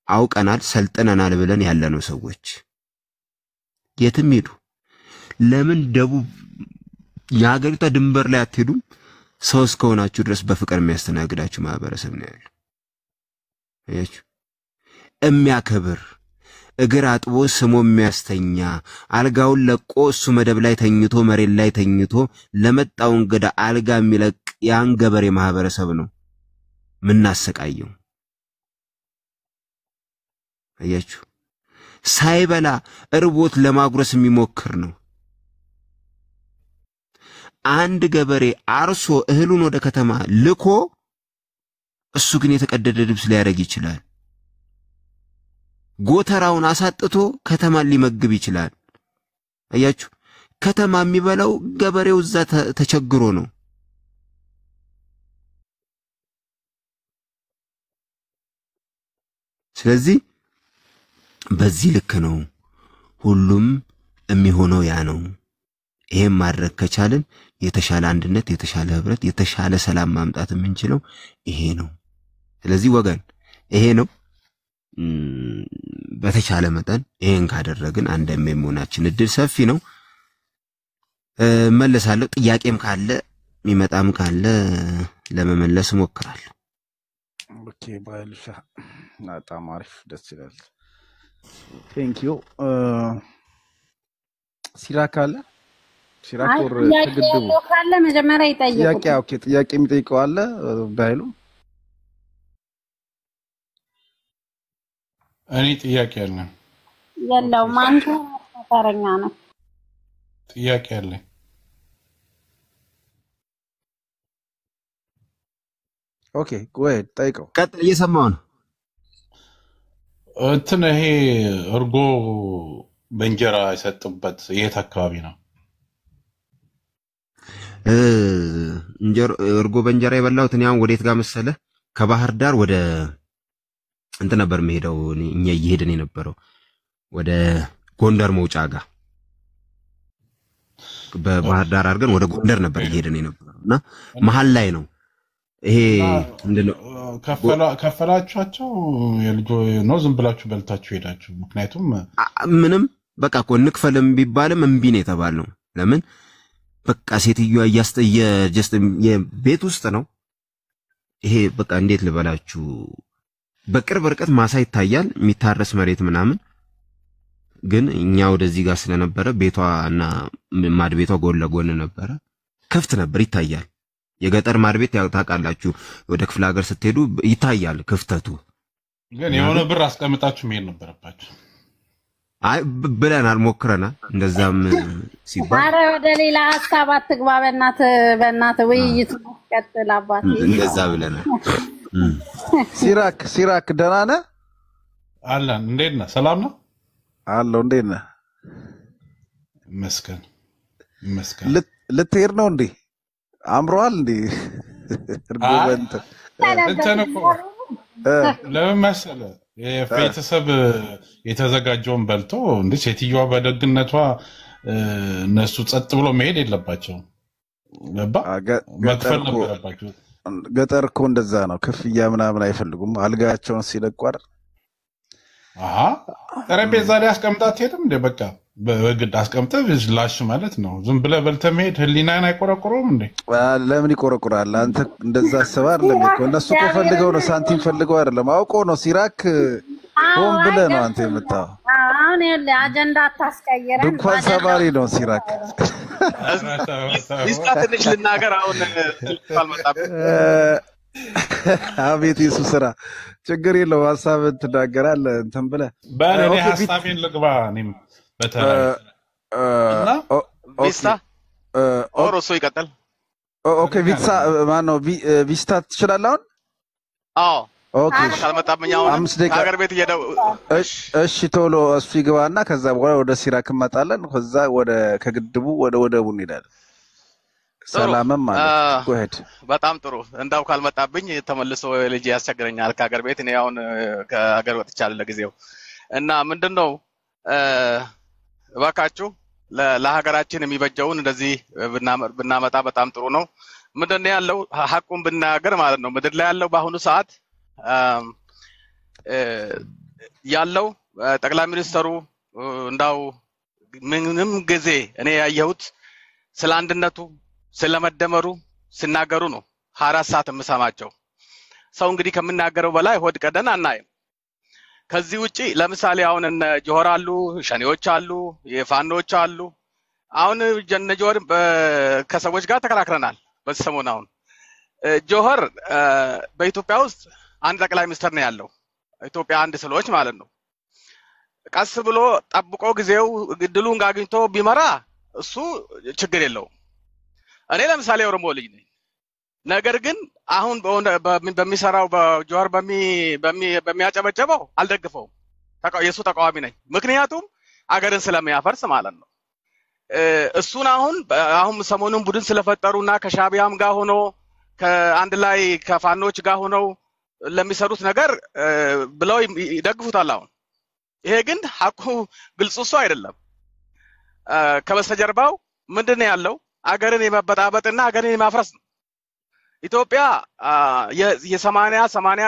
አውቀናል ሰልጠናናል ብለን ያለነው ሰዎች የትም ሄዱ። ለምን ደቡብ የሀገሪቷ ድንበር ላይ አትሄዱም? ሰው እስከሆናችሁ ድረስ በፍቅር የሚያስተናግዳችሁ ማህበረሰብ ነው ያለው። አያችሁ የሚያከብር እግር አጥቦ ስሞ የሚያስተኛ አልጋውን ለቆ እሱ መደብ ላይ ተኝቶ መሬት ላይ ተኝቶ ለመጣው እንግዳ አልጋ የሚለቅ ያን ገበሬ ማህበረሰብ ነው ምናሰቃየው። አያችሁ ሳይበላ እርቦት ለማጉረስ የሚሞክር ነው። አንድ ገበሬ አርሶ እህሉን ወደ ከተማ ልኮ እሱ ግን የተቀደደ ልብስ ሊያረግ ይችላል። ጎተራውን አሳጥቶ ከተማን ሊመግብ ይችላል። አያችሁ ከተማ የሚበላው ገበሬው እዛ ተቸግሮ ነው። ስለዚህ በዚህ ልክ ነው ሁሉም የሚሆነው ያ ነው። ይሄን ማድረግ ከቻልን የተሻለ አንድነት የተሻለ ህብረት የተሻለ ሰላም ማምጣት የምንችለው ይሄ ነው። ስለዚህ ወገን ይሄ ነው በተቻለ መጠን ይሄን ካደረግን አንድ የሚሞናችን እድል ሰፊ ነው። መለሳለሁ ጥያቄም ካለ የሚመጣም ካለ ለመመለስ ሞክራለሁ። ኦኬ ባይልሻ በጣም አሪፍ ደስ ይላል። ቴንክ ዩ ሲራክ አለ ሲራክ ወር ተገደቡ ካለ መጀመሪያ ይጠይቁ። ጥያቄ ኦኬ ጥያቄ የሚጠይቀው አለ ባይሉ እኔ ጥያቄ አለ ያለው ማን ተረኛ ነው? ጥያቄ አለ። ኦኬ ጎይ ጠይቀው። ቀጥል እየሰማው ነው። እንትን ይሄ እርጎ በእንጀራ የሰጡበት የት አካባቢ ነው? እርጎ በእንጀራ የበላሁት እኔ አሁን ወዴት ጋር መሰለ ከባህር ዳር ወደ እንት ነበር መሄደው እኛ እየሄድን የነበረው ወደ ጎንደር መውጫ ጋር በባህር ዳር አድርገን ወደ ጎንደር ነበር እየሄድን የነበረውና መሃል ላይ ነው ይሄ እንደው ከፈላችኋቸው የልጆ ነው ዝም ብላችሁ በልታችሁ ሄዳችሁ? ምክንያቱም ምንም በቃ እኮ እንክፈልም ቢባልም እምቢ ነው የተባለው። ለምን በቃ ሴትዮዋ ጀስት የቤት ውስጥ ነው ይሄ በቃ እንዴት ልበላችሁ በቅርብ ርቀት ማሳ ይታያል የሚታረስ መሬት ምናምን ግን እኛ ወደዚህ ጋር ስለነበረ ቤቷና ማድ ቤቷ ጎን ለጎን ነበረ ክፍት ነበር ይታያል። የገጠር ማድ ቤት ያው ታውቃላችሁ ወደ ክፍለ ሀገር ስትሄዱ ይታያል ክፍተቱ። ግን የሆነ ብር አስቀምጣችሁ መሄድ ነበረባችሁ። አይ ብለናል ሞክረናል እንደዛም ሲባል አረ ወደ ሌላ ሐሳብ አትግባ በእናት ውይይት ቀጥል አባቴ እንደዛ ብለናል። ሲራክ ደህና ነህ? አለን እንዴት ነህ? ሰላም ነው አለው እንዴት ነህ? መስከን ልትሄድ ነው እንዴ? አምሮሃል እንዴ? እርጎበንት ለምን መሰለህ የቤተሰብ የተዘጋጀውን በልቶ እንዴ ሴትዮዋ በደግነቷ እነሱ ጸጥ ብሎ መሄድ የለባቸውም። ለባ መክፈል ነበረባቸው። ገጠር እኮ እንደዛ ነው ክፍያ ምናምን አይፈልጉም። አልጋቸውን ሲለቋር ጠረጴዛ ላይ አስቀምጣት ሄድም እንደ በቃ በግድ አስቀምጠህ ላሽ ማለት ነው። ዝም ብለህ በልተህ መሄድ ህሊናን አይቆረቁረውም እንዴ? ለምን ይቆረቁራል? አንተ እንደዛ አሰባ አይደለም እኮ እነሱ እኮ ፈልገው ነው ሳንቲም ፈልገው አይደለም አውቀው ነው። ሲራክ ሆን ብለህ ነው አንተ የመጣው። አሁን ይኸውልህ አጀንዳ አታስቀይረን። ድንኳን ሰባሪ ነው ሲራክ። ትንሽ ልናገር አሁን አልመጣብህ። አቤት የሱ ስራ ችግር የለው ሐሳብን ትናገራለህ እንትን ብለህ በእኔ ሐሳቤን ልግባ እኔም በተራ ኦር እሱ ይቀጥል። ኦኬ ቪትሳ ማነው ቪስታ ትችላለህ አሁን? አዎ ኦኬ ካልመጣብኝ አሁን 5 ደቂቃ ሀገር ቤት እየደው እሺ ቶሎ እሱ ይገባና ከዛ በኋላ ወደ ሲራክ እንመጣለን። ከዛ ወደ ከግድቡ ወደ ወደቡ እንሄዳለን። ሰላምም ማለት ጎሄድ በጣም ጥሩ። እንዳው ካልመጣብኝ ተመልሶ ልጅ ያስቸግረኛል ከሀገር ቤት። እኔ አሁን ከሀገር ወጥቻለሁ ለጊዜው እና ምንድነው እባካችሁ ለሀገራችን የሚበጀውን እንደዚህ ብናመጣ በጣም ጥሩ ነው። ምንድነው ያለው ሐቁን ብናገር ማለት ነው። ምድር ላይ ያለው በአሁኑ ሰዓት ያለው ጠቅላይ ሚኒስተሩ እንዳው ምንም ጊዜ እኔ ያየሁት ስለ አንድነቱ ስለመደመሩ ሲናገሩ ነው 24 ሰዓት የምሰማቸው። ሰው እንግዲህ ከምናገረው በላይ ሆድ ቀደን አናይም። ከዚህ ውጪ ለምሳሌ አሁን እነ ጆሆር አሉ፣ ሸኔዎች አሉ፣ የፋኖች አሉ። አሁን ጆሆር ከሰዎች ጋር ተከራክረናል በሰሞኑ። አሁን ጆሆር በኢትዮጵያ ውስጥ አንድ ጠቅላይ ሚኒስትር ነው ያለው። ኢትዮጵያ አንድ ስለዎች ማለት ነው። ቀስ ብሎ ጠብቆ ጊዜው ግድሉን አግኝቶ ቢመራ እሱ ችግር የለውም። እኔ ለምሳሌ ኦሮሞ ልጅ ነኝ። ነገር ግን አሁን በሚሰራው በጆሆር በሚያጨበጨበው አልደግፈውም። የሱ ተቃዋሚ ነኝ። ምክንያቱም አገርን ስለሚያፈርስ ማለት ነው። እሱን አሁን ሰሞኑን ቡድን ስለፈጠሩና ከሻቢያም ጋር ሆኖ ከአንድ ላይ ከፋኖች ጋር ሆነው ለሚሰሩት ነገር ብለው ይደግፉታል። አሁን ይሄ ግን ሐቁ ግልጽ እሱ አይደለም። ከበስተጀርባው ምንድነው ያለው? አገርን የመበጣበጥና አገርን የማፍረስ ነው። ኢትዮጵያ የ80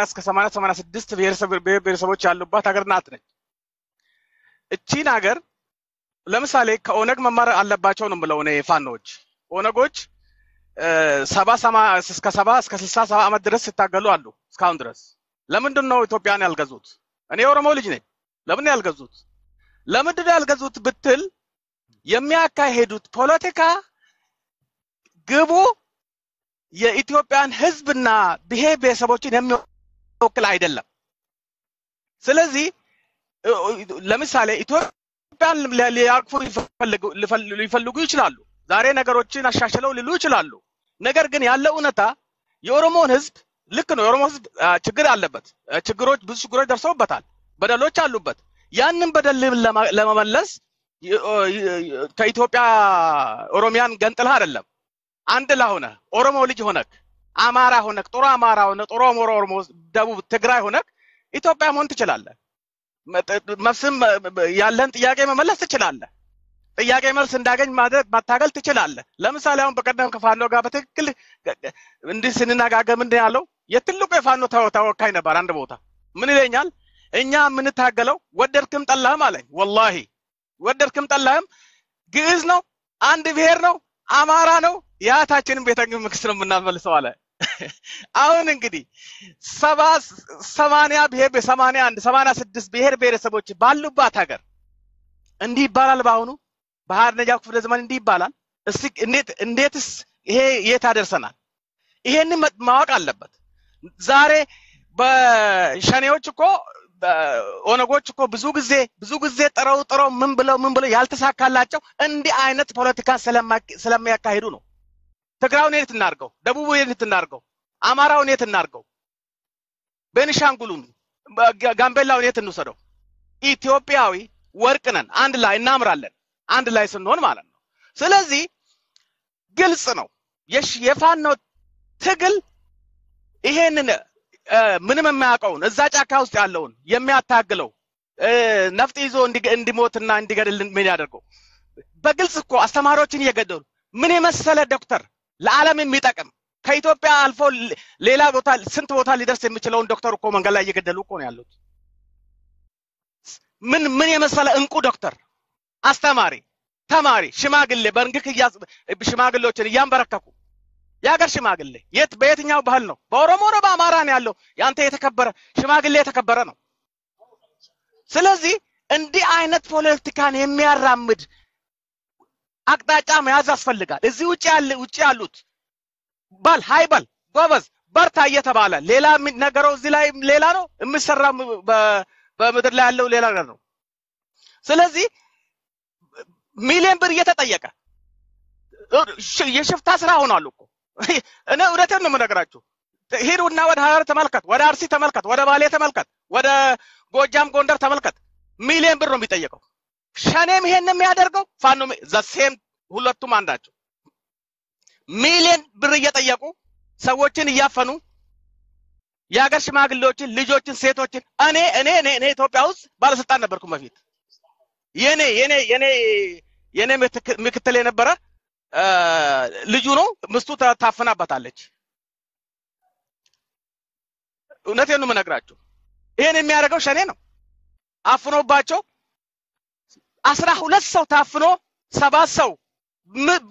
እስከ 86 ብሔረሰቦች ያሉባት ሀገር ናት ነች። እቺን ሀገር ለምሳሌ ከኦነግ መማር አለባቸው ነው የምለው እኔ ፋኖች። ኦነጎች 70 እስከ 60 ዓመት ድረስ ሲታገሉ አሉ እስካሁን ድረስ። ለምንድን ነው ኢትዮጵያን ያልገዙት? እኔ ኦሮሞ ልጅ ነኝ። ለምን ያልገዙት? ለምንድን ነው ያልገዙት ብትል የሚያካሄዱት ፖለቲካ ግቡ የኢትዮጵያን ህዝብና ብሔር ብሔረሰቦችን የሚወክል አይደለም። ስለዚህ ለምሳሌ ኢትዮጵያን ሊያቅፉ ሊፈልጉ ይችላሉ። ዛሬ ነገሮችን አሻሽለው ሊሉ ይችላሉ። ነገር ግን ያለው እውነታ የኦሮሞን ህዝብ ልክ ነው። የኦሮሞ ህዝብ ችግር አለበት። ብዙ ችግሮች ደርሰውበታል። በደሎች አሉበት። ያንን በደል ለመመለስ ከኢትዮጵያ ኦሮሚያን ገንጥለህ አይደለም አንድ ላሆነ ኦሮሞ ልጅ ሆነክ አማራ ሆነክ ጥሩ አማራ ሆነ ጥሩ ኦሮሞ ደቡብ ትግራይ ሆነክ ኢትዮጵያ መሆን ትችላለህ። መፍስም ያለን ጥያቄ መመለስ ትችላለህ። ጥያቄ መልስ እንዳገኝ ማድረግ ማታገል ትችላለህ። ለምሳሌ አሁን በቀደም ከፋኖ ጋር በትክክል እንዲህ ስንነጋገር ምንድን ያለው የትልቁ የፋኖ ተወካይ ነበር አንድ ቦታ ምን ይለኛል? እኛ የምንታገለው ወደድክም ጠላህም አለኝ። ወላሂ ወደድክም ጠላህም ግዕዝ ነው፣ አንድ ብሔር ነው፣ አማራ ነው፣ ያታችንን ቤተ መንግስት ነው የምናመልሰው አለ። አሁን እንግዲህ 80 ብሔር 81 86 ብሔር ብሔረሰቦች ባሉባት ሀገር እንዲህ ይባላል። በአሁኑ በ21ኛው ክፍለ ዘመን እንዲህ ይባላል። እስቲ እንዴትስ ይሄ የት አደርሰናል? ይሄንን ማወቅ አለበት። ዛሬ በሸኔዎች እኮ ኦነጎች እኮ ብዙ ጊዜ ጥረው ምን ብለው ያልተሳካላቸው እንዲህ አይነት ፖለቲካ ስለሚያካሂዱ ነው። ትግራዩን የት እናርገው? ደቡቡ የት እናርገው? አማራውን የት እናርገው? ቤኒሻንጉሉን ጋምቤላውን የት እንውሰደው? ኢትዮጵያዊ ወርቅ ነን፣ አንድ ላይ እናምራለን፣ አንድ ላይ ስንሆን ማለት ነው። ስለዚህ ግልጽ ነው የፋኖ ትግል ይሄንን ምንም የማያውቀውን እዛ ጫካ ውስጥ ያለውን የሚያታግለው ነፍጥ ይዞ እንዲሞትና እንዲገድል ምን ያደርገው? በግልጽ እኮ አስተማሪዎችን እየገደሉ ምን የመሰለ ዶክተር ለዓለም የሚጠቅም ከኢትዮጵያ አልፎ ሌላ ቦታ ስንት ቦታ ሊደርስ የሚችለውን ዶክተር እኮ መንገድ ላይ እየገደሉ እኮ ነው ያሉት። ምን የመሰለ እንቁ ዶክተር፣ አስተማሪ፣ ተማሪ፣ ሽማግሌ በእንግክ ሽማግሌዎችን እያንበረከኩ የሀገር ሽማግሌ በየትኛው ባህል ነው? በኦሮሞ ነው በአማራ ነው ያለው? ያንተ የተከበረ ሽማግሌ የተከበረ ነው። ስለዚህ እንዲህ አይነት ፖለቲካን የሚያራምድ አቅጣጫ መያዝ ያስፈልጋል። እዚህ ውጪ ያሉት ሃይበል ጎበዝ በርታ እየተባለ ሌላ ነገረው እዚህ ላይ ሌላ ነው የሚሰራው፣ በምድር ላይ ያለው ሌላ ነገር ነው። ስለዚህ ሚሊዮን ብር እየተጠየቀ የሽፍታ ስራ ሆኗል እኮ። እኔ እውነቴን ነው የምነግራችሁ። ሄዱና ወደ ሀረር ተመልከት፣ ወደ አርሲ ተመልከት፣ ወደ ባሌ ተመልከት፣ ወደ ጎጃም ጎንደር ተመልከት። ሚሊዮን ብር ነው የሚጠየቀው። ሸኔም ይሄን የሚያደርገው ፋኖ ዘሴም ሁለቱም አንዳቸው። ሚሊዮን ብር እየጠየቁ ሰዎችን እያፈኑ የሀገር ሽማግሌዎችን፣ ልጆችን፣ ሴቶችን እኔ ኢትዮጵያ ውስጥ ባለስልጣን ነበርኩ በፊት። የኔ ምክትል የነበረ ልጁ ነው ምስቱ ታፍናባታለች። እውነቴን ነው የምነግራችሁ። ይሄን የሚያደርገው ሸኔ ነው። አፍኖባቸው 12 ሰው ታፍኖ 7 ሰው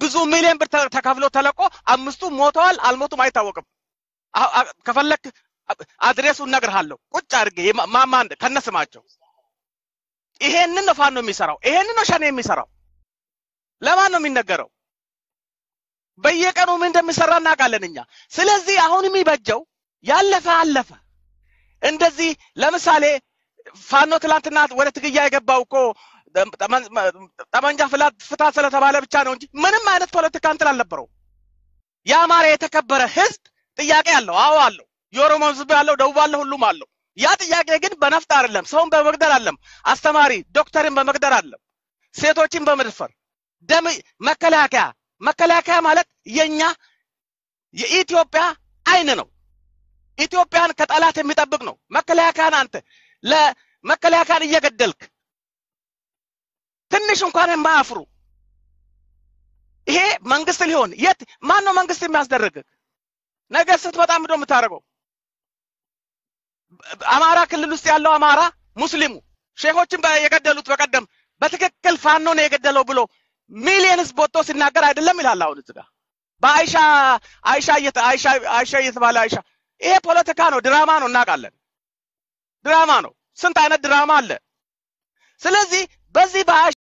ብዙ ሚሊዮን ብር ተከፍሎ ተለቆ 5ቱ ሞተዋል አልሞቱም አይታወቅም። ከፈለክ አድሬሱን እነግርሃለሁ ቁጭ አድርጌ ማማን ከነስማቸው። ይሄንን ነው ፋኖ የሚሰራው። ይሄንን ነው ሸኔ የሚሰራው። ለማን ነው የሚነገረው? በየቀኑ ምን እንደሚሰራ እናውቃለን እኛ። ስለዚህ አሁን የሚበጀው ያለፈ አለፈ። እንደዚህ ለምሳሌ ፋኖ ትላንትና ወደ ትግያ የገባው እኮ ጠመንጃ ፍታ ስለተባለ ብቻ ነው እንጂ ምንም አይነት ፖለቲካ እንትን አልነበረው። የአማራ የተከበረ ህዝብ ጥያቄ አለው። አዎ አለው። የኦሮሞ ህዝብ አለው፣ ደቡብ አለው፣ ሁሉም አለው። ያ ጥያቄ ግን በነፍጥ አይደለም፣ ሰውን በመግደል አይደለም፣ አስተማሪ ዶክተርን በመግደል አይደለም፣ ሴቶችን በመድፈር ደም መከላከያ ማለት የኛ የኢትዮጵያ አይን ነው። ኢትዮጵያን ከጠላት የሚጠብቅ ነው። መከላከያን አንተ ለመከላከያን እየገደልክ ትንሽ እንኳን የማያፍሩ ይሄ መንግስት ሊሆን ማን ነው መንግስት የሚያስደርግ? ነገ ስትመጣ ምንድን ነው የምታደርገው? አማራ ክልል ውስጥ ያለው አማራ ሙስሊሙ ሼኾችን የገደሉት በቀደም በትክክል ፋኖ ነው የገደለው ብሎ ሚሊየን ህዝብ ወጥቶ ሲናገር አይደለም ይላል። አሁን እዚህ ጋር በአይሻ እየተባለ አይሻ ይሄ ፖለቲካ ነው፣ ድራማ ነው፣ እናውቃለን። ድራማ ነው። ስንት አይነት ድራማ አለ። ስለዚህ በዚህ